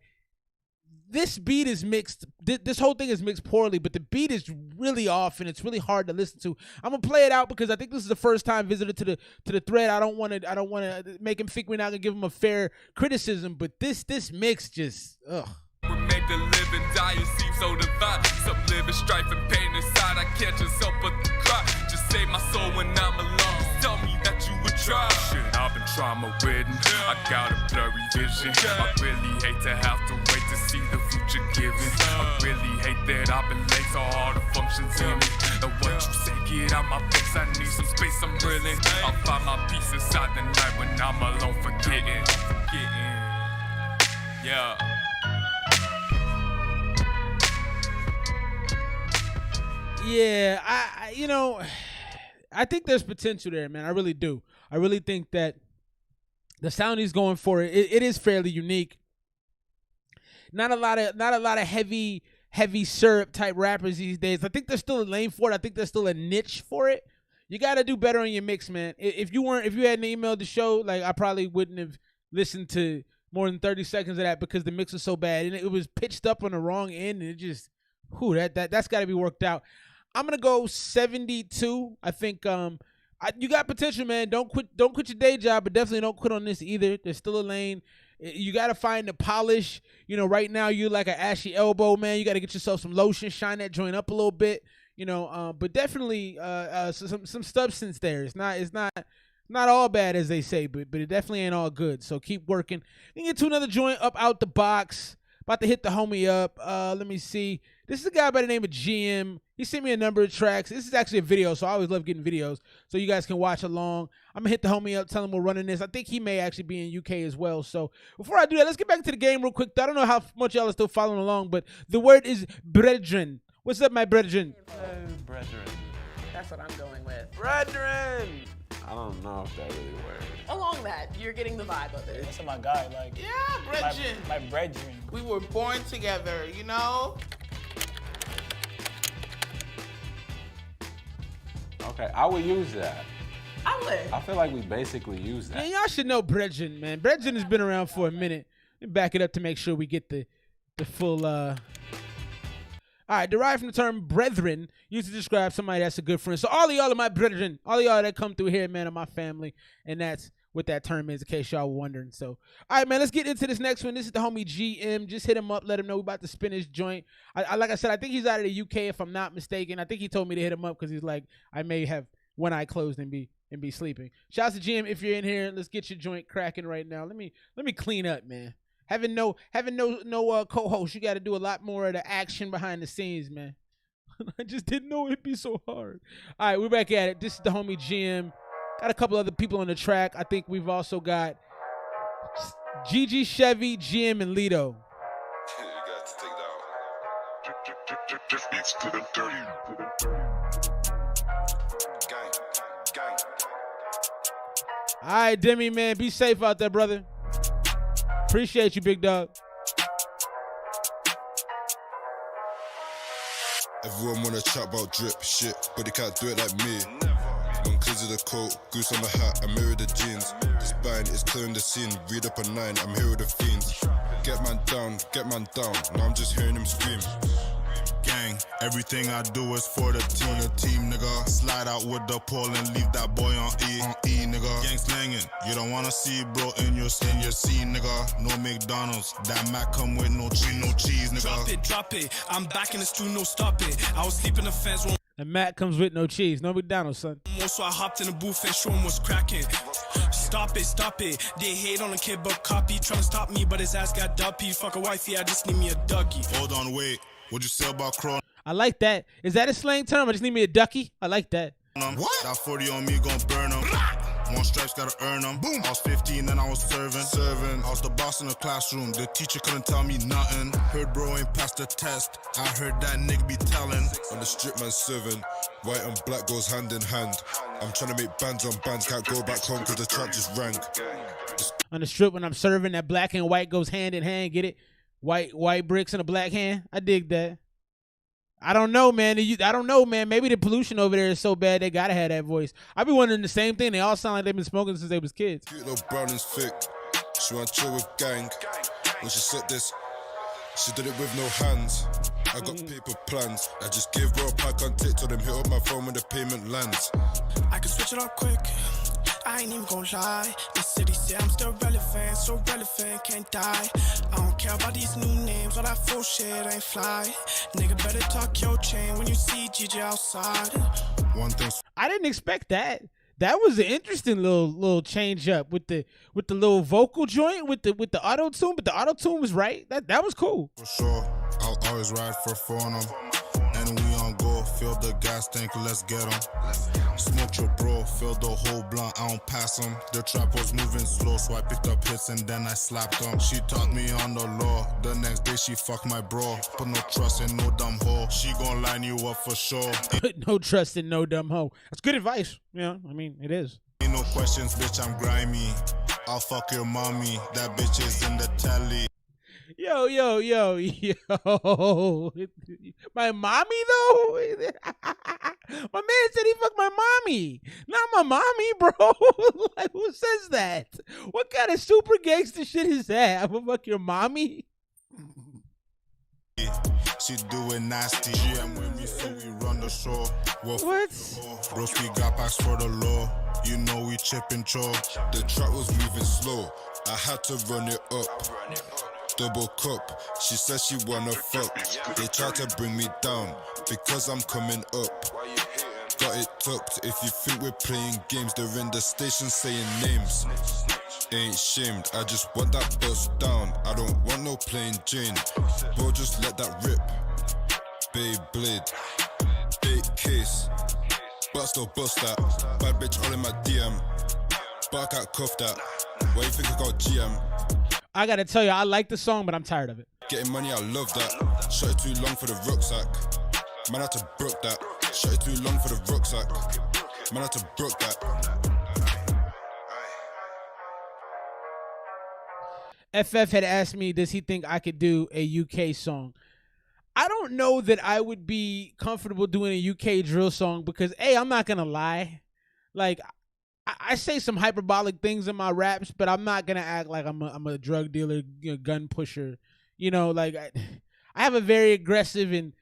this beat is mixed. This whole thing is mixed poorly, but the beat is really off and it's really hard to listen to. I'm gonna play it out because I think this is the first time visitor to the thread. I don't want to make him think we're not gonna give him a fair criticism, but this mix just ugh. Make the living die, it seems so divine. Some living strife and pain inside, I can't just help but to cry. Just save my soul when I'm alone. Just tell me that you would try. Shit, I've been trauma-ridden. I got a blurry vision. I really hate to have to wait to see the future given. I really hate that I've been late to all the functions in it. And what you say, get out my face, I need some space, I'm reeling. I'll find my peace inside the night when I'm alone forgetting. Yeah. Yeah, I think there's potential there, man. I really do. I really think that the sound he's going for it is fairly unique. Not a lot of heavy syrup type rappers these days. I think there's still a lane for it. I think there's still a niche for it. You got to do better on your mix, man. If you hadn't emailed the show, like I probably wouldn't have listened to more than 30 seconds of that because the mix was so bad and it was pitched up on the wrong end and it just that's got to be worked out. I'm gonna go 72. I think you got potential, man. Don't quit your day job, but definitely don't quit on this either. There's still a lane. You got to find the polish. You know, right now you're like an ashy elbow, man. You got to get yourself some lotion, shine that joint up a little bit. But definitely some substance there. It's not all bad as they say, but it definitely ain't all good. So keep working. We get to another joint up out the box. About to hit the homie up. Let me see. This is a guy by the name of GM. He sent me a number of tracks. This is actually a video, so I always love getting videos, so you guys can watch along. I'm going to hit the homie up, tell him we're running this. I think he may actually be in UK as well. So before I do that, let's get back to the game real quick. I don't know how much y'all are still following along, but the word is brethren. What's up, my brethren? Hello, brethren. That's what I'm going with. Brethren! I don't know if that really works. Along that, you're getting the vibe of it. That's my guy. Like, yeah, brethren. My brethren. We were born together, you know? Okay, I would use that. I would. I feel like we basically use that. Yeah, y'all should know brethren, man. Brethren has been around for a minute. Let me back it up to make sure we get the full. All right, derived from the term brethren, used to describe somebody that's a good friend. So all of y'all are my brethren. All of y'all that come through here, man, are my family. And that's what that term is, in case y'all were wondering. So, all right, man, let's get into this next one. This is the homie GM. Just hit him up. Let him know we're about to spin his joint. Like I said, I think he's out of the UK, if I'm not mistaken. I think he told me to hit him up because he's like, I may have one eye closed and be sleeping. Shouts to GM if you're in here. Let's get your joint cracking right now. Let me clean up, man. Having no co-host, you got to do a lot more of the action behind the scenes, man. I just didn't know it'd be so hard. All right, we're back at it. This is the homie GM. Got a couple other people on the track. I think we've also got Gigi, Chevy, GM, and Lido. You got to take that. Just beats to the dirty. Gang. All right, Demi, man, be safe out there, brother. Appreciate you, big dog. Everyone wanna chat about drip shit, but they can't do it like me. One clears of the coat, goose on the hat, I mirror the jeans. This bind is clearing the scene, read up a 9, I'm here with the fiends. Get man down, now I'm just hearing him scream. Gang, everything I do is for the team, nigga. Slide out with the pole and leave that boy on E, nigga. Gang slanging, you don't wanna see bro in your scene, nigga. No McDonald's, that Mac come with no cheese, nigga. Drop it, I'm back in the studio, no stop it. I was sleeping the fence one. And Matt comes with no cheese, no McDonald's, son. So I hopped in the booth and showed him what's cracking. Stop it. They hate on the kid, but copy. Trying to stop me, but his ass got duppy. Fuck a wifey, I just need me a Dougie. Hold on, wait. What'd you say about Crow? I like that. Is that a slang term? I just need me a ducky. I like that. What? That 40 on me gon' burn them. One stripes gotta earn them. Boom. I was 15 and I was serving. I was the boss in the classroom. The teacher couldn't tell me nothing. Heard bro ain't passed the test. I heard that nigga be telling. On the strip man 7, white and black goes hand in hand. I'm trying to make bands on bands, can't go back home cause the track just rang. On the strip when I'm serving, that black and white goes hand in hand. Get it? White bricks in a black hand. I dig that. I don't know, man. Maybe the pollution over there is so bad they gotta have that voice. I be wondering the same thing. They all sound like they've been smoking since they was kids. Cute little brown and thick. She want chill with gang. When she said this, she did it with no hands. I got paper plans. I just gave bro a pack on TikTok. Them hit up my phone when the payment lands. I can switch it up quick. I ain't even gon' lie. The city say I'm still relevant, so relevant, can't die. I don't care about these new names, all that full shit ain't fly. Nigga better talk your chain when you see GG outside. One thing. I didn't expect that. That was an interesting little change up with the little vocal joint with the auto tune, but the auto tune was right. That was cool. For sure, I'll always ride for phone 'em. And we on go, fill the gas tank, let's get 'em. Smoke your bro, fill the whole blunt, I don't pass 'em. The trap was moving slow, so I picked up hits and then I slapped 'em. She taught me on the law, the next day she fucked my bro. Put no trust in no dumb hoe, she gon' line you up for sure. No trust in no dumb hoe. That's good advice. Yeah, I mean, it is. Ain't no questions, bitch, I'm grimy. I'll fuck your mommy, that bitch is in the telly. Yo. My mommy, though? My man said he fucked my mommy. Not my mommy, bro. Like, who says that? What kind of super gangster shit is that? I'm gonna fuck your mommy? She do it nasty. GM with me, so we run the show. What? Bros, we got packs for the law. You know we chippin' chore. The track was moving slow, I had to run it up. Double cup, she said she wanna fuck. They tried to bring me down, because I'm coming up. Got it tucked. If you think we're playing games, they're in the station saying names. Ain't shamed, I just want that bust down. I don't want no plain Jane. Bro, just let that rip. Beyblade, big case. But I still bust that. Bad bitch all in my DM. But I can't cuff that. Why you think I got GM? I gotta tell you, I like the song, but I'm tired of it. Getting money, I love that. Shot it too long for the rucksack. Man had to broke that. Shot it too long for the rucksack. Man had to broke that. FF had asked me, does he think I could do a UK song? I don't know that I would be comfortable doing a UK drill song because, A, I'm not going to lie. Like, I say some hyperbolic things in my raps, but I'm not going to act like I'm a drug dealer, gun pusher. Like, I have a very aggressive and,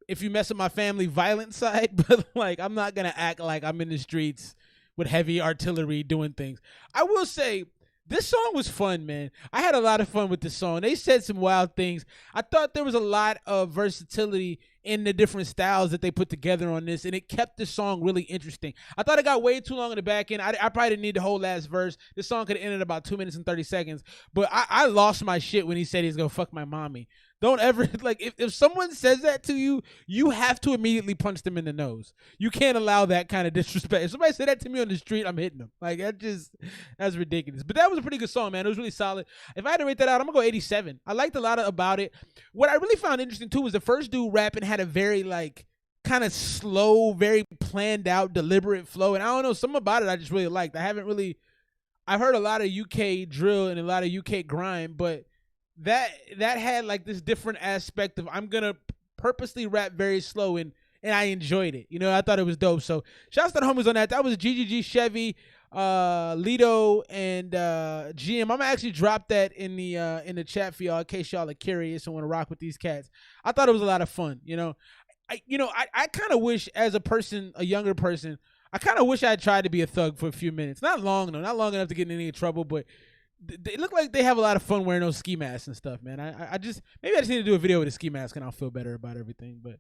if you mess with my family, violent side, but, like, I'm not going to act like I'm in the streets with heavy artillery doing things. I will say, this song was fun, man. I had a lot of fun with this song. They said some wild things. I thought there was a lot of versatility in the different styles that they put together on this, and it kept the song really interesting. I thought it got way too long in the back end. I probably didn't need the whole last verse. This song could have ended about 2 minutes and 30 seconds, but I lost my shit when he said he's going to fuck my mommy. Don't ever, like, if someone says that to you, you have to immediately punch them in the nose. You can't allow that kind of disrespect. If somebody said that to me on the street, I'm hitting them. Like, that's ridiculous. But that was a pretty good song, man. It was really solid. If I had to rate that out, I'm going to go 87. I liked a lot about it. What I really found interesting, too, was the first dude rapping had a very, like, kind of slow, very planned out, deliberate flow. And I don't know, something about it I just really liked. I've heard a lot of UK drill and a lot of UK grime, but that had like this different aspect of I'm gonna purposely rap very slow and I enjoyed it. I thought it was dope. So shouts to the homies on that. That was GGG Chevy, Lido, and GM. I'm gonna actually drop that in the chat for y'all in case y'all are curious and want to rock with these cats. I thought it was a lot of fun. I kind of wish, as a younger person, I kind of wish I had tried to be a thug for a few minutes. Not long though, not long enough to get in any trouble, but they look like they have a lot of fun wearing those ski masks and stuff, man. I just need to do a video with a ski mask and I'll feel better about everything. But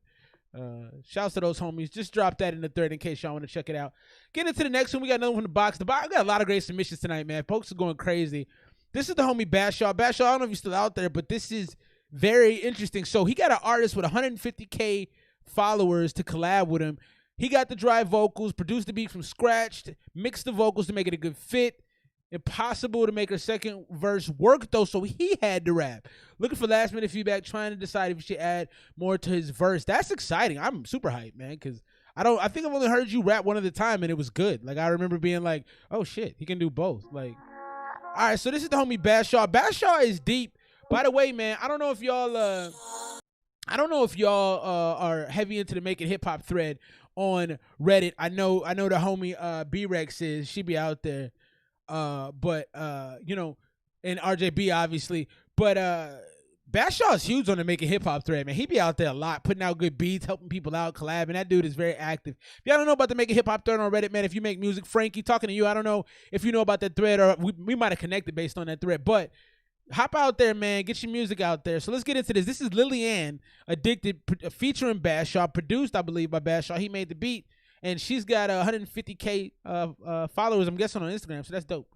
shouts to those homies. Just drop that in the thread in case y'all want to check it out. Get into the next one. We got another one from the box. We got a lot of great submissions tonight, man. Folks are going crazy. This is the homie Bashaw. Bashaw, I don't know if you're still out there, but this is very interesting. So he got an artist with 150K followers to collab with him. He got the dry vocals, produced the beat from scratch, mixed the vocals to make it a good fit. Impossible to make a second verse work, though, so he had to rap. Looking for last-minute feedback, trying to decide if he should add more to his verse. That's exciting. I'm super hyped, man, because I think I've only heard you rap one at a time, and it was good. Like, I remember being like, oh, shit, he can do both. Like, all right, so this is the homie Bashaw. Bashaw is deep. By the way, man, I don't know if y'all are heavy into the Making Hip Hop thread on Reddit. I know the homie B-Rex is. She be out there. And RJB obviously, but Bashaw is huge on the Making Hip Hop thread, man. He be out there a lot, putting out good beats, helping people out, collabing. That dude is very active. If y'all don't know about the Making Hip Hop thread on Reddit, man, if you make music, Frankie, talking to you, I don't know if you know about that thread, or we might have connected based on that thread, but hop out there, man. Get your music out there. So let's get into this. This is Lillianne, Addicted, featuring Bashaw, produced, I believe, by Bashaw. He made the beat. And she's got 150K followers, I'm guessing, on Instagram. So that's dope.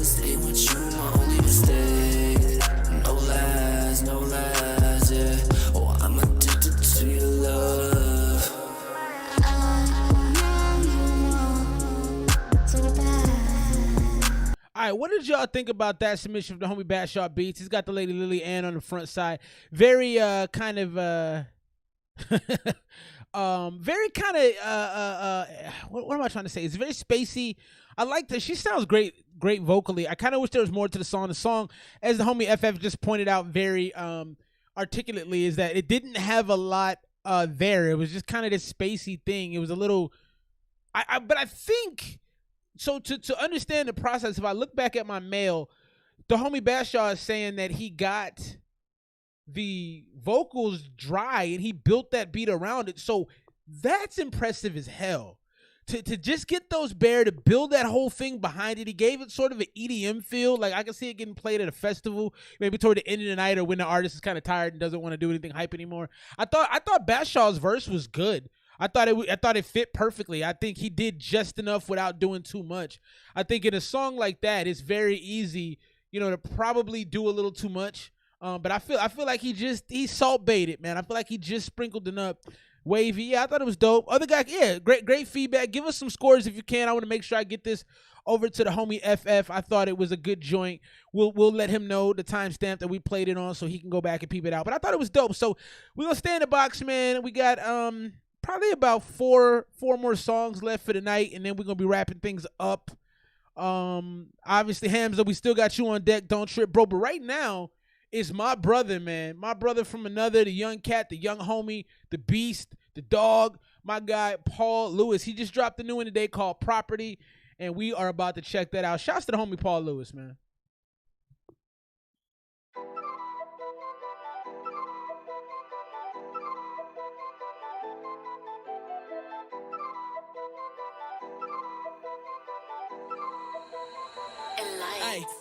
to stay with you, my only mistake. No lies, no lies, yeah. Oh, I'm addicted to your love. All right, what did y'all think about that submission from the homie Batshaw Beats? He's got the lady Lily Ann on the front side. Very kind of very kind of what am I trying to say? It's very spacey. I like that. She sounds great vocally. I kind of wish there was more to the song. The song, as the homie FF just pointed out very articulately, is that it didn't have a lot there. It was just kind of this spacey thing. It was a little but I think so to understand the process, if I look back at my mail, the homie Batshaw is saying that he got the vocals dry and he built that beat around it. So that's impressive as hell. To just get those bare, to build that whole thing behind it. He gave it sort of an EDM feel. Like I can see it getting played at a festival, maybe toward the end of the night or when the artist is kind of tired and doesn't want to do anything hype anymore. I thought Batshaw's verse was good. I thought it fit perfectly. I think he did just enough without doing too much. I think in a song like that, it's very easy, to probably do a little too much. But I feel like he salt baited, man. I feel like he just sprinkled it up. Wavy, yeah, I thought it was dope. Other guy, yeah, great feedback. Give us some scores if you can. I want to make sure I get this over to the homie FF. I thought it was a good joint. We'll let him know the timestamp that we played it on so he can go back and peep it out. But I thought it was dope. So we're gonna stay in the box, man. We got probably about four more songs left for the night, and then we're gonna be wrapping things up. Obviously, Hamza, we still got you on deck. Don't trip, bro. But right now, it's my brother, man. My brother from another, the young cat, the young homie, the beast, the dog, my guy, Paul Lewis. He just dropped a new one today called Property, and we are about to check that out. Shouts to the homie Paul Lewis, man.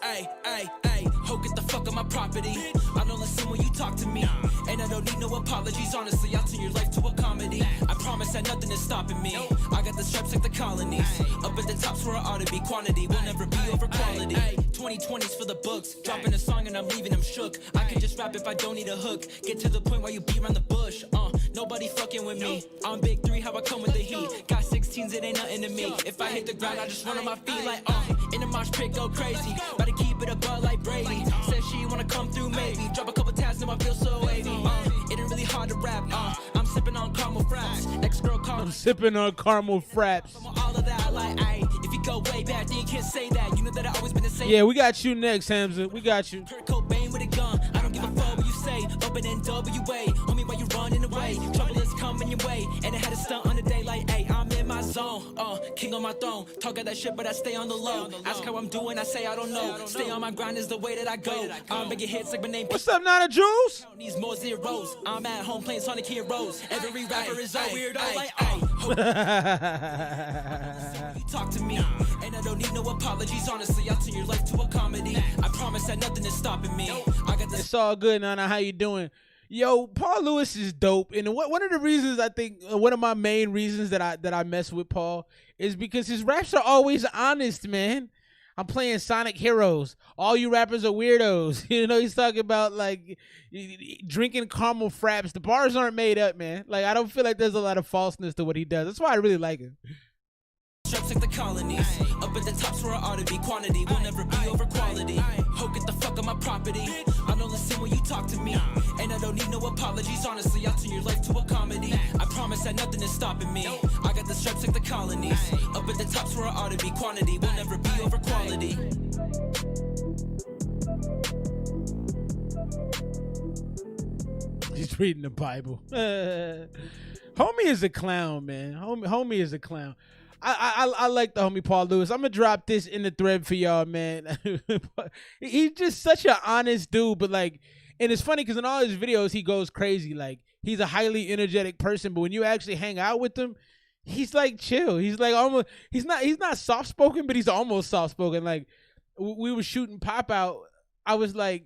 Hey, ho, get the fuck on my property. I don't listen when you talk to me, and I don't need no apologies. Honestly, I'll turn your life to a comedy. I promise that nothing is stopping me. I got the stripes like the colonies. Up at the top's where I ought to be. Quantity will never be over quality. 2020's for the books. Dropping a song and I'm leaving them shook. I can just rap if I don't need a hook. Get to the point where you beat around the bush. Nobody fucking with me. I'm big three, how I come with the heat. Got 16s, it ain't nothing to me. If I hit the ground, I just run on my feet like in the mosh pit, go crazy. Better keep it above like Brady. Says she wanna come through, maybe. Drop a couple tabs, now I feel so wavy. It ain't really hard to rap. I'm sipping on caramel fraps. Ex-girl call I'm sipping on caramel fraps. all of that, like, if you go way back, then you can't say that. You know that I always been the same. Yeah, we got you next, Hamza. We got you. Kurt Cobain with a gun. I don't give a fuck what you say. Open NWA. Homie, why you running away? Trouble is coming your way. And I had a stunt on the day like, I'm in my zone. King on my throne. Talk of that shit, but I stay on the low. Ask how I'm doing, I say I don't know. Stay on my grind is the way that I go. I'm making hits like my name. What's up, Nana Jules? Needs more zeros. I'm at home playing Sonic Heroes. Every rapper is a weirdo like, you talk to me, and I don't need no apologies. Honestly, I'll turn your life to a comedy. I promise that nothing is stopping me. I got this. It's all good, Nana. How you doing? Yo, Paul Lewis is dope, and one of the reasons I think one of my main reasons that I mess with Paul is because his raps are always honest, man. I'm playing Sonic Heroes. All you rappers are weirdos. He's talking about like drinking caramel fraps. The bars aren't made up, man. Like I don't feel like there's a lot of falseness to what he does. That's why I really like him. Straps like the colonies. Up at the top's where I ought to be. Quantity will never be over quality. Ho, get the fuck on my property. I don't listen when you talk to me, and I don't need no apologies. Honestly, I'll turn your life to a comedy. I promise that nothing is stopping me. I got the straps like the colonies. Up at the top's where I ought to be. Quantity will never be over quality. He's reading the Bible. Homie is a clown, man. Homie is a clown. I like the homie Paul Lewis. I'm gonna drop this in the thread for y'all, man. He's just such an honest dude, but like, and it's funny because in all his videos he goes crazy. Like he's a highly energetic person, but when you actually hang out with him, he's like chill. He's like almost he's not soft spoken, but he's almost soft spoken. Like we were shooting Pop Out. I was like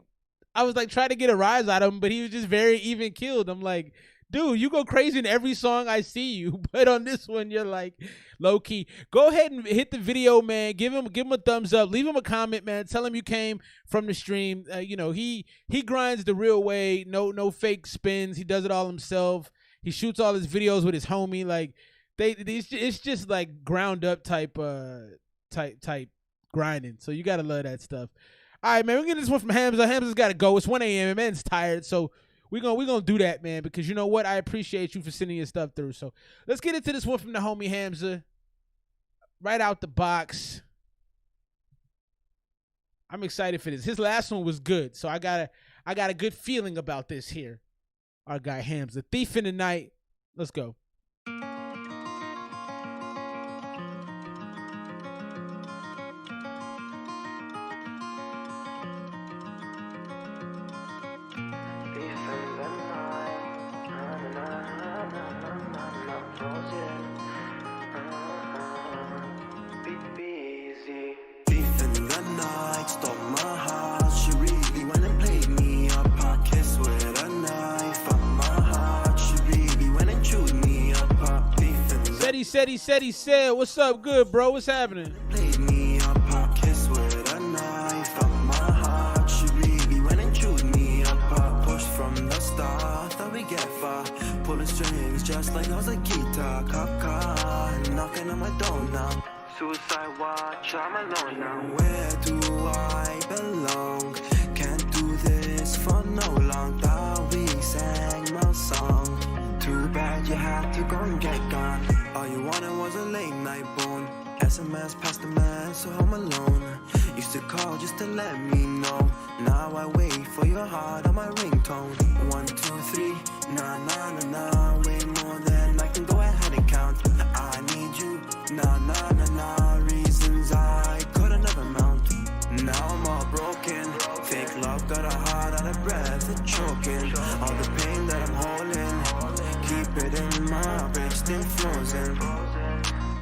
trying to get a rise out of him, but he was just very even keeled. I'm like, dude, you go crazy in every song I see you, but on this one you're like low key. Go ahead and hit the video, man. Give him a thumbs up. Leave him a comment, man. Tell him you came from the stream. He grinds the real way. No fake spins. He does it all himself. He shoots all his videos with his homie. Like it's just like ground up type grinding. So you gotta love that stuff. All right, man. We're getting this one from Hamza. Hamza's got to go. It's 1 a.m. and man's tired, so we're gonna do that, man, because you know what? I appreciate you for sending your stuff through. So let's get into this one from the homie Hamza. Right out the box. I'm excited for this. His last one was good, so I got a good feeling about this here. Our guy Hamza. Thief in the Night. Let's go. He said, what's up, good, bro? What's happening? Played me up, I kiss with a knife up my heart. She really went and chewed me up, pushed from the start. Thought we get far, pulling strings just like I was a guitar. Knocking on my door now. Suicide watch, I'm alone now. Where do I belong? Can't do this for no long. Thought we sang my song. Too bad you had to go and get gone. All you wanted was a late night bone. SMS past the man, so I'm alone. Used to call just to let me know. Now I wait for your heart on my ringtone. 1, 2, 3, nah, nah, nah, nah. Way more than I can go ahead and count. I need you, nah, nah, nah, nah. Reasons I couldn't ever mount. Now I'm all broken. Fake love got a heart out of breath, it's choking. All the pain that I'm holding, keep it in my brain, still frozen.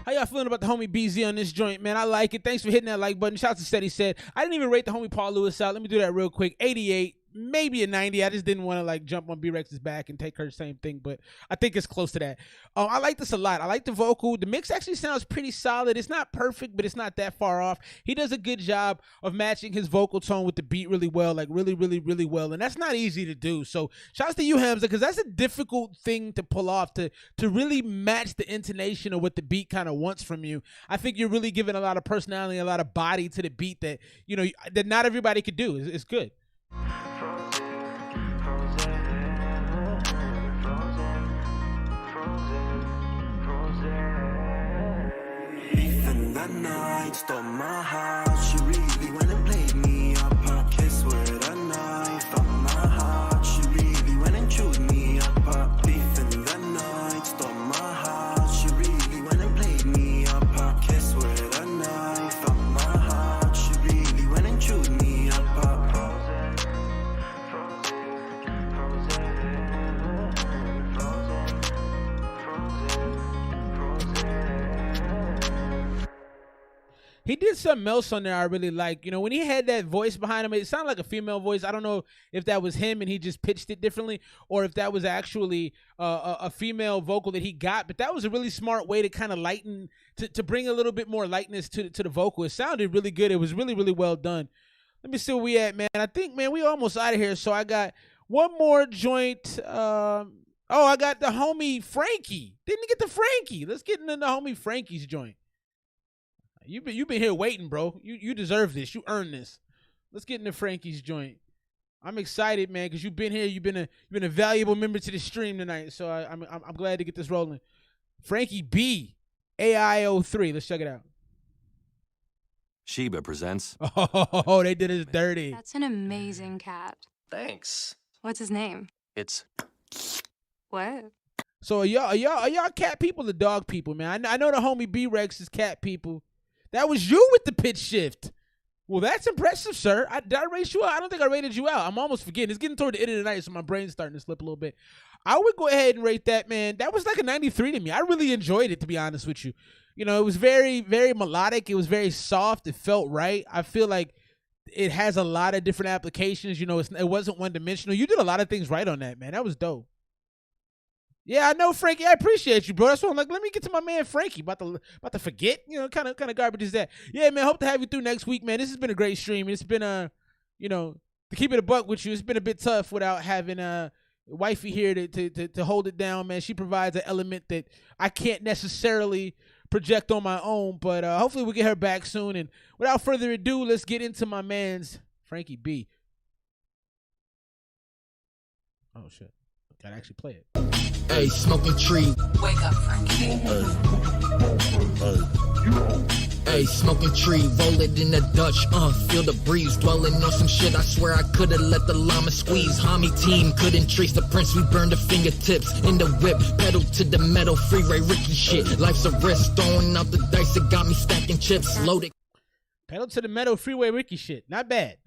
How y'all feeling about the homie BZ on this joint, man? I like it. Thanks for hitting that like button. Shout out to Steady Said. I didn't even rate the homie Paul Lewis out. Let me do that real quick. 88, maybe a 90. I just didn't want to like jump on B-Rex's back and take her same thing, but I think it's close to that. I like this a lot. I like the vocal. The mix actually sounds pretty solid. It's not perfect, but it's not that far off. He does a good job of matching his vocal tone with the beat really well, like really, really, really well, and that's not easy to do. So shouts to you, Hamza, because that's a difficult thing to pull off, to really match the intonation of what the beat kind of wants from you. I think you're really giving a lot of personality, a lot of body to the beat that, you know, that not everybody could do. It's good. That night stole my heart. She really went and played me up. A kiss with a knife up my heart. She really went and chewed me up. Beef in the night stole my heart. She really went and played me up. A kiss with a knife up my heart. She really went and chewed me up. He did something else on there I really like. You know, when he had that voice behind him, it sounded like a female voice. I don't know if that was him and he just pitched it differently, or if that was actually a female vocal that he got. But that was a really smart way to kind of lighten, to bring a little bit more lightness to the vocal. It sounded really good. It was really, really well done. Let me see where we at, man. I think, man, we almost out of here. So I got one more joint. I got the homie Frankie. Didn't get the Frankie. Let's get into the homie Frankie's joint. You've been here waiting, bro. You deserve this. You earned this. Let's get into Frankie's joint. I'm excited, man, because you've been here. You've been a valuable member to the stream tonight. So I'm glad to get this rolling. Frankie B, AIO3. Let's check it out. Sheba presents. Oh, they did us dirty. That's an amazing cat. Thanks. What's his name? It's What? So are y'all cat people or dog people, man? I know the homie B-Rex is cat people. That was you with the pitch shift. Well, that's impressive, sir. Did I rate you out? I don't think I rated you out. I'm almost forgetting. It's getting toward the end of the night, so my brain's starting to slip a little bit. I would go ahead and rate that, man. That was like a 93 to me. I really enjoyed it, to be honest with you. You know, it was very, very melodic. It was very soft. It felt right. I feel like it has a lot of different applications. You know, it wasn't one-dimensional. You did a lot of things right on that, man. That was dope. Yeah, I know, Frankie. I appreciate you, bro. That's why I'm like, let me get to my man Frankie. About to forget, kind of garbage is that? Yeah, man. Hope to have you through next week, man. This has been a great stream. It's been to keep it a buck with you. It's been a bit tough without having wifey here to hold it down, man. She provides an element that I can't necessarily project on my own, but hopefully we'll get her back soon. And without further ado, let's get into my man's Frankie B. Oh shit. Gotta actually play it. Hey, smoking tree. Wake up, Frankie. Hey, smoking tree, roll it in the Dutch, feel the breeze, dwelling on some shit, I swear I could've let the llama squeeze, homie team, couldn't trace the prints, we burned the fingertips, in the whip, pedal to the metal, freeway Ricky shit, life's a risk, throwing out the dice, it got me stacking chips, loaded. Pedal to the metal, freeway Ricky shit. Not bad.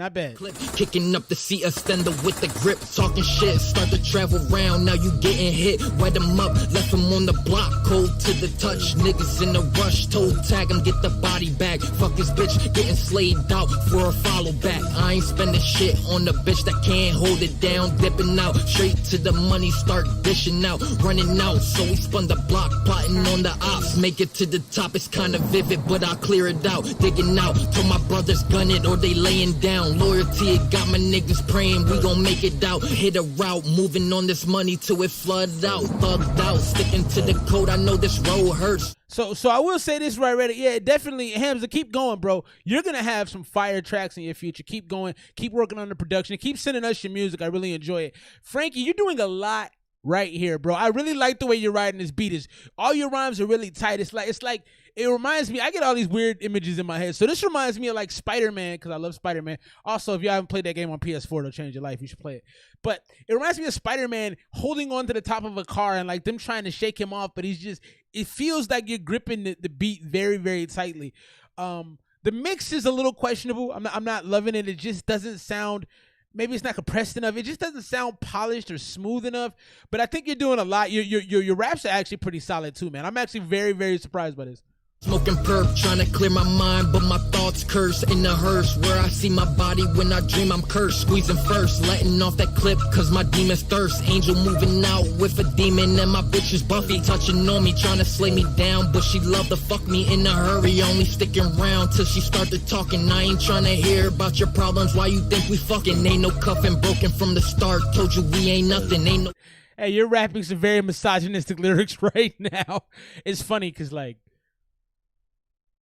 Kicking up the seat extender with the grip, talking shit, start to travel round, now you getting hit, wet him up, left him on the block, cold to the touch, niggas in a rush, told tag him, get the body back, fuck his bitch, getting slayed out for a follow back, I ain't spending shit on the bitch that can't hold it down, dipping out, straight to the money, start dishing out, running out, so we spun the block, plotting on the ops, make it to the top, it's kinda vivid, but I'll clear it out, digging out, told my brothers gun it or they laying down. Loyalty, it got my niggas praying we gon' make it out. Hit a route, moving on this money till it flooded out. Thugged out, sticking to the code. I know this road hurts. So I will say this right, Reddit. Yeah, definitely, Hamza, keep going, bro. You're gonna have some fire tracks in your future. Keep going. Keep working on the production. Keep sending us your music. I really enjoy it. Frankie, you're doing a lot right here, bro. I really like the way you're writing this beat. All your rhymes are really tight. It's like it reminds me, I get all these weird images in my head. So this reminds me of like Spider-Man, because I love Spider-Man. Also, if you haven't played that game on PS4, it'll change your life. You should play it. But it reminds me of Spider-Man holding on to the top of a car and like them trying to shake him off, but it feels like you're gripping the beat very, very tightly. The mix is a little questionable. I'm not loving it. It just doesn't sound, maybe it's not compressed enough. It just doesn't sound polished or smooth enough. But I think you're doing a lot. Your raps are actually pretty solid too, man. I'm actually very, very surprised by this. Smoking perp, trying to clear my mind, but my thoughts curse in the hearse. Where I see my body when I dream I'm cursed. Squeezing first, letting off that clip, cause my demons thirst. Angel moving out with a demon, and my bitch is Buffy. Touching on me, trying to slay me down, but she love to fuck me in a hurry. Only sticking around till she started talking. I ain't trying to hear about your problems, why you think we fucking? Ain't no cuffing, broken from the start. Told you we ain't nothing, ain't no. Hey, you're rapping some very misogynistic lyrics right now. It's funny, cause like,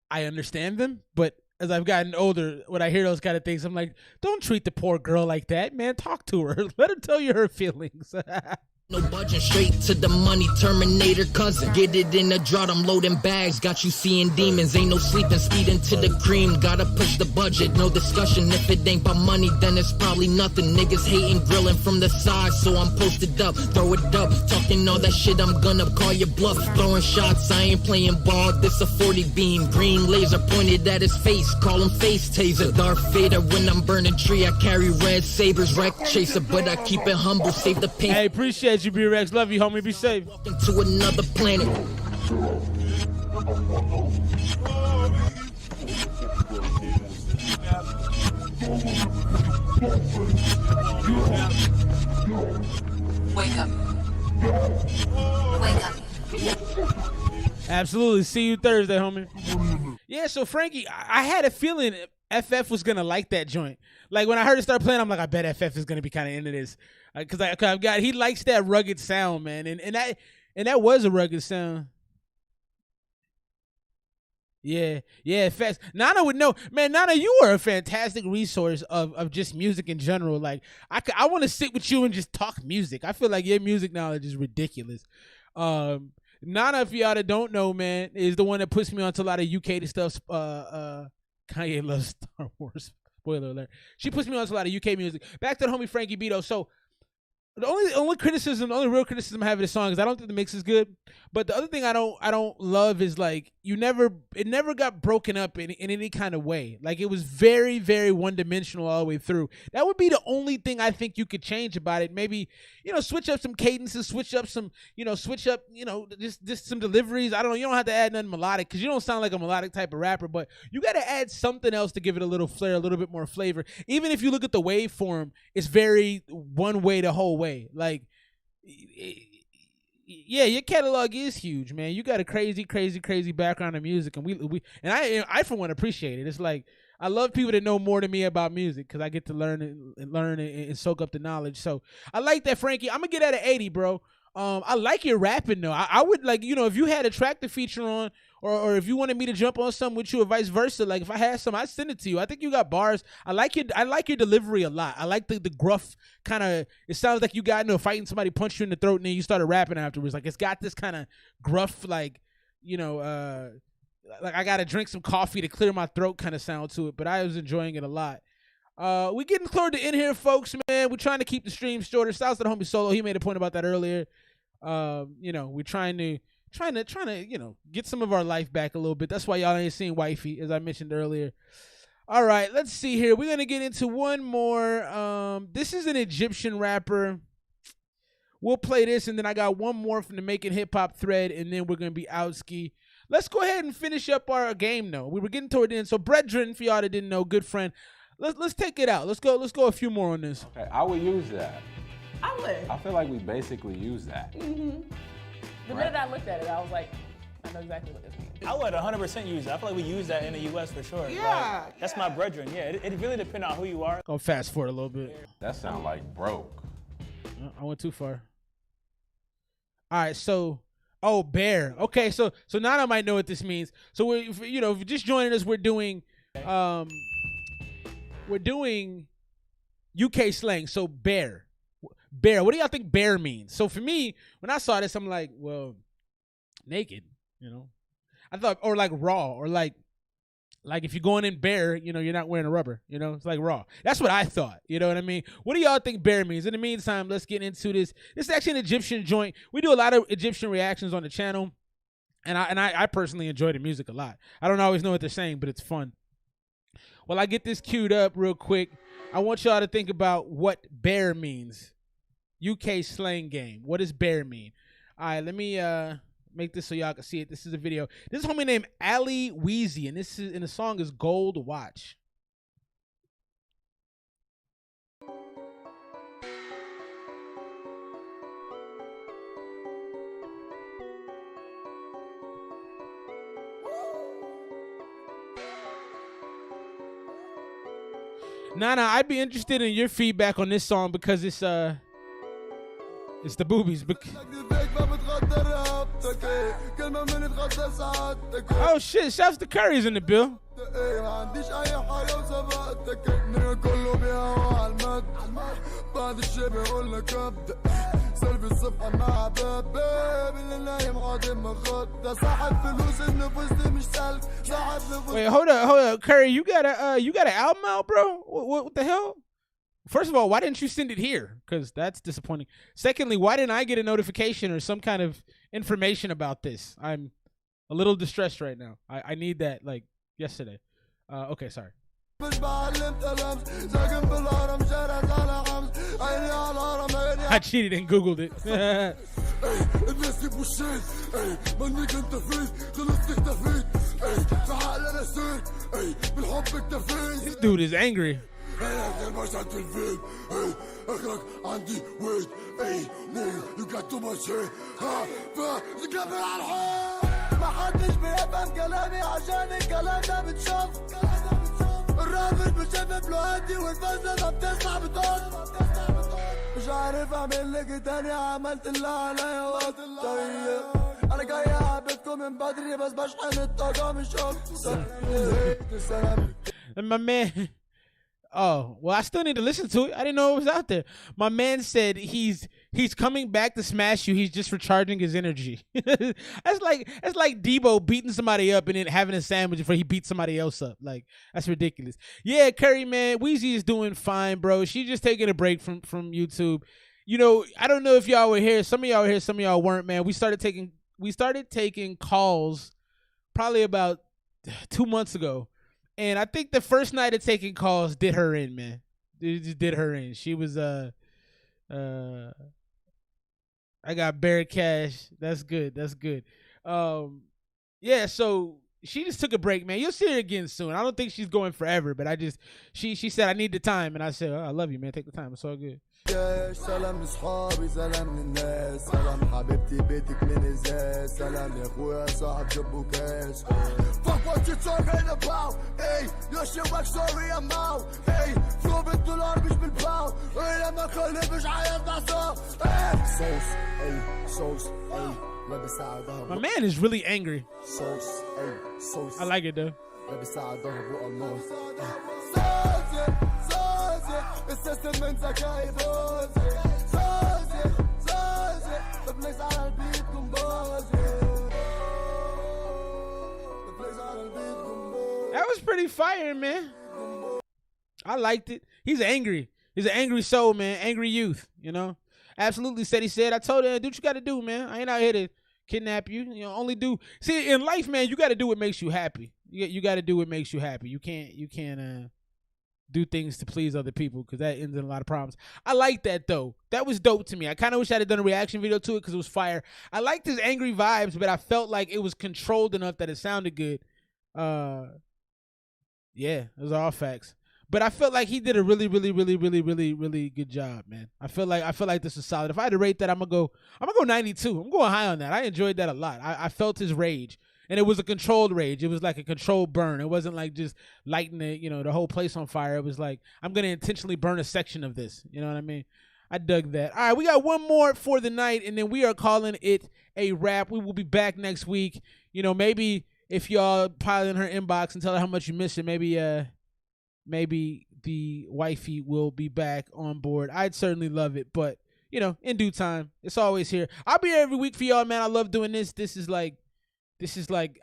I understand them, but as I've gotten older, when I hear those kind of things, I'm like, don't treat the poor girl like that, man. Talk to her. Let her tell you her feelings. No budging, straight to the money, Terminator cousin. Get it in the drought, I'm loading bags, got you seeing demons. Ain't no sleeping, speeding to the cream, gotta push the budget. No discussion, if it ain't by money, then it's probably nothing. Niggas hating, grilling from the side, so I'm posted up. Throw it up, talking all that shit, I'm gonna call your bluff. Throwing shots, I ain't playing ball, this a 40 beam. Green laser pointed at his face, call him face taser. Darth Vader when I'm burning tree, I carry red sabers. Wreck chaser, but I keep it humble, save the pain. Hey, appreciate you, B-Rex. Love you, homie. Be safe. To another planet. Wake up. Wake up. Absolutely. See you Thursday, homie. Yeah, so Frankie, I had a feeling FF was gonna like that joint. Like when I heard it start playing, I'm like, I bet FF is gonna be kind of into this, because I've got, he likes that rugged sound, man, and that was a rugged sound. Yeah, facts. Nana would know, man. Nana, you are a fantastic resource of just music in general. Like I want to sit with you and just talk music. I feel like your music knowledge is ridiculous. Nana, if y'all that don't know, man, is the one that puts me onto a lot of UK stuff. Kanye loves Star Wars. Spoiler alert. She puts me onto a lot of UK music. Back to the homie Frankie Beto. So the only real criticism I have of the song is I don't think the mix is good. But the other thing I don't love is like it never got broken up in any kind of way. Like it was very, very one-dimensional all the way through. That would be the only thing I think you could change about it. Maybe, switch up some cadences, switch up just some deliveries. I don't know. You don't have to add nothing melodic because you don't sound like a melodic type of rapper, but you got to add something else to give it a little flair, a little bit more flavor. Even if you look at the waveform, it's very one way the whole way. Like yeah, your catalog is huge, man. You got a crazy, crazy, crazy background in music, and I for one appreciate it. It's like I love people that know more than me about music because I get to learn and soak up the knowledge. So I like that, Frankie. I'm gonna get at an 80, bro. I like your rapping though. I would like, if you had a track to feature on, or if you wanted me to jump on something with you, or vice versa. Like if I had some, I'd send it to you. I think you got bars. I like your delivery a lot. I like the gruff kind of. It sounds like you got into a fight and somebody punched you in the throat and then you started rapping afterwards. Like it's got this kind of gruff, like like I gotta drink some coffee to clear my throat kind of sound to it. But I was enjoying it a lot. We getting close to end here, folks. Man, we're trying to keep the stream shorter. Shouts to the homie Solo. He made a point about that earlier. We're trying to get some of our life back a little bit. That's why y'all ain't seen Wifey, as I mentioned earlier. All right, let's see here. We're gonna get into one more. This is an Egyptian rapper. We'll play this, and then I got one more from the Making Hip Hop thread, and then we're gonna be out ski. Let's go ahead and finish up our game though. We were getting toward the end. So Brethren, for y'all that didn't know, good friend. Let's take it out. Let's go a few more on this. Okay, I would use that. I would. I feel like we basically use that. Mm-hmm. The minute I looked at it, I was like, I know exactly what this means. I would 100% use that. I feel like we use that in the U.S. for sure. Yeah. Like, that's my brethren. Yeah, it really depends on who you are. Go fast forward a little bit. That sound like broke. I went too far. All right, so bear. Okay, so now I might know what this means. So if you're just joining us, we're doing UK slang. So bear. What do y'all think bear means? So for me, when I saw this, I'm like, well, naked, I thought, or like raw, or like if you're going in bare, you're not wearing a rubber, it's like raw. That's what I thought, you know what I mean? What do y'all think bear means? In the meantime, let's get into this. This is actually an Egyptian joint. We do a lot of Egyptian reactions on the channel, and I personally enjoy the music a lot. I don't always know what they're saying, but it's fun. Well, I get this queued up real quick. I want y'all to think about what bear means. UK slang game. What does bear mean? All right, let me make this so y'all can see it. This is a video. This is a homie named Anweezy, and the song is Gold Watch. Nana, I'd be interested in your feedback on this song because it's the boobies. Oh shit, shouts to Curry's in the bill. Wait, hold up, Curry, you got an album out, bro? What the hell? First of all, why didn't you send it here? Because that's disappointing. Secondly, why didn't I get a notification or some kind of information about this? I'm a little distressed right now. I need that like yesterday. Okay, sorry. I cheated and Googled it. This dude is angry. الرابط بشبب لوحدي والفزة ما بتسمع بتقول مش عارف اعمل لك تاني عملت اللي عليا طيب انا جاي اعبدكم من بدري بس بشحن الطاقة مش اكتر And my man, oh, well, I still need to listen to it. I didn't know it was out there. My man said he's coming back to smash you. He's just recharging his energy. That's like Debo beating somebody up and then having a sandwich before he beats somebody else up. Like, that's ridiculous. Yeah, Curry, man, Weezy is doing fine, bro. She's just taking a break from YouTube. I don't know if y'all were here. Some of y'all were here. Some of y'all weren't, man. We started taking calls probably about 2 months ago. And I think the first night of taking calls did her in, man. It just did her in. She was I got Bear Cash. That's good. Yeah, so she just took a break, man. You'll see her again soon. I don't think she's going forever, but she said I need the time, and I said, I love you, man. Take the time. It's all good. سلام لصحابي سلام للناس سلام حبيبتي بيتك من ازاز سلام يا اخويا صاحب جنبه كاس Fuck what you talking about Hey your shit wax sorry I'm out Hey فلو بالدولار مش بالباو Hey لما كل مش عايزنا صوت صوص Hey صوص Hey لابس على ظهر My man is really angry. صوص Hey صوص I like it though. لابس على ظهر بقى الموت السيستم من ذكاء بوزي زوزي ببليز على البيت كومبوزي That was pretty fire, man. I liked it. He's angry. He's an angry soul, man. Angry youth, you know. Absolutely said he said. I told him, do what you got to do, man. I ain't out here to kidnap you. You know, only do. See, in life, man, you got to do what makes you happy. You got to do what makes you happy. You can't do things to please other people because that ends in a lot of problems. I like that, though. That was dope to me. I kind of wish I had done a reaction video to it because it was fire. I liked his angry vibes, but I felt like it was controlled enough that it sounded good. Yeah, those are all facts. But I felt like he did a really good job, man. I feel like this is solid. If I had to rate that, I'm gonna go 92. I'm going high on that. I enjoyed that a lot. I felt his rage. And it was a controlled rage. It was like a controlled burn. It wasn't like just lighting the whole place on fire. It was like, I'm going to intentionally burn a section of this. You know what I mean? I dug that. All right, we got one more for the night, and then we are calling it a wrap. We will be back next week. You know, maybe if y'all pile in her inbox and tell her how much you miss her, maybe the wifey will be back on board. I'd certainly love it, but, you know, in due time. It's always here. I'll be here every week for y'all, man. I love doing this. This is like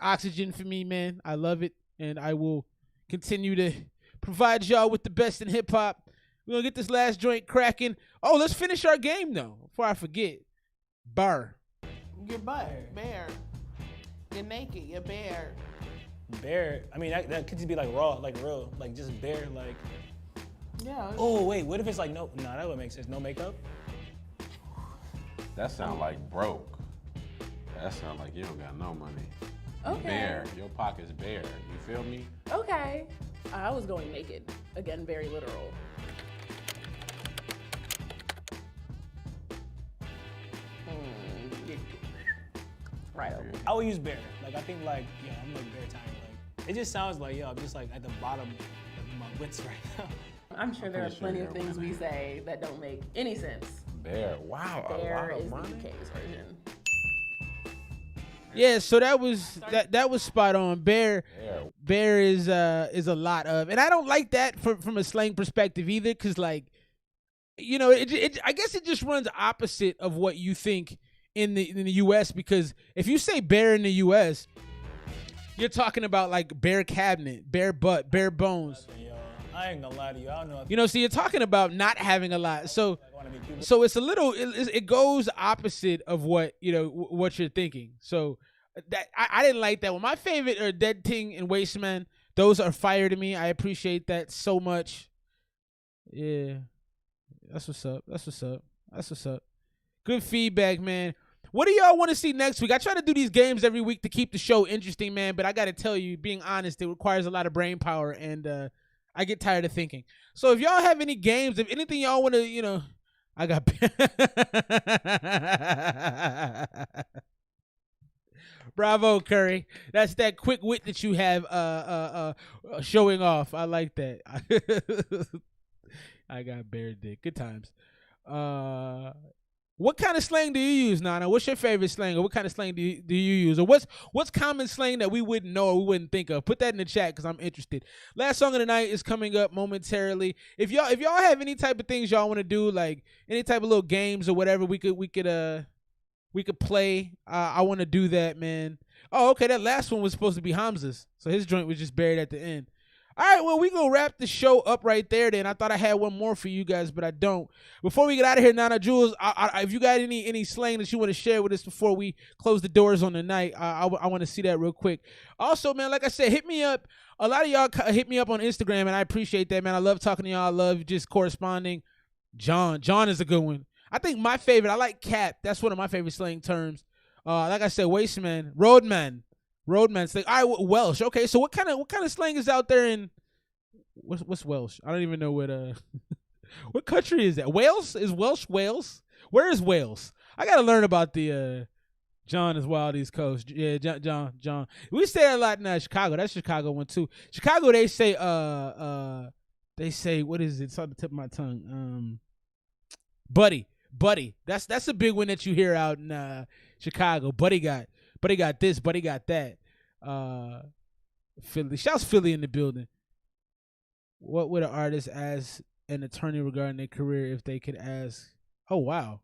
oxygen for me, man. I love it, and I will continue to provide y'all with the best in hip-hop. We're going to get this last joint cracking. Oh, let's finish our game, though, before I forget. Bar. Your butt, bear. You're naked, you're bare. Bare? I mean, that could just be like raw, like real, like just bare, like. Yeah. Oh, wait, what if it's like that would make sense. No makeup? That sound like broke. That sound like you don't got no money. Okay. Bare. Your pocket's bare. You feel me? Okay. I was going naked. Again, very literal. Right over. I would use bare. Like, I think, like, I'm like bare tiny. Like, it just sounds like, I'm just like at the bottom of my wits right now. I'm sure there are plenty of things we say that don't make any sense. Bare. Wow. Bare a lot is of money. the UK's version. Yeah, so that was spot on. Bear is a lot of, and I don't like that from a slang perspective either, because like, you know, I guess it just runs opposite of what you think in the U.S. because if you say bear in the U.S., you're talking about like bare cabinet, bare butt, bare bones. I ain't gonna lie to you. I don't know. You know, so you're talking about not having a lot. So it's a little, it goes opposite of what, you know, what you're thinking. So that I didn't like that one. My favorite are Dead Ting and Waste Man. Those are fire to me. I appreciate that so much. Yeah. That's what's up. Good feedback, man. What do y'all want to see next week? I try to do these games every week to keep the show interesting, man, but I got to tell you, being honest, it requires a lot of brain power, and I get tired of thinking. So if y'all have any games, if anything y'all want to, you know, I got... Bravo, Curry. That's that quick wit that you have showing off. I like that. I got bear dick. Good times. What kind of slang do you use, Nana? What's your favorite slang, or what kind of slang do you use? Or what's common slang that we wouldn't know or we wouldn't think of? Put that in the chat because I'm interested. Last song of the night is coming up momentarily. If y'all have any type of things y'all want to do, like any type of little games or whatever, we could play. I want to do that, man. Oh, okay. That last one was supposed to be Hamza's, so his joint was just buried at the end. All right, well, we gonna wrap the show up right there then. I thought I had one more for you guys, but I don't. Before we get out of here, Nana Jules, if you got any slang that you want to share with us before we close the doors on the night, I want to see that real quick. Also, man, like I said, hit me up. A lot of y'all hit me up on Instagram, and I appreciate that, man. I love talking to y'all. I love just corresponding. John is a good one. I think my favorite, I like cap. That's one of my favorite slang terms. Like I said, wasteman, roadman. Roadman slang. All right, Welsh. Okay, so what kind of slang is out there in what's Welsh? I don't even know what what country is that? Wales? Is Welsh Wales? Where is Wales? I gotta learn about the John is Wild East Coast. Yeah, John. We say a lot in Chicago. That's Chicago one too. Chicago, they say what is it? It's on the tip of my tongue. Buddy. That's a big one that you hear out in Chicago. Buddy got this, buddy got that. Philly. Shouts Philly in the building. What would an artist ask an attorney regarding their career if they could ask? Oh wow.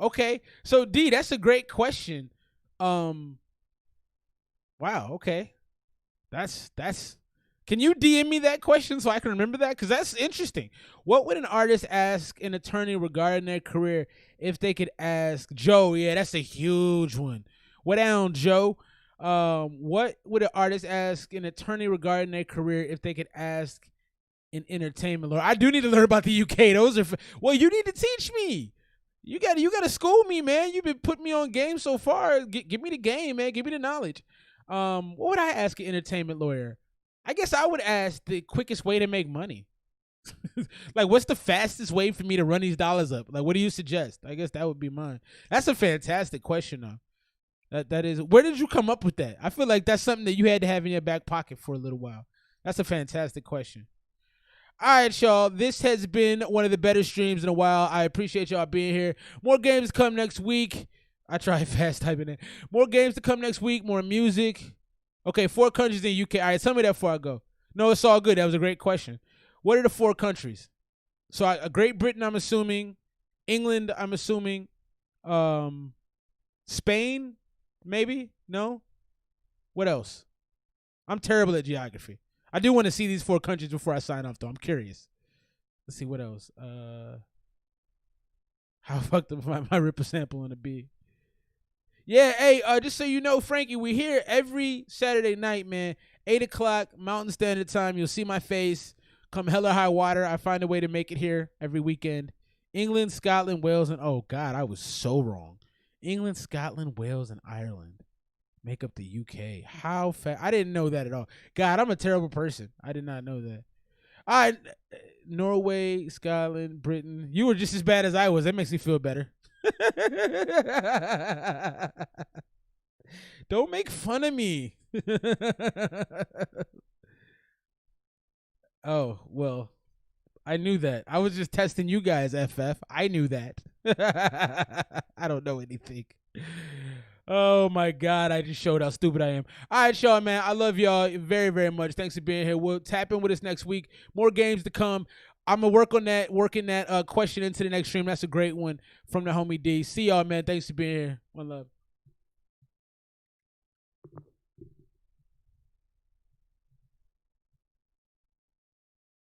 Okay. So D, that's a great question. Wow, okay. That's Can you DM me that question so I can remember that? Because that's interesting. What would an artist ask an attorney regarding their career if they could ask Joe? Yeah, that's a huge one. What down, Joe? What would an artist ask an attorney regarding their career if they could ask an entertainment lawyer? I do need to learn about the UK. Those are well, you need to teach me. You got to school me, man. You've been putting me on game so far. Give me the game, man. Give me the knowledge. What would I ask an entertainment lawyer? I guess I would ask the quickest way to make money. Like, what's the fastest way for me to run these dollars up? Like, what do you suggest? I guess that would be mine. That's a fantastic question, though. That is. Where did you come up with that? I feel like that's something that you had to have in your back pocket for a little while. That's a fantastic question. All right, y'all. This has been one of the better streams in a while. I appreciate y'all being here. More games come next week. I tried fast typing it. More games to come next week. More music. Okay, 4 countries in the UK. All right, tell me that before I go. No, it's all good. That was a great question. What are the 4 countries? So Great Britain, I'm assuming. England, I'm assuming. Spain, maybe? No? What else? I'm terrible at geography. I do want to see these 4 countries before I sign off, though. I'm curious. Let's see what else. How fucked up my ripper sample on the B. Yeah, hey, just so you know, Frankie, we're here every Saturday night, man. 8 o'clock Mountain Standard Time. You'll see my face. Come hell or high water. I find a way to make it here every weekend. England, Scotland, Wales, and oh God, I was so wrong. England, Scotland, Wales, and Ireland make up the UK. How fast? I didn't know that at all. God, I'm a terrible person. I did not know that. All right, Norway, Scotland, Britain. You were just as bad as I was. That makes me feel better. Don't make fun of me. Oh, well, I knew that. I was just testing you guys, FF. I knew that. I don't know anything. Oh, my God. I just showed how stupid I am. All right, y'all, man. I love y'all very, very much. Thanks for being here. We'll tap in with us next week. More games to come. I'm going to work on that, working that question into the next stream. That's a great one from the homie D. See y'all, man. Thanks for being here. One love.